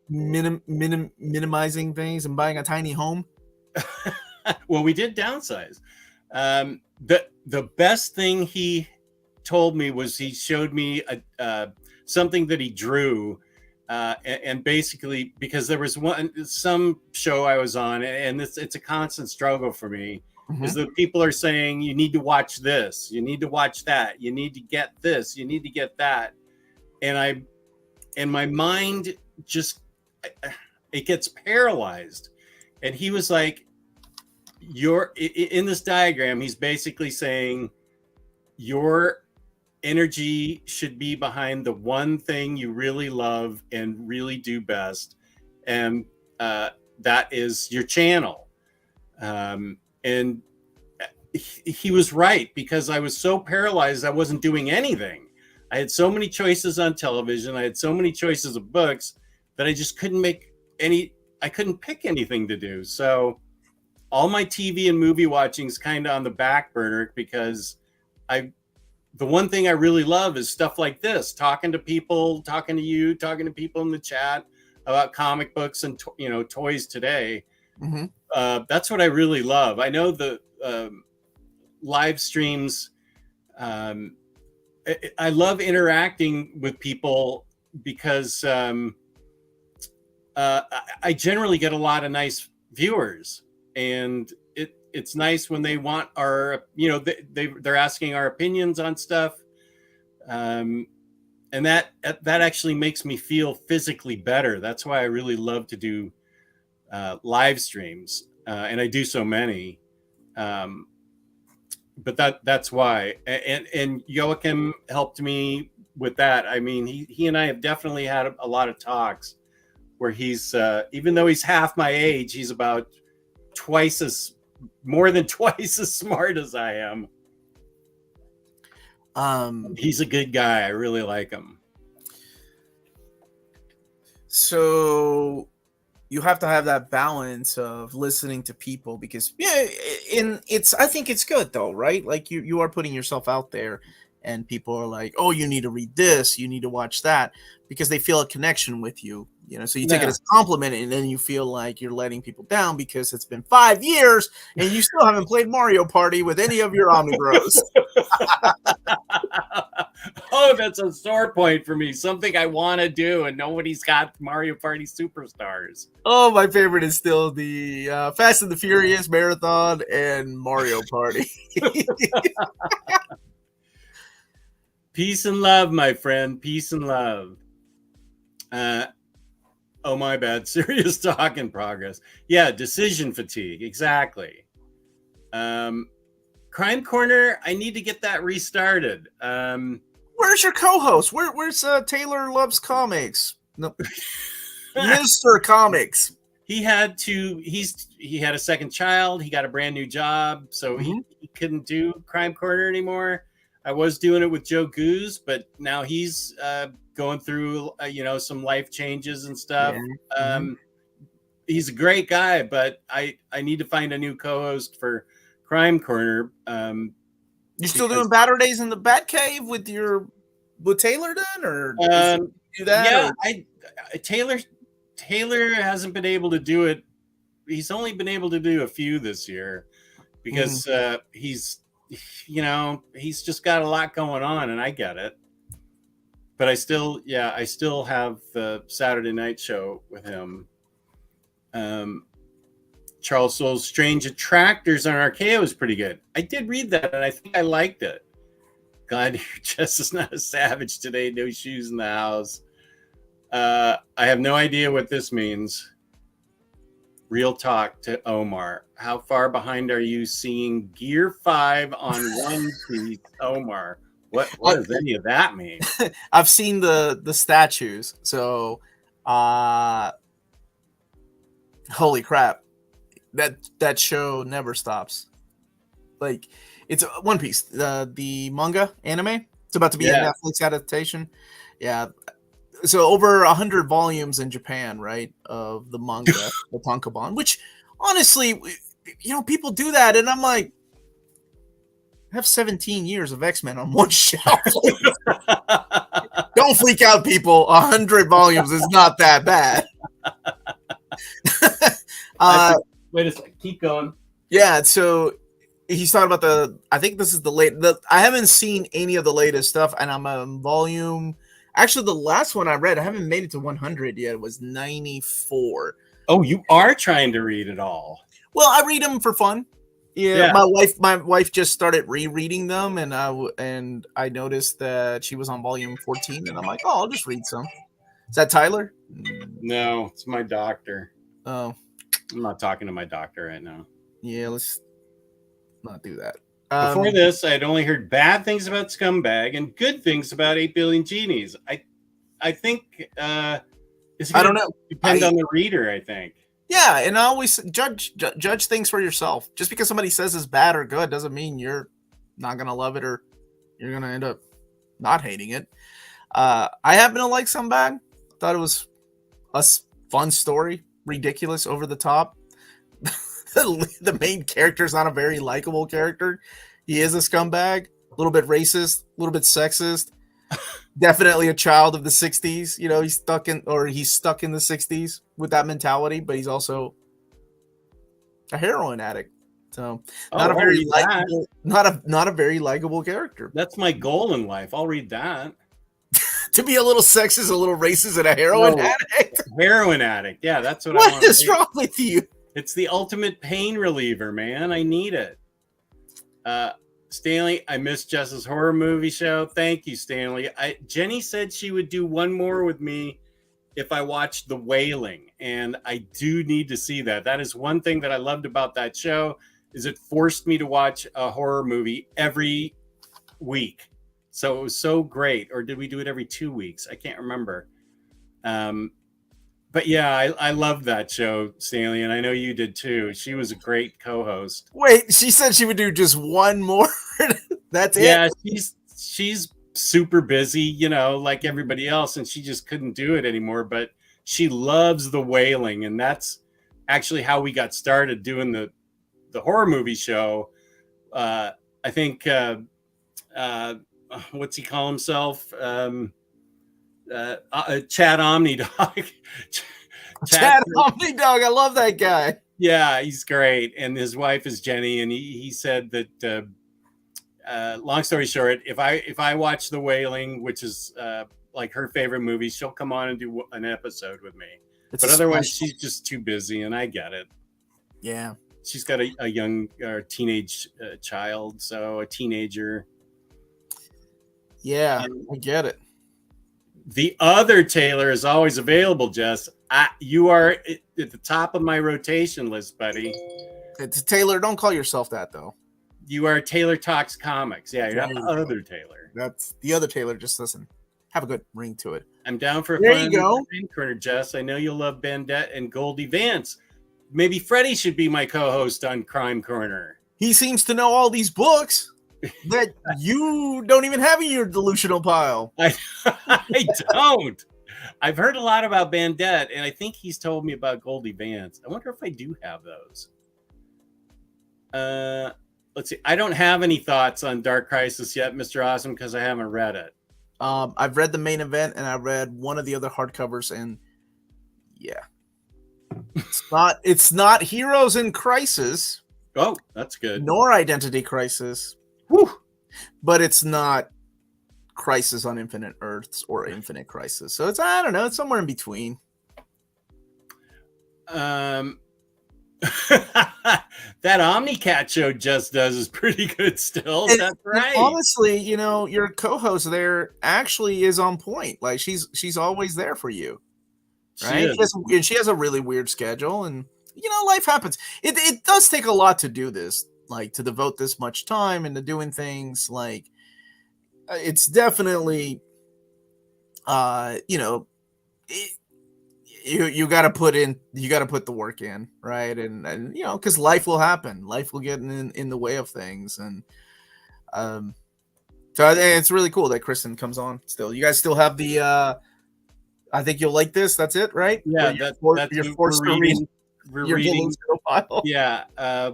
minimizing things and buying a tiny home. Well, we did downsize. The best thing he told me was he showed me something that he drew, and basically because there was some show I was on, and it's a constant struggle for me. Mm-hmm. Is that people are saying you need to watch this, you need to watch that, you need to get this, you need to get that, and my mind just it gets paralyzed. And he was like, "You're in this diagram." He's basically saying your energy should be behind the one thing you really love and really do best, and that is your channel. And he was right, because I was so paralyzed I wasn't doing anything. I had so many choices on television, I had so many choices of books that I just couldn't I couldn't pick anything to do. So all my TV and movie watching is kind of on the back burner, because the one thing I really love is stuff like this, talking to people, talking to you, talking to people in the chat about comic books and toys today. Mm-hmm. That's what I really love. I know the live streams. I love interacting with people because I generally get a lot of nice viewers, and it's nice when they want our, they're asking our opinions on stuff, and that actually makes me feel physically better. That's why I really love to do live streams, and I do so many. But that's why, and Joachim helped me with that. I mean, he and I have definitely had a lot of talks where he's even though he's half my age, he's about more than twice as smart as I am. He's a good guy. I really like him. So you have to have that balance of listening to people because I think it's good though, right? Like you are putting yourself out there and people are like, oh, you need to read this, you need to watch that, because they feel a connection with you, you know. So you take it as a compliment, and then you feel like you're letting people down because it's been 5 years and you still haven't played Mario Party with any of your Omnibros. Oh, that's a sore point for me. Something I want to do, and nobody's got Mario Party Superstars. Oh, my favorite is still the Fast and the Furious Marathon and Mario Party. Peace and love, my friend. Peace and love. Oh, my bad. Serious talk in progress. Yeah, decision fatigue. Exactly. Crime Corner, I need to get that restarted. Where's your co-host? Where's Taylor Loves Comics? No. Mr. Comics. He had a second child. He got a brand new job, so he couldn't do Crime Corner anymore. I was doing it with Joe Goose, but now he's going through some life changes and stuff. Yeah. He's a great guy, but I need to find a new co-host for Crime Corner. You still doing Batter Days in the Batcave with Taylor then, or do that? Yeah, Taylor hasn't been able to do it. He's only been able to do a few this year because he's just got a lot going on, and I get it. But I still have the Saturday night show with him. Charles Soule's Strange Attractors on Archaeo is pretty good. I did read that, and I think I liked it. God, your chest is not a savage today. No shoes in the house. I have no idea what this means. Real talk to Omar. How far behind are you seeing Gear 5 on One Piece, Omar? What does any of that mean? I've seen the statues. So, holy crap. That show never stops. Like, it's One Piece, the manga anime. It's about to be a Netflix adaptation. Yeah. So over 100 volumes in Japan, right, of the manga, the tankobon, which honestly, people do that, and I'm like, I have 17 years of X-Men on one shelf. Don't freak out, people. 100 volumes is not that bad. Wait a second. Keep going. Yeah, so he's talking about I think this is I haven't seen any of the latest stuff, and I'm on volume. Actually, the last one I read, I haven't made it to 100 yet. It was 94. Oh, you are trying to read it all. Well, I read them for fun. Yeah. My wife just started rereading them, and I noticed that she was on volume 14, and I'm like, oh, I'll just read some. Is that Tyler? No, it's my doctor. Oh. I'm not talking to my doctor right now. Yeah, let's not do that. Before this, I had only heard bad things about Scumbag and good things about 8 Billion Genies. I think it's I don't know. Depend on the reader, I think. Yeah, and I always judge things for yourself. Just because somebody says it's bad or good doesn't mean you're not gonna love it or you're gonna end up not hating it. I happen to like Scumbag. Thought it was a fun story, ridiculous, over the top. The main character is not a very likable character. He is a scumbag, a little bit racist, a little bit sexist. Definitely a child of the 60s. He's stuck in the 60s with that mentality, but he's also a heroin addict. So not a very likable character. That's my goal in life. I'll read that. To be a little sexist, a little racist, and a heroin addict. Heroin addict. Yeah, that's what I want. What is wrong with you? It's the ultimate pain reliever, man. I need it. Stanley, I missed Jess's horror movie show. Thank you, Stanley. Jenny said she would do one more with me if I watched The Wailing, and I do need to see that. That is one thing that I loved about that show, is it forced me to watch a horror movie every week. So it was so great. Or did we do it every 2 weeks? I can't remember. But yeah, I loved that show, Stanley, and I know you did too. She was a great co-host. Wait, she said she would do just one more. That's it? Yeah, she's super busy, like everybody else, and she just couldn't do it anymore. But she loves The Wailing, and that's actually how we got started doing the horror movie show. I think what's he call himself? Chad Omnidog. Chad Omnidog, I love that guy. Yeah, he's great, and his wife is Jenny, and he said that. Long story short, if I watch The Wailing, which is like her favorite movie, she'll come on and do an episode with me. But otherwise, she's just too busy, and I get it. Yeah, she's got a young teenage child, so a teenager. Yeah, I get it. The other Taylor is always available, Jess. You are at the top of my rotation list, buddy. It's Taylor. Don't call yourself that, though. You are Taylor Talks Comics. Yeah, you're not the other Taylor. That's the other Taylor. Just listen. Have a good ring to it. I'm down for a there fun you go. Corner, Jess. I know you'll love Bandette and Goldie Vance. Maybe Freddie should be my co-host on Crime Corner. He seems to know all these books that you don't even have in your delusional pile. I don't. I've heard a lot about Bandette, and I think he's told me about Goldie Vance. I wonder if I do have those. Let's see. I don't have any thoughts on Dark Crisis yet, Mr. Awesome, because I haven't read it. I've read the main event, and I read one of the other hardcovers, and yeah, it's not Heroes in Crisis. Oh, that's good. Nor Identity Crisis. Whew. But it's not Crisis on Infinite Earths or Infinite Crisis. So it's, I don't know, it's somewhere in between. That Omnicat show Just Does is pretty good still. That's right. Honestly, you know, your co-host there actually is on point. Like she's always there for you. Right? She has a really weird schedule, and you know, life happens. It does take a lot to do this, like to devote this much time into doing things. Like it's definitely you know, you got to put the work in, right? And you know, because life will happen, life will get in the way of things, and so I think it's really cool that Kristen comes on still. You guys still have the I think you'll like this. That's it, right? Yeah, you're forced to read. We're reading. Yeah, a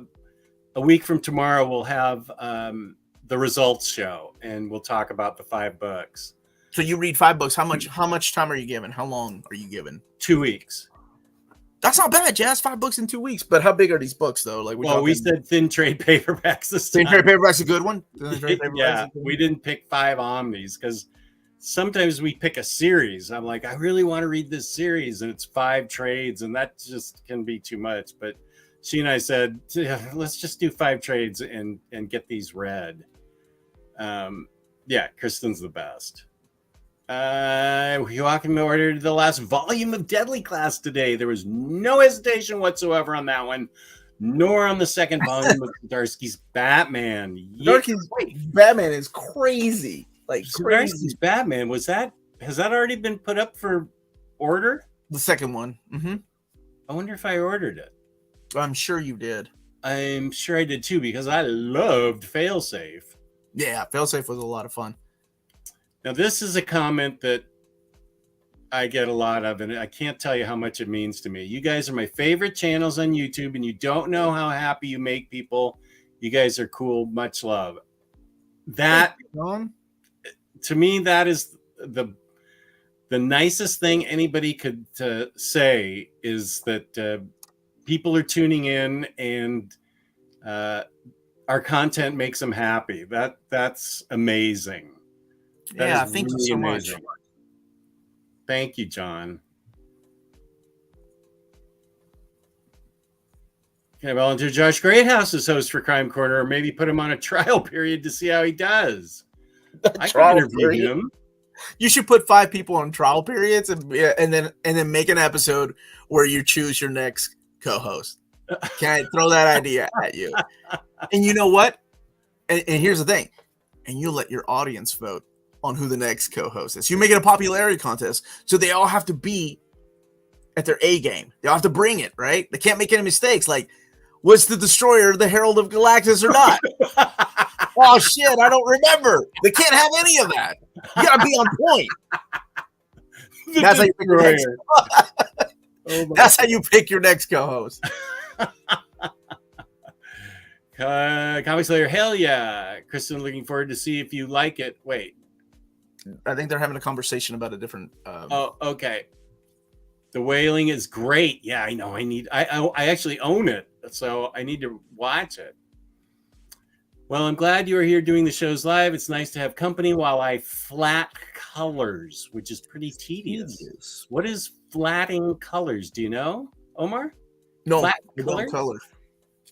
week from tomorrow we'll have the results show, and we'll talk about the 5 books. So you read 5 books. How much time are you given? How long are you given? 2 weeks. That's not bad, Jazz. 5 books in 2 weeks. But how big are these books, though? Like we said thin trade paperbacks this time. Thin trade paperback's a good one. Yeah, we didn't pick 5 Omnis because sometimes we pick a series. I'm like, I really want to read this series, and it's 5 trades, and that just can be too much. But she and I said, let's just do 5 trades and get these read. Yeah, Kristen's the best. Joachim ordered the last volume of Deadly Class today. There was no hesitation whatsoever on that one, nor on the second volume of Zdarsky's Batman. Zdarsky's Batman is crazy. Like crazy. Zdarsky's Batman, has that already been put up for order? The second one. Mm-hmm. I wonder if I ordered it. I'm sure you did. I'm sure I did too, because I loved Failsafe. Yeah, Failsafe was a lot of fun. Now, this is a comment that I get a lot of, and I can't tell you how much it means to me. You guys are my favorite channels on YouTube, and you don't know how happy you make people. You guys are cool. Much love. That, to me, that is the nicest thing anybody could say, is that people are tuning in, and our content makes them happy. That's amazing. Thank you so much. Thank you, John. Okay, volunteer Josh Greathouse as host for Crime Corner, or maybe put him on a trial period to see how he does. I can interview him. You should put 5 people on trial periods and then make an episode where you choose your next co-host. Can I throw that idea at you? And you know what? And here's the thing. And you let your audience vote on who the next co-host is. You make it a popularity contest, so they all have to be at their A game. They all have to bring it, right? They can't make any mistakes. Like, was the Destroyer the Herald of Galactus or not? Oh shit, I don't remember. They can't have any of that. You gotta be on point. That's how you pick your next. Oh That's how you pick your next co-host. Comic Slayer, hell yeah. Kristen, looking forward to see if you like it. Wait. I think they're having a conversation about a different. Oh, okay. The Wailing is great. Yeah, I know. I actually own it, so I need to watch it. Well, I'm glad you are here doing the shows live. It's nice to have company while I flat colors, which is pretty tedious. What is flatting colors? Do you know, Omar? No, Flat I don't color.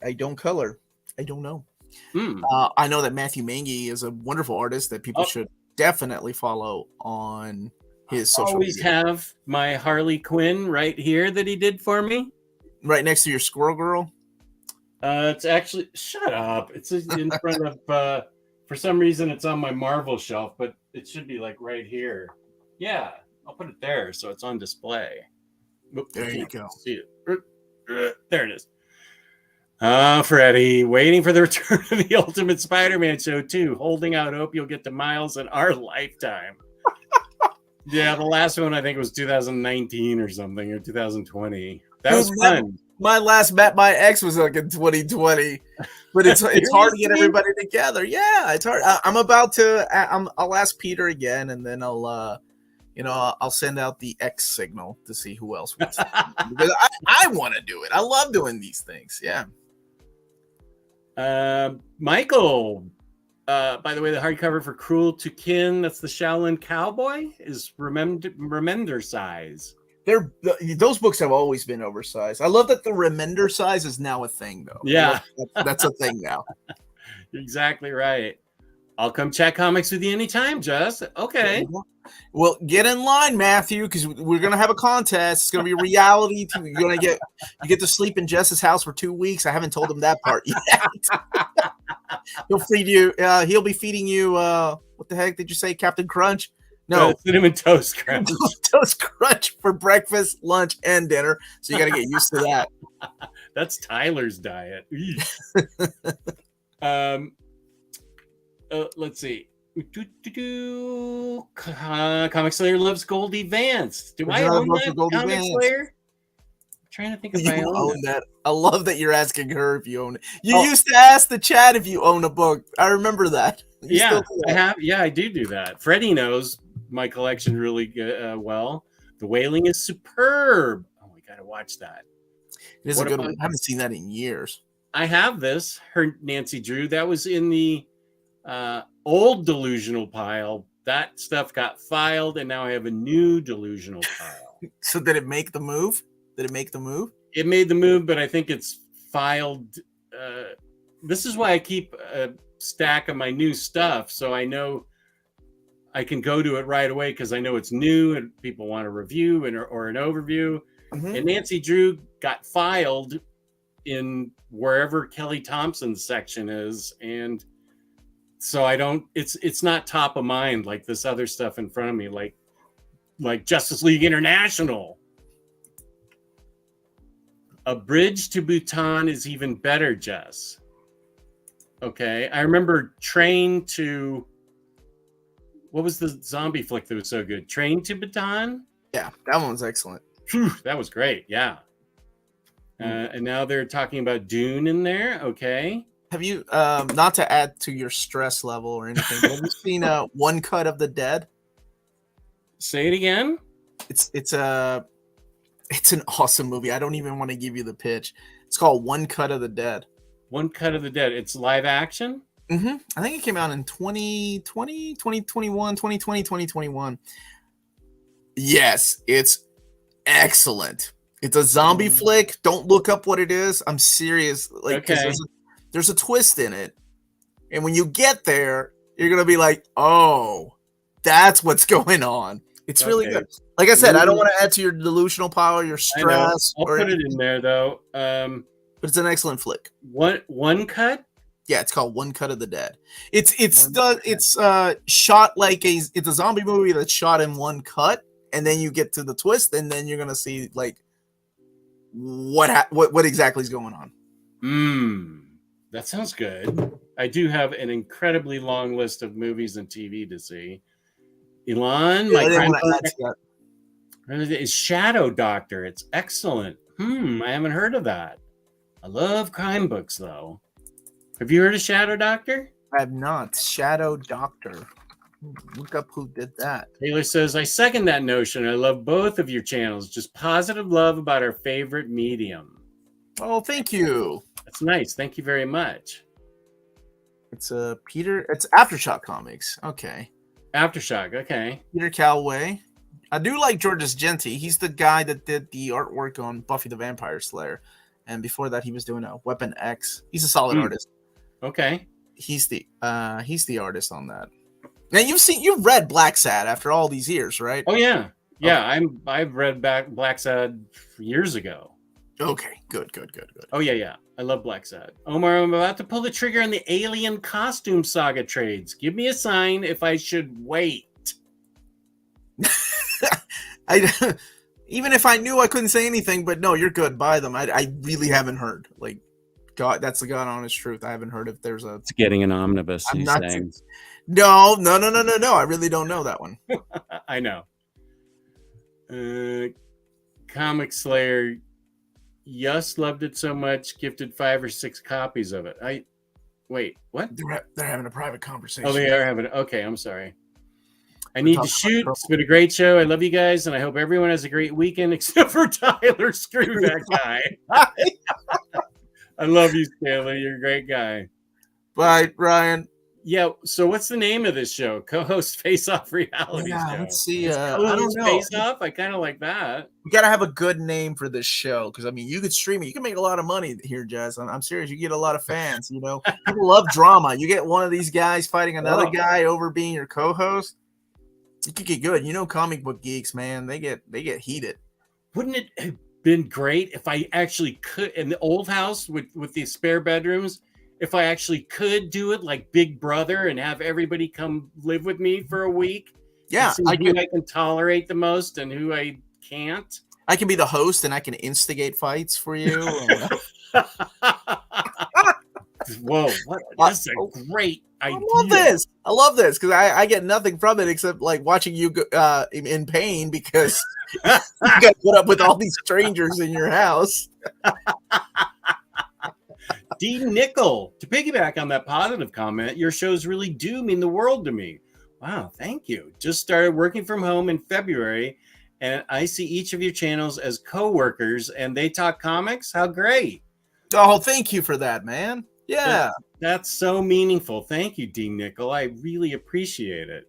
I don't color. I don't know. I know that Matthew Mangy is a wonderful artist that people should definitely follow on his social media. I always have my Harley Quinn right here that he did for me. Right next to your Squirrel Girl? It's actually, shut up. It's in front of, for some reason it's on my Marvel shelf, but it should be like right here. Yeah, I'll put it there so it's on display. There you go. See it. There it is. Freddie, waiting for the return of the Ultimate Spider-Man show too. Holding out hope you'll get to Miles in our lifetime. Yeah, the last one I think was 2019 or something, or 2020. That was fun. My last met my ex was like in 2020, but it's hard to get everybody together. Yeah, it's hard. I'll ask Peter again, and then I'll send out the X signal to see who else wants to do it. Because I want to do it. I love doing these things. Yeah. Michael, by the way, the hardcover for Cruel to Kin, that's the Shaolin Cowboy, is Remender size. Those books have always been oversized. I love that the Remender size is now a thing, though. Yeah, that's a thing now. You're exactly right. I'll come chat comics with you anytime, Jess. Okay. Well, get in line, Matthew, because we're gonna have a contest. It's gonna be reality. You get to sleep in Jess's house for 2 weeks. I haven't told him that part yet. He'll feed you. He'll be feeding you. What the heck did you say, Captain Crunch? No, Cinnamon Toast Crunch. Toast Crunch for breakfast, lunch, and dinner. So you got to get used to that. That's Tyler's diet. Let's see. Comic Slayer loves Goldie Vance. Do I own that Comic Slayer? I'm trying to think if I own that. I love that you're asking her if you own it. You used to ask the chat if you own a book. I remember that. Yeah, I have. Yeah, I do that. Freddie knows my collection really well. The Wailing is superb. Oh, we gotta watch that. It is a good one. I haven't seen that in years. I have this. Her Nancy Drew. That was in the old delusional pile. That stuff got filed, and now I have a new delusional pile. So did it make the move? Did it make the move? It made the move, but I think it's filed. This is why I keep a stack of my new stuff, so I know I can go to it right away because I know it's new and people want a review or an overview. Mm-hmm. And Nancy Drew got filed in wherever Kelly Thompson's section is, and so I don't. It's not top of mind like this other stuff in front of me, like Justice League International. A Bridge to Bhutan is even better, Jess. Okay, I remember Train to. What was the zombie flick that was so good? Train to Bhutan? Yeah, that one was excellent. Whew, that was great, yeah. And now they're talking about Dune in there. Okay. Have you, not to add to your stress level or anything, but have you seen One Cut of the Dead? Say it again. It's an awesome movie. I don't even want to give you the pitch. It's called One Cut of the Dead. One Cut of the Dead. It's live action? Mm-hmm. I think it came out in 2020, 2021, 2020, 2021. Yes, it's excellent. It's a zombie flick. Don't look up what it is. I'm serious. Okay. There's a twist in it. And when you get there, you're going to be like, oh, that's what's going on. It's really good. Like I said, I don't want to add to your delusional power, your stress. I'll put it in there, though. But it's an excellent flick. One cut? Yeah, it's called One Cut of the Dead. It's shot like it's a zombie movie that's shot in one cut, and then you get to the twist, and then you're gonna see like what exactly is going on. That sounds good. I do have an incredibly long list of movies and TV to see. Elon, It's Shadow Doctor. It's excellent. I haven't heard of that. I love crime books, though. Have you heard of Shadow Doctor? I have not. Shadow Doctor. Look up who did that. Taylor says, I second that notion. I love both of your channels. Just positive love about our favorite medium. Oh, thank you. That's nice. Thank you very much. It's Peter. It's Aftershock Comics. Okay. Aftershock. Okay. Peter Calloway. I do like Georges Genti. He's the guy that did the artwork on Buffy the Vampire Slayer, and before that, he was doing a Weapon X. He's a solid artist. Okay. He's the artist on that. Now you've read Black Sad after all these years, right? Oh yeah, yeah. I've read Black Sad years ago. Okay, good. Oh yeah. I love Black Sad. Omar, I'm about to pull the trigger on the Alien Costume Saga trades. Give me a sign if I should wait. Even if I knew, I couldn't say anything. But no, you're good. Buy them. I really haven't heard. Like, God, that's the God honest truth. I haven't heard if there's a. It's getting an omnibus. I'm He's not saying. No. I really don't know that one. I know. Comic Slayer. Yus loved it so much, gifted 5 or 6 copies of it. Wait, what? They're having a private conversation. Oh, they are having. Okay, I'm sorry. I need to shoot. It's been a great show. I love you guys, and I hope everyone has a great weekend, except for Tyler. Screw that guy. I love you, Stanley. You're a great guy. Bye, Ryan. Yeah. So, what's the name of this show? Co-host Face Off Reality Show. Let's see. I Co-host don't know. Face Off. I kind of like that. We gotta have a good name for this show because I mean, you could stream it. You can make a lot of money here, Jazz. I'm serious. You get a lot of fans. You know, people love drama. You get one of these guys fighting another guy over being your co-host. You could get good. You know, comic book geeks, man, they get heated. Wouldn't it have been great if I actually could in the old house with the spare bedrooms? If I actually could do it like Big Brother and have everybody come live with me for a week. Yeah, I can tolerate the most and who I can't. I can be the host and I can instigate fights for you. Whoa, that's a great idea. I love this because I get nothing from it except like watching you in pain because you got to put up with all these strangers in your house. D. Nickel, to piggyback on that positive comment, your shows really do mean the world to me. Wow, thank you. Just started working from home in February, and I see each of your channels as co-workers, and they talk comics. How great. Oh, thank you for that, man. Yeah. That's so meaningful. Thank you, D. Nickel. I really appreciate it.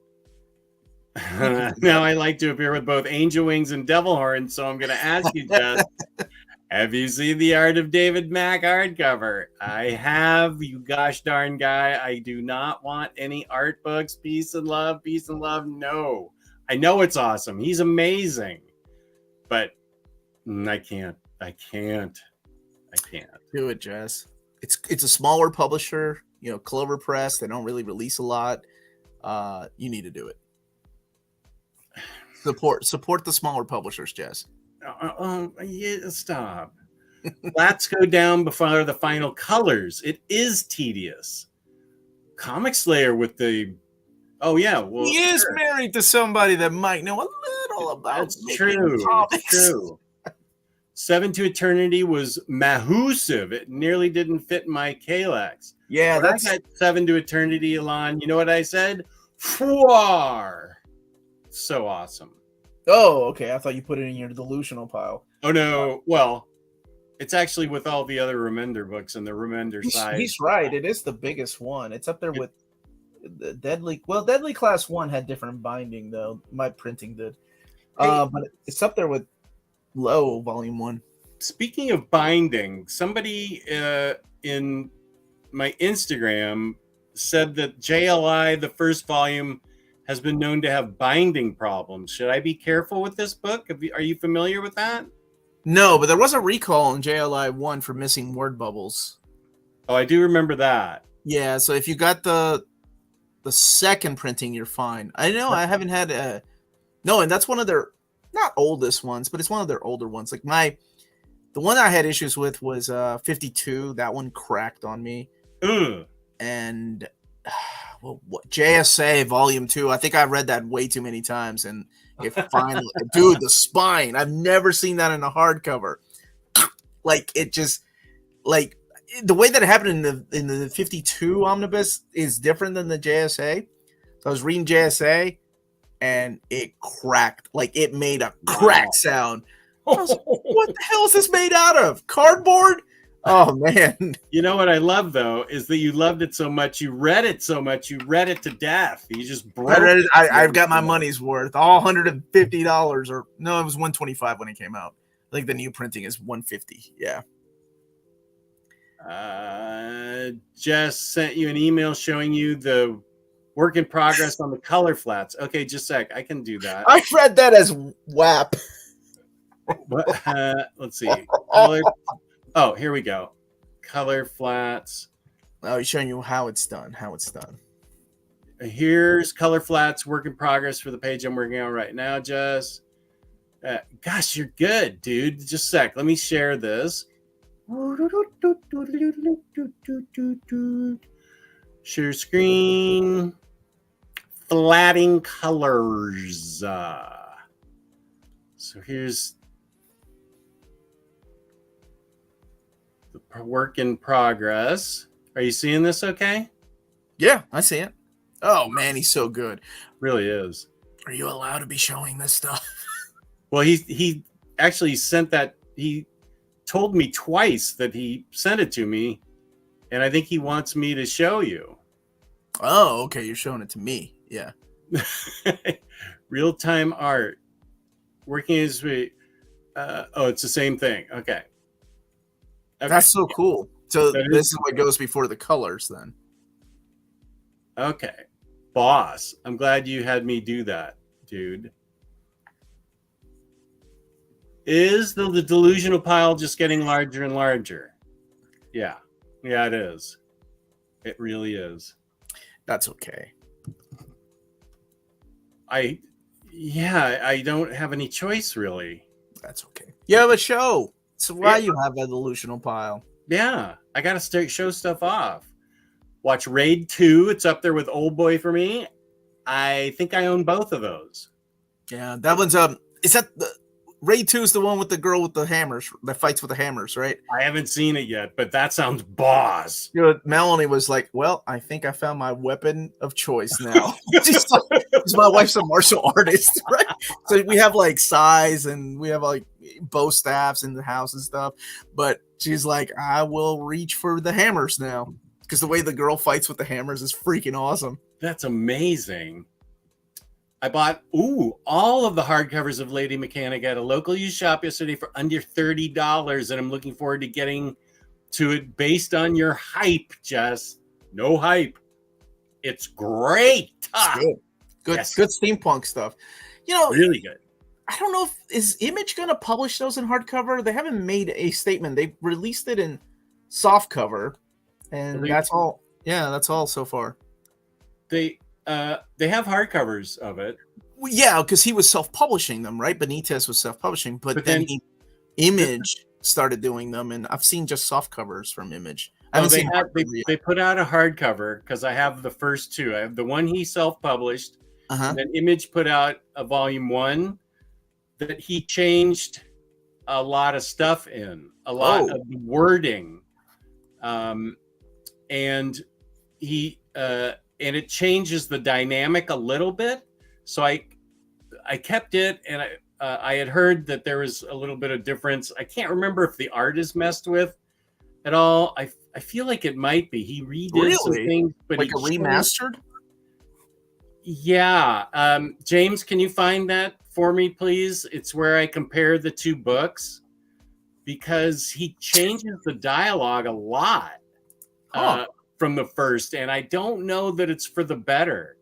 Now I like to appear with both Angel Wings and Devil Horns, so I'm going to ask you, Jess, have you seen the Art of David Mack hardcover? I have, you gosh darn guy. I do not want any art books. Peace and love. No. I know it's awesome. He's amazing. But I can't. Do it, Jess. It's a smaller publisher, you know, Clover Press. They don't really release a lot. You need to do it. Support the smaller publishers, Jess. Yeah, stop. Let's go down before the final colors. It is tedious. Comic Slayer with the well, he is married to somebody that might know a little about. That's true. It's true. 7 to Eternity was massive. It nearly didn't fit my Kalex. Yeah, I got 7 to Eternity, Alon. You know what I said? Fwar. So awesome. Oh, okay. I thought you put it in your delusional pile. Oh no. Well, it's actually with all the other Remender books and the Remender size. He's right. It is the biggest one. It's up there with the Deadly. Well, Deadly Class 1 had different binding though. My printing did. But it's up there with Low Volume 1. Speaking of binding, somebody in my Instagram said that JLI, the first volume, has been known to have binding problems. Should I be careful with this book? Are you familiar with that? No, but there was a recall in JLI 1 for missing word bubbles. Oh, I do remember that. Yeah, so if you got the second printing, you're fine. I know I haven't had and that's one of their not oldest ones, but it's one of their older ones. Like the one I had issues with was 52. That one cracked on me. Ugh. And JSA Volume 2, I think I read that way too many times, and It finally, dude, the spine. I've never seen that in a hardcover. Like it just like the way that it happened in the 52 omnibus is different than the JSA. So I was reading JSA and it cracked, like it made a crack sound. I was like, what the hell is this made out of? Cardboard? Oh man. You know what I love though is that you loved it so much, you read it so much, you read it to death. You just broke it. I've got my money's worth. All $150, or no, it was $125 when it came out. I think the new printing is $150. Yeah. Just sent you an email showing you the work in progress on the color flats. Okay, just a sec. I can do that. I read that as WAP. Let's see. Color. Oh, here we go. Color flats. Oh, he's showing you how it's done. Here's color flats, work in progress for the page I'm working on right now. Just, gosh, you're good, dude. Just a sec. Let me share this. Share screen. Flatting colors. So here's the work in progress. Are you seeing this okay? Yeah, I see it. Oh man, he's so good. Really is. Are you allowed to be showing this stuff? Well, he actually sent that. He told me twice that he sent it to me, and I think he wants me to show you. Oh, okay. You're showing it to me. Yeah. Real-time art. Working as we. Oh, it's the same thing. Okay. That's so cool. So this is what goes before the colors then. Okay. Boss. I'm glad you had me do that, dude. Is the delusional pile just getting larger and larger? Yeah. Yeah, it is. It really is. That's okay. I don't have any choice, really. That's okay. You have a show. So why you have a delusional pile? Yeah. I got to show stuff off. Watch Raid 2. It's up there with Old Boy for me. I think I own both of those. Yeah, that one's is that the Raid 2 is the one with the girl with the hammers that fights with the hammers, right? I haven't seen it yet, but that sounds boss. You know, Melanie was like, well, I think I found my weapon of choice now. Because my wife's a martial artist, right? So we have like sais and we have like bow staffs in the house and stuff. But she's like, I will reach for the hammers now. Because the way the girl fights with the hammers is freaking awesome. That's amazing. I bought all of the hardcovers of Lady Mechanic at a local used shop yesterday for under $30, and I'm looking forward to getting to it based on your hype, Jess. No hype. It's great. It's good. Yes. Good steampunk stuff. You know, really good. I don't know if is Image going to publish those in hardcover. They haven't made a statement. They released it in softcover, and that's all. Yeah, that's all so far. They have hardcovers of it. Well, yeah, because he was self-publishing them, right? Benitez was self-publishing, but then Image started doing them, and I've seen just soft covers from Image. They put out a hardcover because I have the first two. I have the one he self-published, and then Image put out a volume 1 that he changed a lot of stuff in, a lot of the wording, and he and it changes the dynamic a little bit. So I kept it, and I had heard that there was a little bit of difference. I can't remember if the art is messed with at all. I feel like it might be. He redid some things, but like a remastered. Yeah, James, can you find that for me, please? It's where I compare the two books because he changes the dialogue a lot. From the first, and I don't know that it's for the better.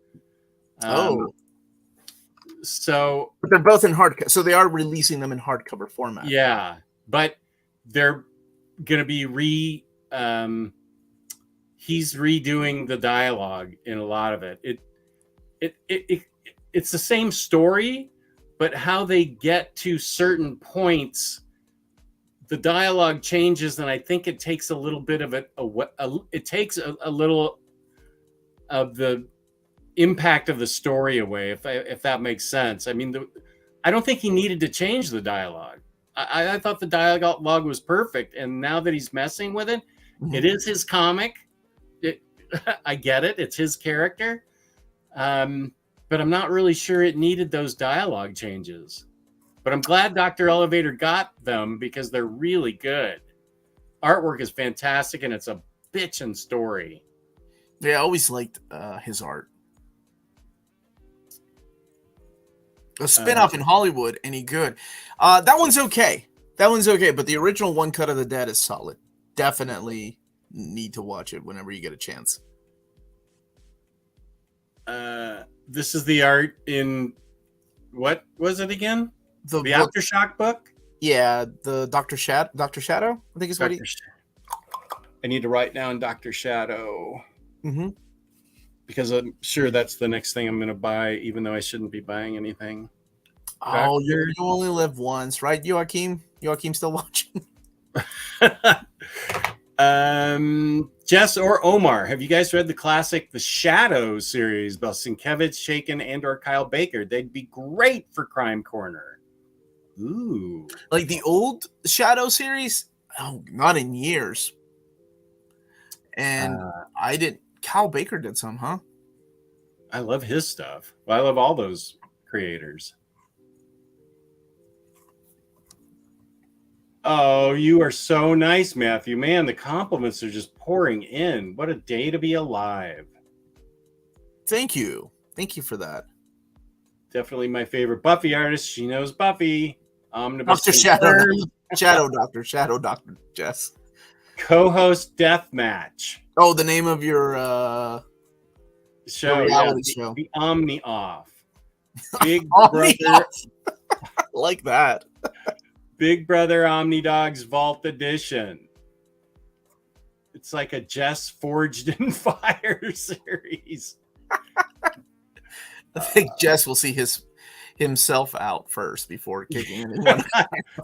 So but they're both in hardcover, so they are releasing them in hardcover format. Yeah, but they're gonna be he's redoing the dialogue in a lot of it. It's the same story, but how they get to certain points, the dialogue changes, and I think it takes a little bit of it takes a little of the impact of the story away, if that makes sense. I mean, I don't think he needed to change the dialogue. I thought the dialogue was perfect, and now that he's messing with it, it is his comic. I get it; it's his character, but I'm not really sure it needed those dialogue changes. But I'm glad Dr. Elevator got them because they're really good. Artwork is fantastic, and it's a bitchin' story. Yeah, I always liked his art. A spin-off in Hollywood, any good? That one's okay. That one's okay, but the original One Cut of the Dead is solid. Definitely need to watch it whenever you get a chance. This is the art in what was it again? The Aftershock book? Yeah, the Dr. Shadow, I think is what he... I need to write down Dr. Shadow. Mm-hmm. Because I'm sure that's the next thing I'm going to buy, even though I shouldn't be buying anything. Oh, you only live once, right, Joachim? Joachim still watching? Jess or Omar, have you guys read the classic The Shadow series by Sienkiewicz, Shaken, and/or Kyle Baker? They'd be great for Crime Corner. Ooh. Like the old Shadow series? Oh, not in years. And I didn't... Kyle Baker did some, huh? I love his stuff. Well, I love all those creators. Oh, you are so nice, Matthew. Man, the compliments are just pouring in. What a day to be alive. Thank you. Thank you for that. Definitely my favorite Buffy artist. She knows Buffy. Omnibus Dr. Shadow. Shadow Doctor, Jess. Co-host Deathmatch. Oh, the name of your show, show. The Omni Off. Big Omni Brother. Like that. Big Brother Omnidog's Vault Edition. It's like a Jess Forged in Fire series. I think Jess will see himself out first before kicking anyone.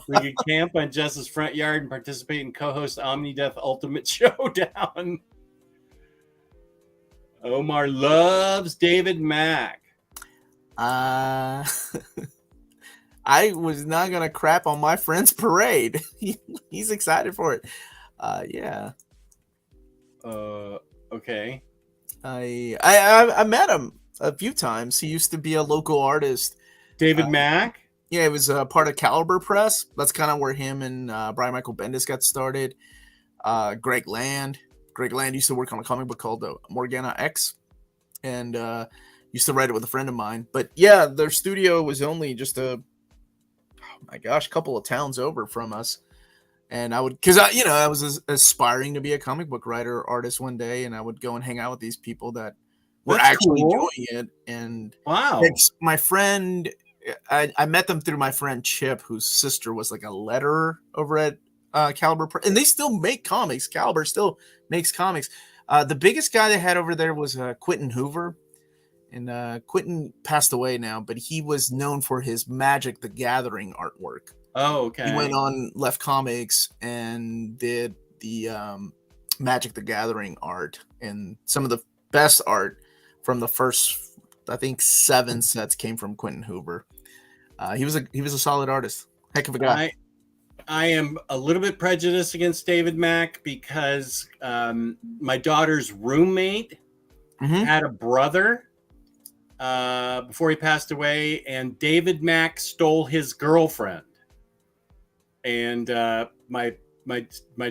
We could camp on Jess's front yard and participate in co-host Omnideath Ultimate Showdown. Omar loves David Mack. I was not gonna crap on my friend's parade. He's excited for it. Yeah. Okay. I met him a few times. He used to be a local artist. David Mack? Yeah, it was part of Caliber Press. That's kind of where him and Brian Michael Bendis got started. Greg Land used to work on a comic book called Morgana X, and used to write it with a friend of mine. But yeah, their studio was only just a couple of towns over from us. And I would, because I was aspiring to be a comic book writer artist one day, and I would go and hang out with these people that were actually doing it. And wow, my friend, I met them through my friend Chip, whose sister was like a letterer over at Caliber, and they still make comics. Caliber still makes comics. The biggest guy they had over there was Quentin Hoover, and Quentin passed away now, but he was known for his Magic the Gathering artwork. Oh, okay. He went on Left Comics and did the Magic the Gathering art, and some of the best art from the first, I think, 7 sets came from Quentin Hoover. He was a solid artist. Heck of a guy. I am a little bit prejudiced against David Mack because my daughter's roommate had a brother before he passed away, and David Mack stole his girlfriend. And my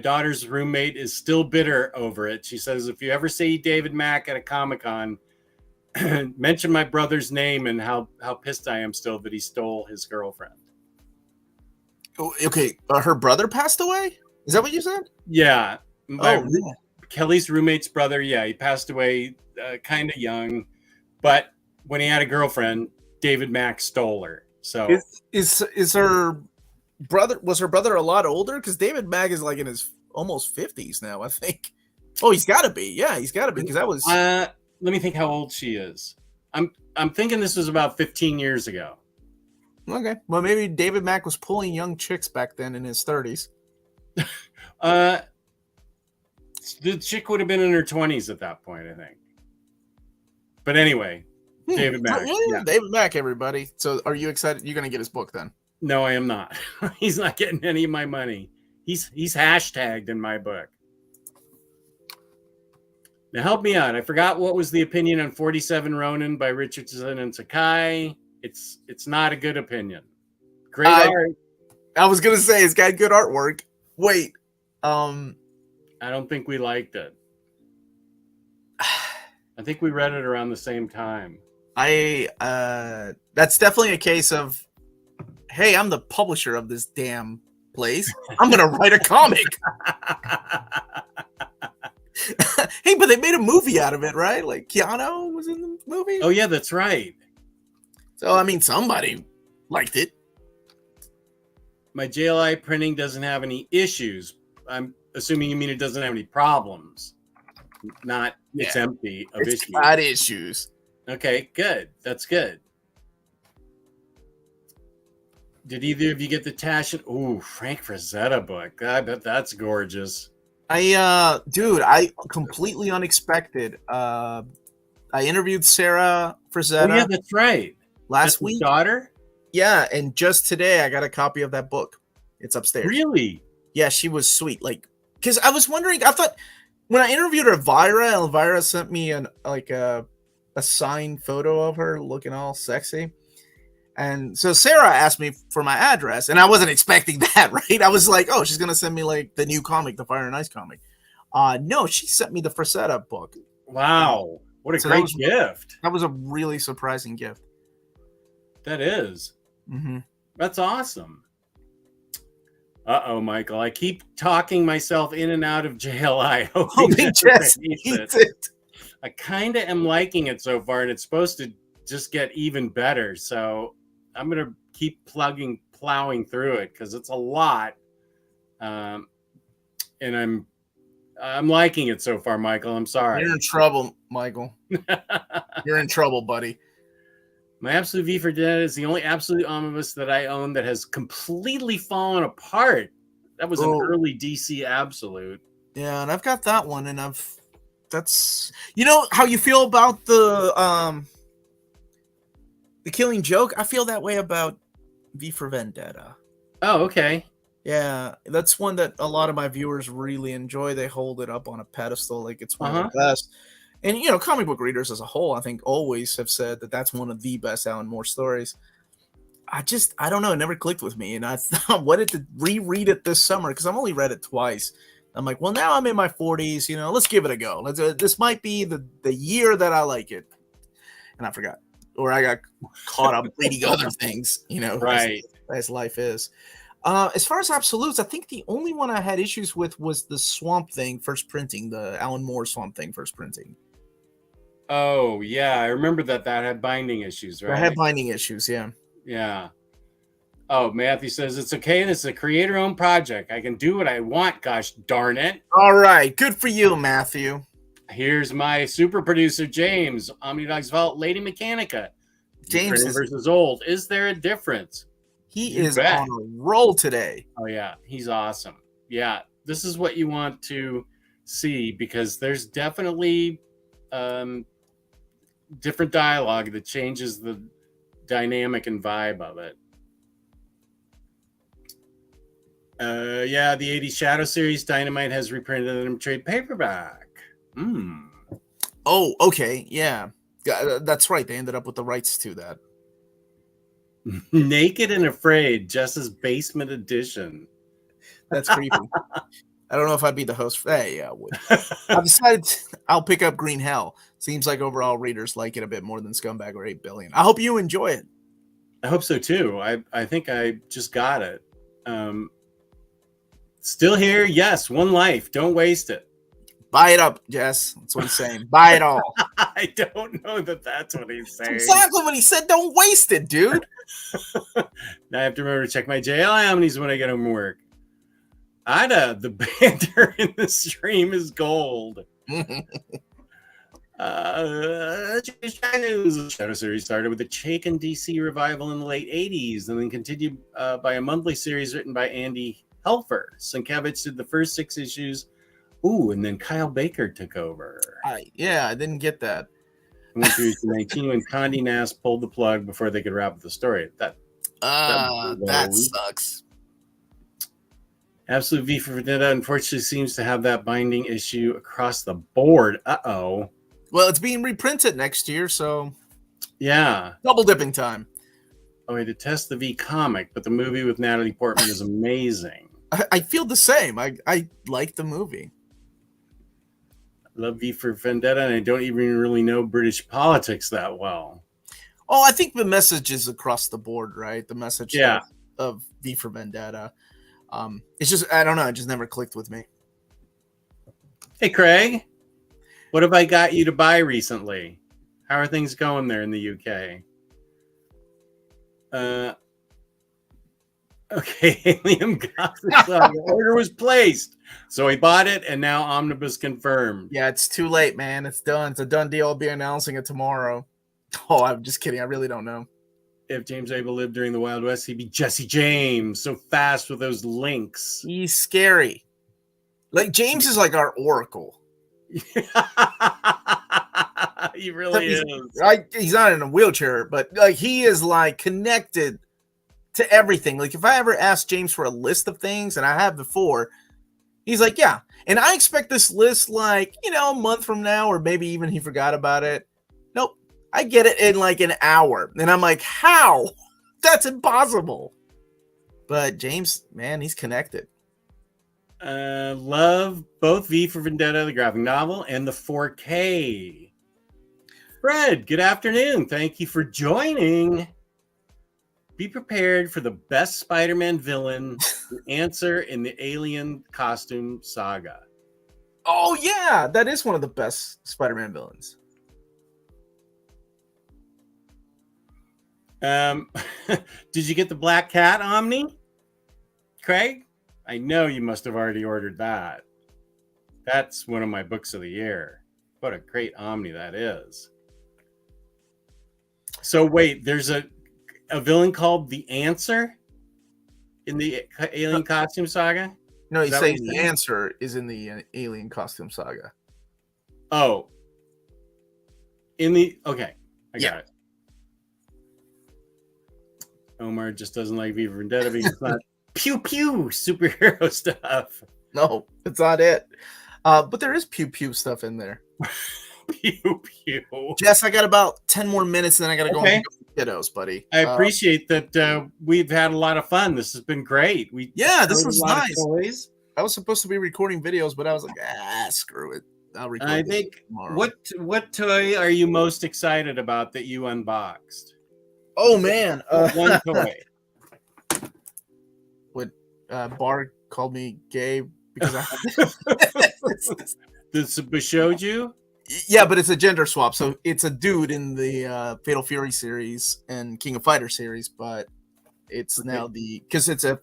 daughter's roommate is still bitter over it. She says, if you ever see David Mack at a Comic-Con, mention my brother's name and how pissed I am still that he stole his girlfriend. Okay, her brother passed away? Is that what you said? Yeah. Kelly's roommate's brother, yeah, he passed away kind of young, but when he had a girlfriend, David Mack stole her. So is her brother, was her brother a lot older? Because David Mack is like in his almost 50s now, I think. Oh, he's got to be. Yeah, he's got to be, because that was... let me think how old she is. I'm thinking this was about 15 years ago. Okay. Well, maybe David Mack was pulling young chicks back then in his 30s. The chick would have been in her 20s at that point, I think. But anyway, David Mack. Yeah. David Mack, everybody. So are you excited? You're going to get his book then? No, I am not. He's not getting any of my money. He's hashtagged in my book. Now help me out. I forgot what was the opinion on 47 Ronin by Richardson and Sakai. It's not a good opinion. Great art. I was gonna say it's got good artwork. Wait. I don't think we liked it. I think we read it around the same time. That's definitely a case of, hey, I'm the publisher of this damn place. I'm gonna write a comic. Hey, but they made a movie out of it, right? Like Keanu was in the movie. Oh yeah, that's right. So I mean, somebody liked it. My JLI printing doesn't have any issues. I'm assuming you mean it doesn't have any problems. Not it's empty of issues. Got issues. Okay, good. That's good. Did either of you get the Tash? Ooh, Frank Frazetta book. I bet that's gorgeous. I completely unexpected. I interviewed Sarah Frazetta. Oh yeah, that's right. Last week. Daughter? Yeah, and just today I got a copy of that book. It's upstairs. Really? Yeah, she was sweet. Like, because I was wondering, I thought when I interviewed Elvira sent me a signed photo of her looking all sexy. And so Sarah asked me for my address, and I wasn't expecting that, right? I was like, oh, she's going to send me like the new comic, the Fire and Ice comic. No, she sent me the Frazetta book. Wow. What a great gift. That was a really surprising gift. That is. Mm-hmm. That's awesome. Uh-oh, Michael. I keep talking myself in and out of JLI. Hoping Jess hates it. I kind of am liking it so far, and it's supposed to just get even better. So I'm going to keep plowing through it because it's a lot. And I'm liking it so far, Michael. I'm sorry. You're in trouble, Michael. You're in trouble, buddy. My Absolute V for Dead is the only Absolute omnibus that I own that has completely fallen apart. That was an early DC Absolute. Yeah, and I've got that one, and that's you know how you feel about the Killing Joke? I feel that way about V for Vendetta. Oh, okay. Yeah, that's one that a lot of my viewers really enjoy. They hold it up on a pedestal like it's one of the best. And, you know, comic book readers as a whole, I think, always have said that that's one of the best Alan Moore stories. I don't know. It never clicked with me. And I wanted to reread it this summer because I've only read it twice. I'm like, well, now I'm in my 40s. You know, let's give it a go. This might be the year that I like it. And I forgot. Or I got caught up reading other things, you know, right. as life is. As far as absolutes, I think the only one I had issues with was the Swamp Thing first printing, the Alan Moore Swamp Thing first printing. Oh, yeah. I remember that had binding issues, right? I had binding issues, yeah. Yeah. Oh, Matthew says, it's okay. This is a creator-owned project. I can do what I want, gosh darn it. All right. Good for you, Matthew. Here's my super producer, James. Omnidog's Vault, Lady Mechanica. James versus old. Is there a difference? He is on a roll today. Oh, yeah. He's awesome. Yeah. This is what you want to see because there's definitely different dialogue that changes the dynamic and vibe of it. Yeah, the 80s Shadow series, Dynamite has reprinted it in trade paperback. Oh, okay. Yeah. That's right. They ended up with the rights to that. Naked and Afraid, Jess's Basement Edition. That's creepy. I don't know if I'd be the host. Hey, yeah, I would. I've decided I'll pick up Green Hell. Seems like overall readers like it a bit more than Scumbag or 8 Billion. I hope you enjoy it. I hope so too. I think I just got it. Still here. Yes. One life. Don't waste it. Buy it up, Jess. That's what he's saying. Buy it all. I don't know that that's what he's saying. That's exactly what he said. Don't waste it, dude. Now I have to remember to check my JLI omnis when I get home from work. Ida, the banter in the stream is gold. Shadow series started with a Chaykin DC revival in the late 80s and then continued by a monthly series written by Andy Helfer. Sienkiewicz did the first 6 issues. Ooh, and then Kyle Baker took over. I didn't get that. went through issue 19 when Condé Nast pulled the plug before they could wrap up the story. That sucks. Absolute V for Vendetta unfortunately seems to have that binding issue across the board. Uh-oh. Well, it's being reprinted next year, so yeah. Double dipping time. Oh, I detest the V comic, but the movie with Natalie Portman is amazing. I feel the same. I like the movie. I love V for Vendetta, and I don't even really know British politics that well. Oh, I think the message is across the board, right? The message Yeah. of V for Vendetta. It's just, I don't know, it just never clicked with me. Hey, Craig, what have I got you to buy recently? How are things going there in the UK? Okay, Liam got the order was placed, so he bought it, and now Omnibus confirmed. Yeah, it's too late, man. It's done. It's a done deal. I'll be announcing it tomorrow. Oh, I'm just kidding. I really don't know. If James Abel lived during the Wild West, he'd be Jesse James, so fast with those links. He's scary. Like, James is like our oracle. He really is. He's not in a wheelchair, but like he is like connected to everything. Like if I ever asked James for a list of things, and I have before, he's like, yeah. And I expect this list like, a month from now, or maybe even he forgot about it. Nope. I get it in like an hour. And I'm like, how? That's impossible. But James, man, he's connected. Love both V for Vendetta, the graphic novel, and the 4K. Fred, good afternoon. Thank you for joining. Be prepared for the best Spider-Man villain to answer in the Alien costume saga. Oh, yeah. That is one of the best Spider-Man villains. Did you get the Black Cat Omni? Craig? I know you must have already ordered that. That's one of my books of the year. What a great Omni that is. So wait, there's a villain called the Answer in the Alien Costume Saga? No, he's saying the answer is in the Alien Costume Saga. Oh. Okay, I got it. Omar just doesn't like V for Vendetta because it's not pew pew superhero stuff. No, it's not it. But there is pew pew stuff in there. Pew pew. Jess, I got about 10 more minutes, and then I got to go and pick up kiddos, buddy. I appreciate that. We've had a lot of fun. This has been great. This was nice. Toys. I was supposed to be recording videos, but I was like, screw it. I'll record. I think tomorrow. What toy are you most excited about that you unboxed? Oh man, one toy. What Bar called me gay because I the Bishoju? Yeah, but it's a gender swap, so it's a dude in the Fatal Fury series and King of Fighters series, but it's now because it's a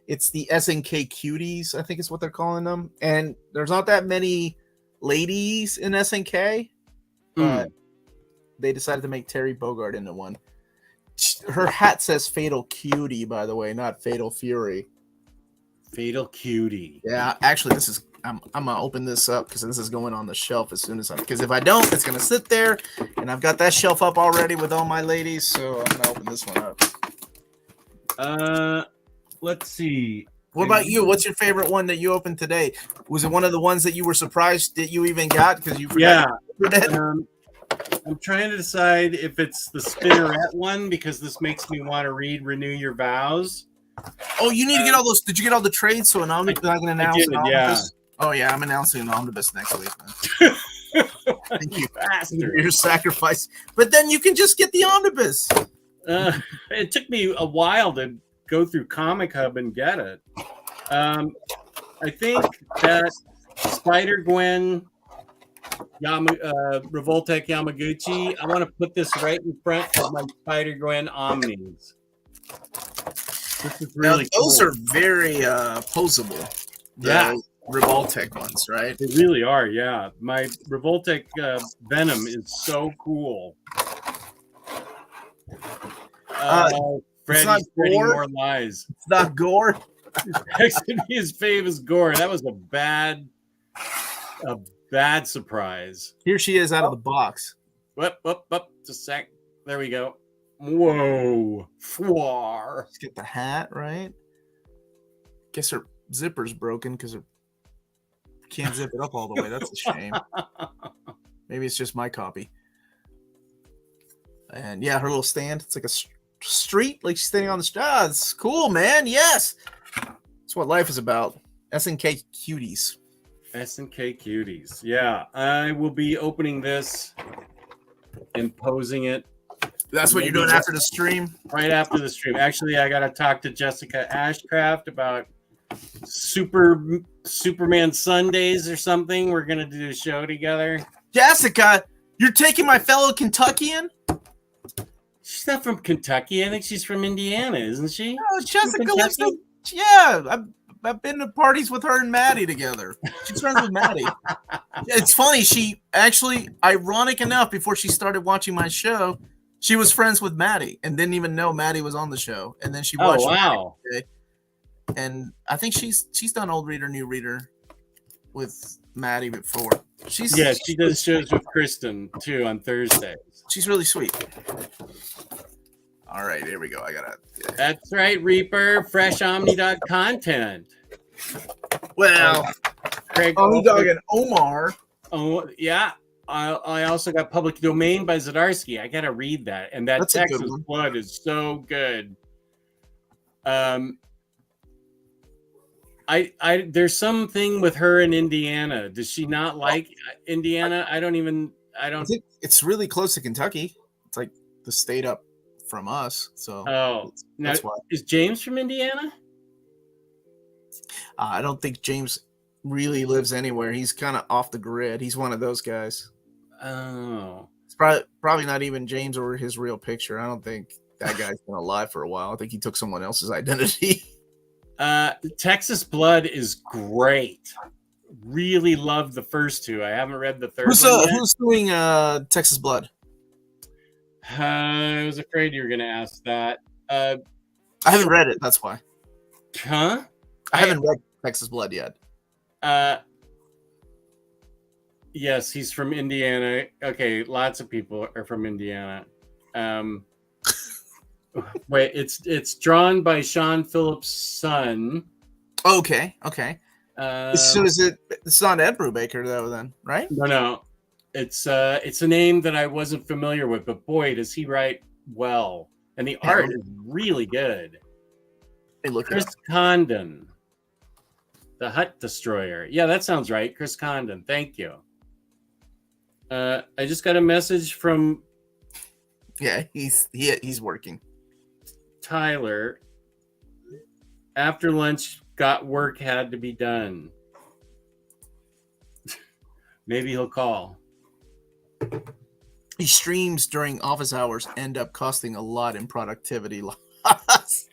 it's the SNK cuties, I think is what they're calling them, and there's not that many ladies in SNK, but they decided to make Terry Bogard into one. Her hat says Fatal Cutie, by the way, not Fatal Fury. Fatal Cutie. Yeah, actually, I'm gonna open this up because this is going on the shelf as soon as because if I don't, it's gonna sit there, and I've got that shelf up already with all my ladies, so I'm gonna open this one up. Let's see. What about you? What's your favorite one that you opened today? Was it one of the ones that you were surprised that you even got because you forgot? Yeah. I'm trying to decide if it's the Spinneret one because this makes me want to read Renew Your Vows. Oh, you need to get all those. Did you get all the trades? So an omnibus. I can announce an omnibus. Yeah. Oh yeah, I'm announcing an omnibus next week. Man. Thank you, bastard. Your sacrifice. But then you can just get the omnibus. It took me a while to go through Comic Hub and get it. I think that Spider-Gwen Revoltech Yamaguchi, I want to put this right in front of my Spider-Gwen Omnis. This is really cool. Those are very posable. Yeah. Revoltech ones, right? They really are, yeah. My Revoltech Venom is so cool. Freddy's spreading more lies. It's not gore. His fave is gore. That was a bad surprise. Here she is out of the box. Just a sec. There we go. Whoa. Fwar. Let's get the hat, right? Guess her zipper's broken because her can't zip it up all the way. That's a shame. Maybe it's just my copy. And yeah, her little stand. It's like a street, like she's standing on the street. Ah, it's cool, man. Yes. That's what life is about. SNK cuties. SNK cuties. Yeah, I will be opening this and posing it. That's what you're doing after the stream? Right after the stream. Actually, I got to talk to Jessica Ashcraft about Superman Sundays or something. We're going to do a show together. Jessica, you're taking my fellow Kentuckian? She's not from Kentucky. I think she's from Indiana, isn't she? No, Jessica lives in... Yeah, I've been to parties with her and Maddie together. She's friends with Maddie. It's funny. She actually, ironic enough, before she started watching my show, she was friends with Maddie and didn't even know Maddie was on the show. And then she watched. Oh, wow. It. And I think she's done Old Reader, New Reader with Maddie before. She does shows with Kristen too on Thursdays. She's really sweet. All right, here we go. That's right, Reaper. Fresh Omnidog content. Well, Craig Omnidog and Omar. Oh yeah. I also got Public Domain by Zdarsky. I gotta read that. And that Texas Blood is so good. There's something with her in Indiana. Does she not like Indiana? I think it's really close to Kentucky. It's like the state up from us. So that's why. Is James from Indiana? I don't think James really lives anywhere. He's kind of off the grid. He's one of those guys. Oh, it's probably not even James or his real picture. I don't think that guy's been alive for a while. I think he took someone else's identity. Texas Blood is great. Really loved the first two. I haven't read the third one yet. Who's doing Texas Blood? I was afraid you were going to ask that. I haven't read it. That's why. Huh? I haven't read Texas Blood yet. Yes, he's from Indiana. Okay, lots of people are from Indiana. Wait, it's drawn by Sean Phillips' son. Okay. So it's not Ed Brubaker though, then, right? No. It's a name that I wasn't familiar with, but boy, does he write well. And the art is really good. Hey, look, Chris Condon, the Hut Destroyer. Yeah, that sounds right. Chris Condon. Thank you. I just got a message from. Yeah, he's working. Tyler. After lunch, work had to be done. Maybe he'll call. These streams during office hours end up costing a lot in productivity loss.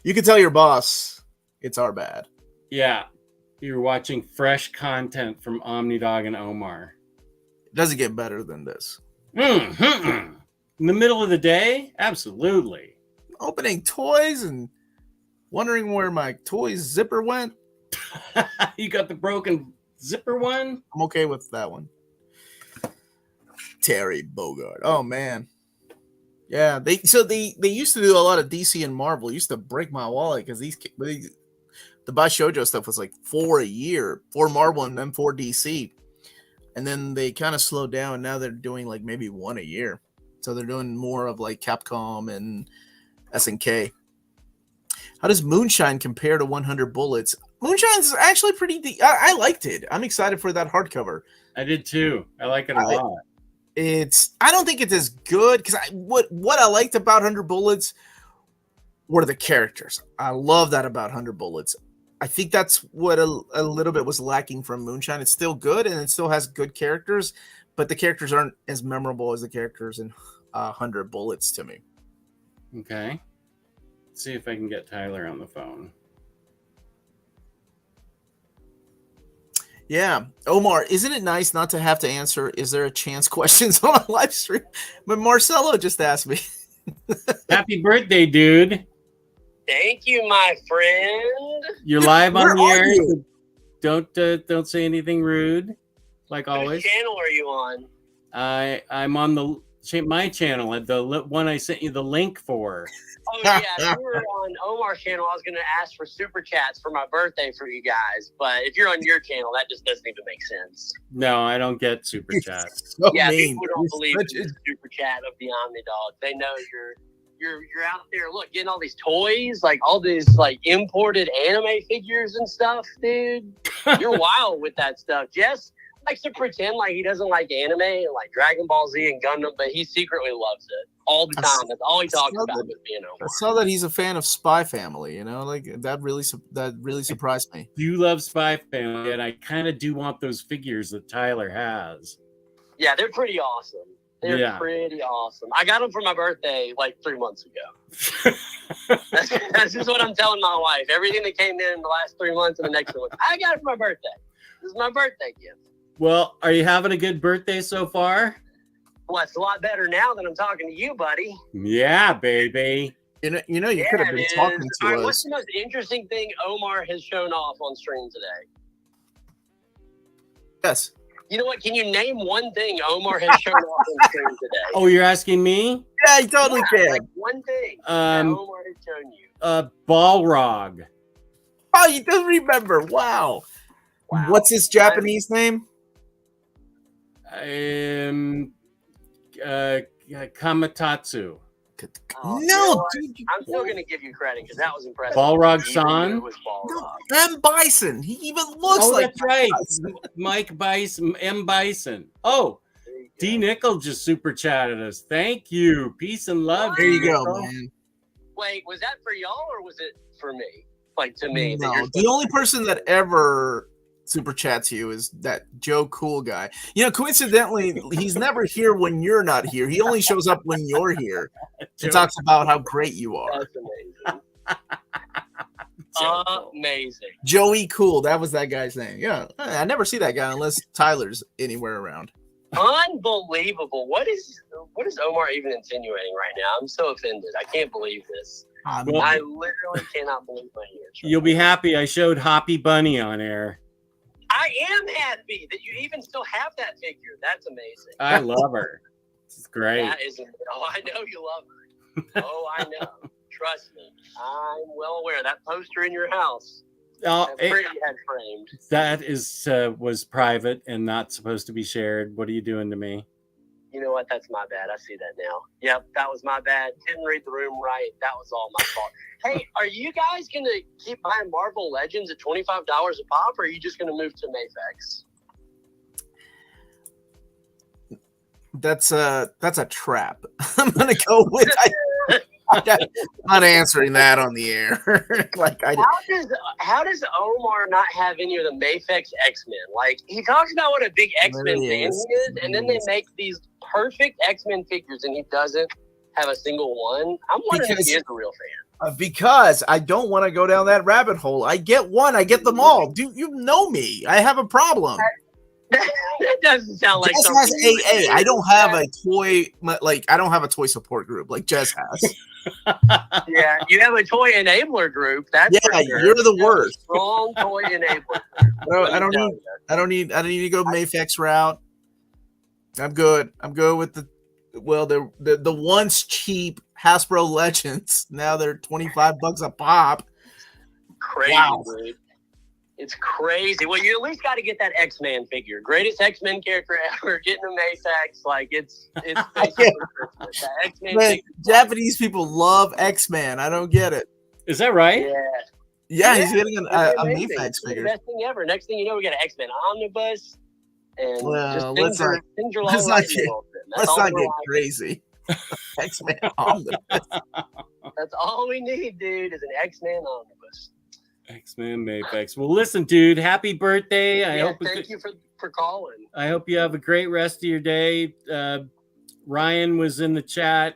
You can tell your boss it's our bad. Yeah. You're watching fresh content from Omnidog and Omar. It doesn't get better than this. In the middle of the day? Absolutely. Opening toys and wondering where my toys zipper went. You got the broken zipper one? I'm okay with that one. Terry Bogard. Oh man. Yeah, they used to do a lot of DC and Marvel. It used to break my wallet because the buy shoujo stuff was like 4 a year, 4 Marvel and then 4 DC. And then they kind of slowed down. Now they're doing like maybe 1 a year. So they're doing more of like Capcom and SNK. How does Moonshine compare to 100 Bullets? Moonshine's actually pretty I liked it. I'm excited for that hardcover. I did too. I like it a lot. I don't think it's as good because what I liked about 100 Bullets were the characters. I love that about 100 Bullets. I think that's what a little bit was lacking from Moonshine. It's still good and it still has good characters, but the characters aren't as memorable as the characters in 100 Bullets to me. Okay. Let's see if I can get Tyler on the phone. Yeah. Omar, isn't it nice not to have to answer is there a chance questions on a live stream? But Marcelo just asked me. Happy birthday, dude. Thank you, my friend. You're live on the air. So don't say anything rude, like always. Which channel are you on? I'm on my channel at the one I sent you the link for. Oh yeah, if you were on Omar's channel, I was going to ask for super chats for my birthday for you guys. But if you're on your channel, that just doesn't even make sense. No, I don't get super chats. So Yeah, mean. people don't believe in the super chat of the Omnidog. They know you're out there, look, getting all these toys, like all these like imported anime figures and stuff, dude. You're wild with that stuff. Jess likes to pretend like he doesn't like anime and like Dragon Ball Z and Gundam, but he secretly loves it all the time. That's all he talks about with me and Omar. I saw that he's a fan of Spy Family. You know, like that really surprised me. You love Spy Family, and I kind of do want those figures that Tyler has. Yeah, they're pretty awesome. They're pretty awesome. I got them for my birthday like 3 months ago. That's just what I'm telling my wife. Everything that came in the last 3 months and the next one, I got it for my birthday. This is my birthday gift. Well, are you having a good birthday so far? Well, it's a lot better now that I'm talking to you, buddy. Yeah, baby. You could have been talking to All right, us. what's the most interesting thing Omar has shown off on stream today? Yes. You know what? Can you name one thing Omar has shown off on stream today? Oh, you're asking me? Yeah, you totally can. Like one thing that Omar has shown you. Balrog. Oh, you do remember. Wow. What's his Japanese name? Kamatatsu. No, dude. I'm still going to give you credit because that was impressive. Balrog-san? No, M. Bison. He even looks like that's right. Mike Bison, M. Bison. Oh, D. Nickel just super chatted us. Thank you. Peace and love. There you go, Nickel. man. Wait, was that for y'all or was it for me? Like to me? No, the only person that ever super chats you is that Joe Cool guy. You know, coincidentally, he's never here when you're not here. He only shows up when you're here and talks about how great you are. That's amazing. Amazing. Joey Cool, that was that guy's name. Yeah, I never see that guy unless Tyler's anywhere around. Unbelievable. What is Omar even insinuating right now? I'm so offended. I can't believe this. I literally cannot believe my ears. You'll be happy I showed Hoppy Bunny on air. I am happy that you even still have that figure. That's amazing. I love her. It's great. That is. Oh, I know you love her. Oh, I know. Trust me. I'm well aware. That poster in your house. Pretty head framed. That was private and not supposed to be shared. What are you doing to me? You know what? That's my bad. I see that now. Yep, that was my bad. Didn't read the room right. That was all my fault. Hey, are you guys going to keep buying Marvel Legends at $25 a pop, or are you just going to move to Mayfex? That's a trap. I'm going to go with I'm not answering that on the air. How does Omar not have any of the Mayfex X-Men? Like, he talks about what a big X-Men fan he is, and then they make these perfect X-Men figures, and he doesn't have a single one. I'm wondering if he is a real fan. Because I don't want to go down that rabbit hole. I get one, I get them all. Dude, you know me. I have a problem. That doesn't sound like Jess something. has AA. I don't have a toy I don't have a toy support group like Jess has. Yeah, you have a toy enabler group. That's for sure. You're the worst. Strong toy enabler. I don't need to go Mayfex route. I'm good. I'm good with the once cheap Hasbro Legends. Now they're $25 a pop. Crazy, wow. Dude. It's crazy. Well, you at least got to get that X-Man figure. Greatest X-Men character ever. Getting a Mayfex, like it's basically Christmas. That X-Men figure. Japanese people love X-Man. I don't get it. Is that right? Yeah, he's getting a Mayfex figure. The best thing ever. Next thing you know, we got an X-Men omnibus. And let's not get crazy. X-Men omnibus. That's all we need, dude, is an X-Men omnibus. X-Men Mayfex. Well, listen, dude, happy birthday. Thank you for calling. I hope you have a great rest of your day. Ryan was in the chat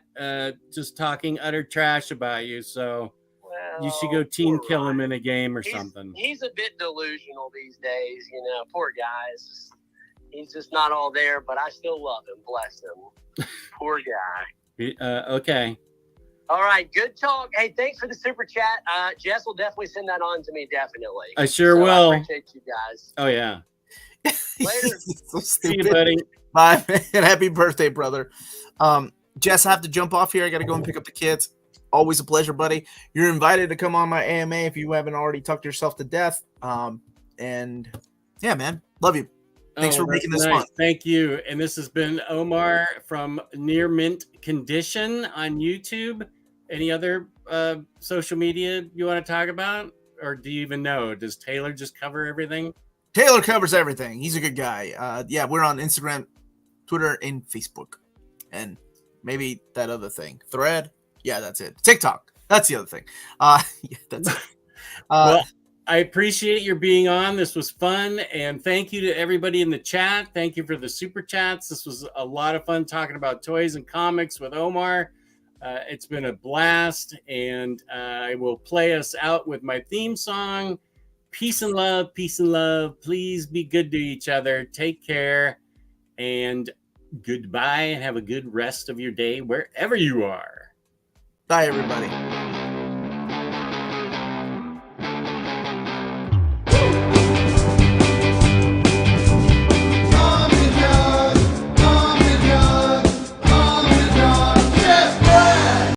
just talking utter trash about you, so you should go team kill him in a game or something. He's a bit delusional these days, poor guys. He's just not all there, but I still love him. Bless him. Poor guy. Okay. All right, good talk. Hey, thanks for the super chat. Jess will definitely send that on to me, definitely. I sure will. I appreciate you guys. Oh, yeah. Later. So see you, buddy. Bye, man. Happy birthday, brother. Jess, I have to jump off here. I got to go and pick up the kids. Always a pleasure, buddy. You're invited to come on my AMA if you haven't already tucked yourself to death. And yeah, man, love you. Thanks for making this fun. Thank you. And this has been Omar from Near Mint Condition on YouTube. Any other social media you want to talk about? Or do you even know? Does Taylor just cover everything? Taylor covers everything. He's a good guy. Yeah, we're on Instagram, Twitter, and Facebook. And maybe that other thing. Thread? Yeah, that's it. TikTok. That's the other thing. Yeah, that's it. Well, I appreciate your being on. This was fun. And thank you to everybody in the chat. Thank you for the super chats. This was a lot of fun talking about toys and comics with Omar. It's been a blast. And I will play us out with my theme song. Peace and love. Peace and love. Please be good to each other. Take care. And goodbye. And have a good rest of your day wherever you are. Bye, everybody.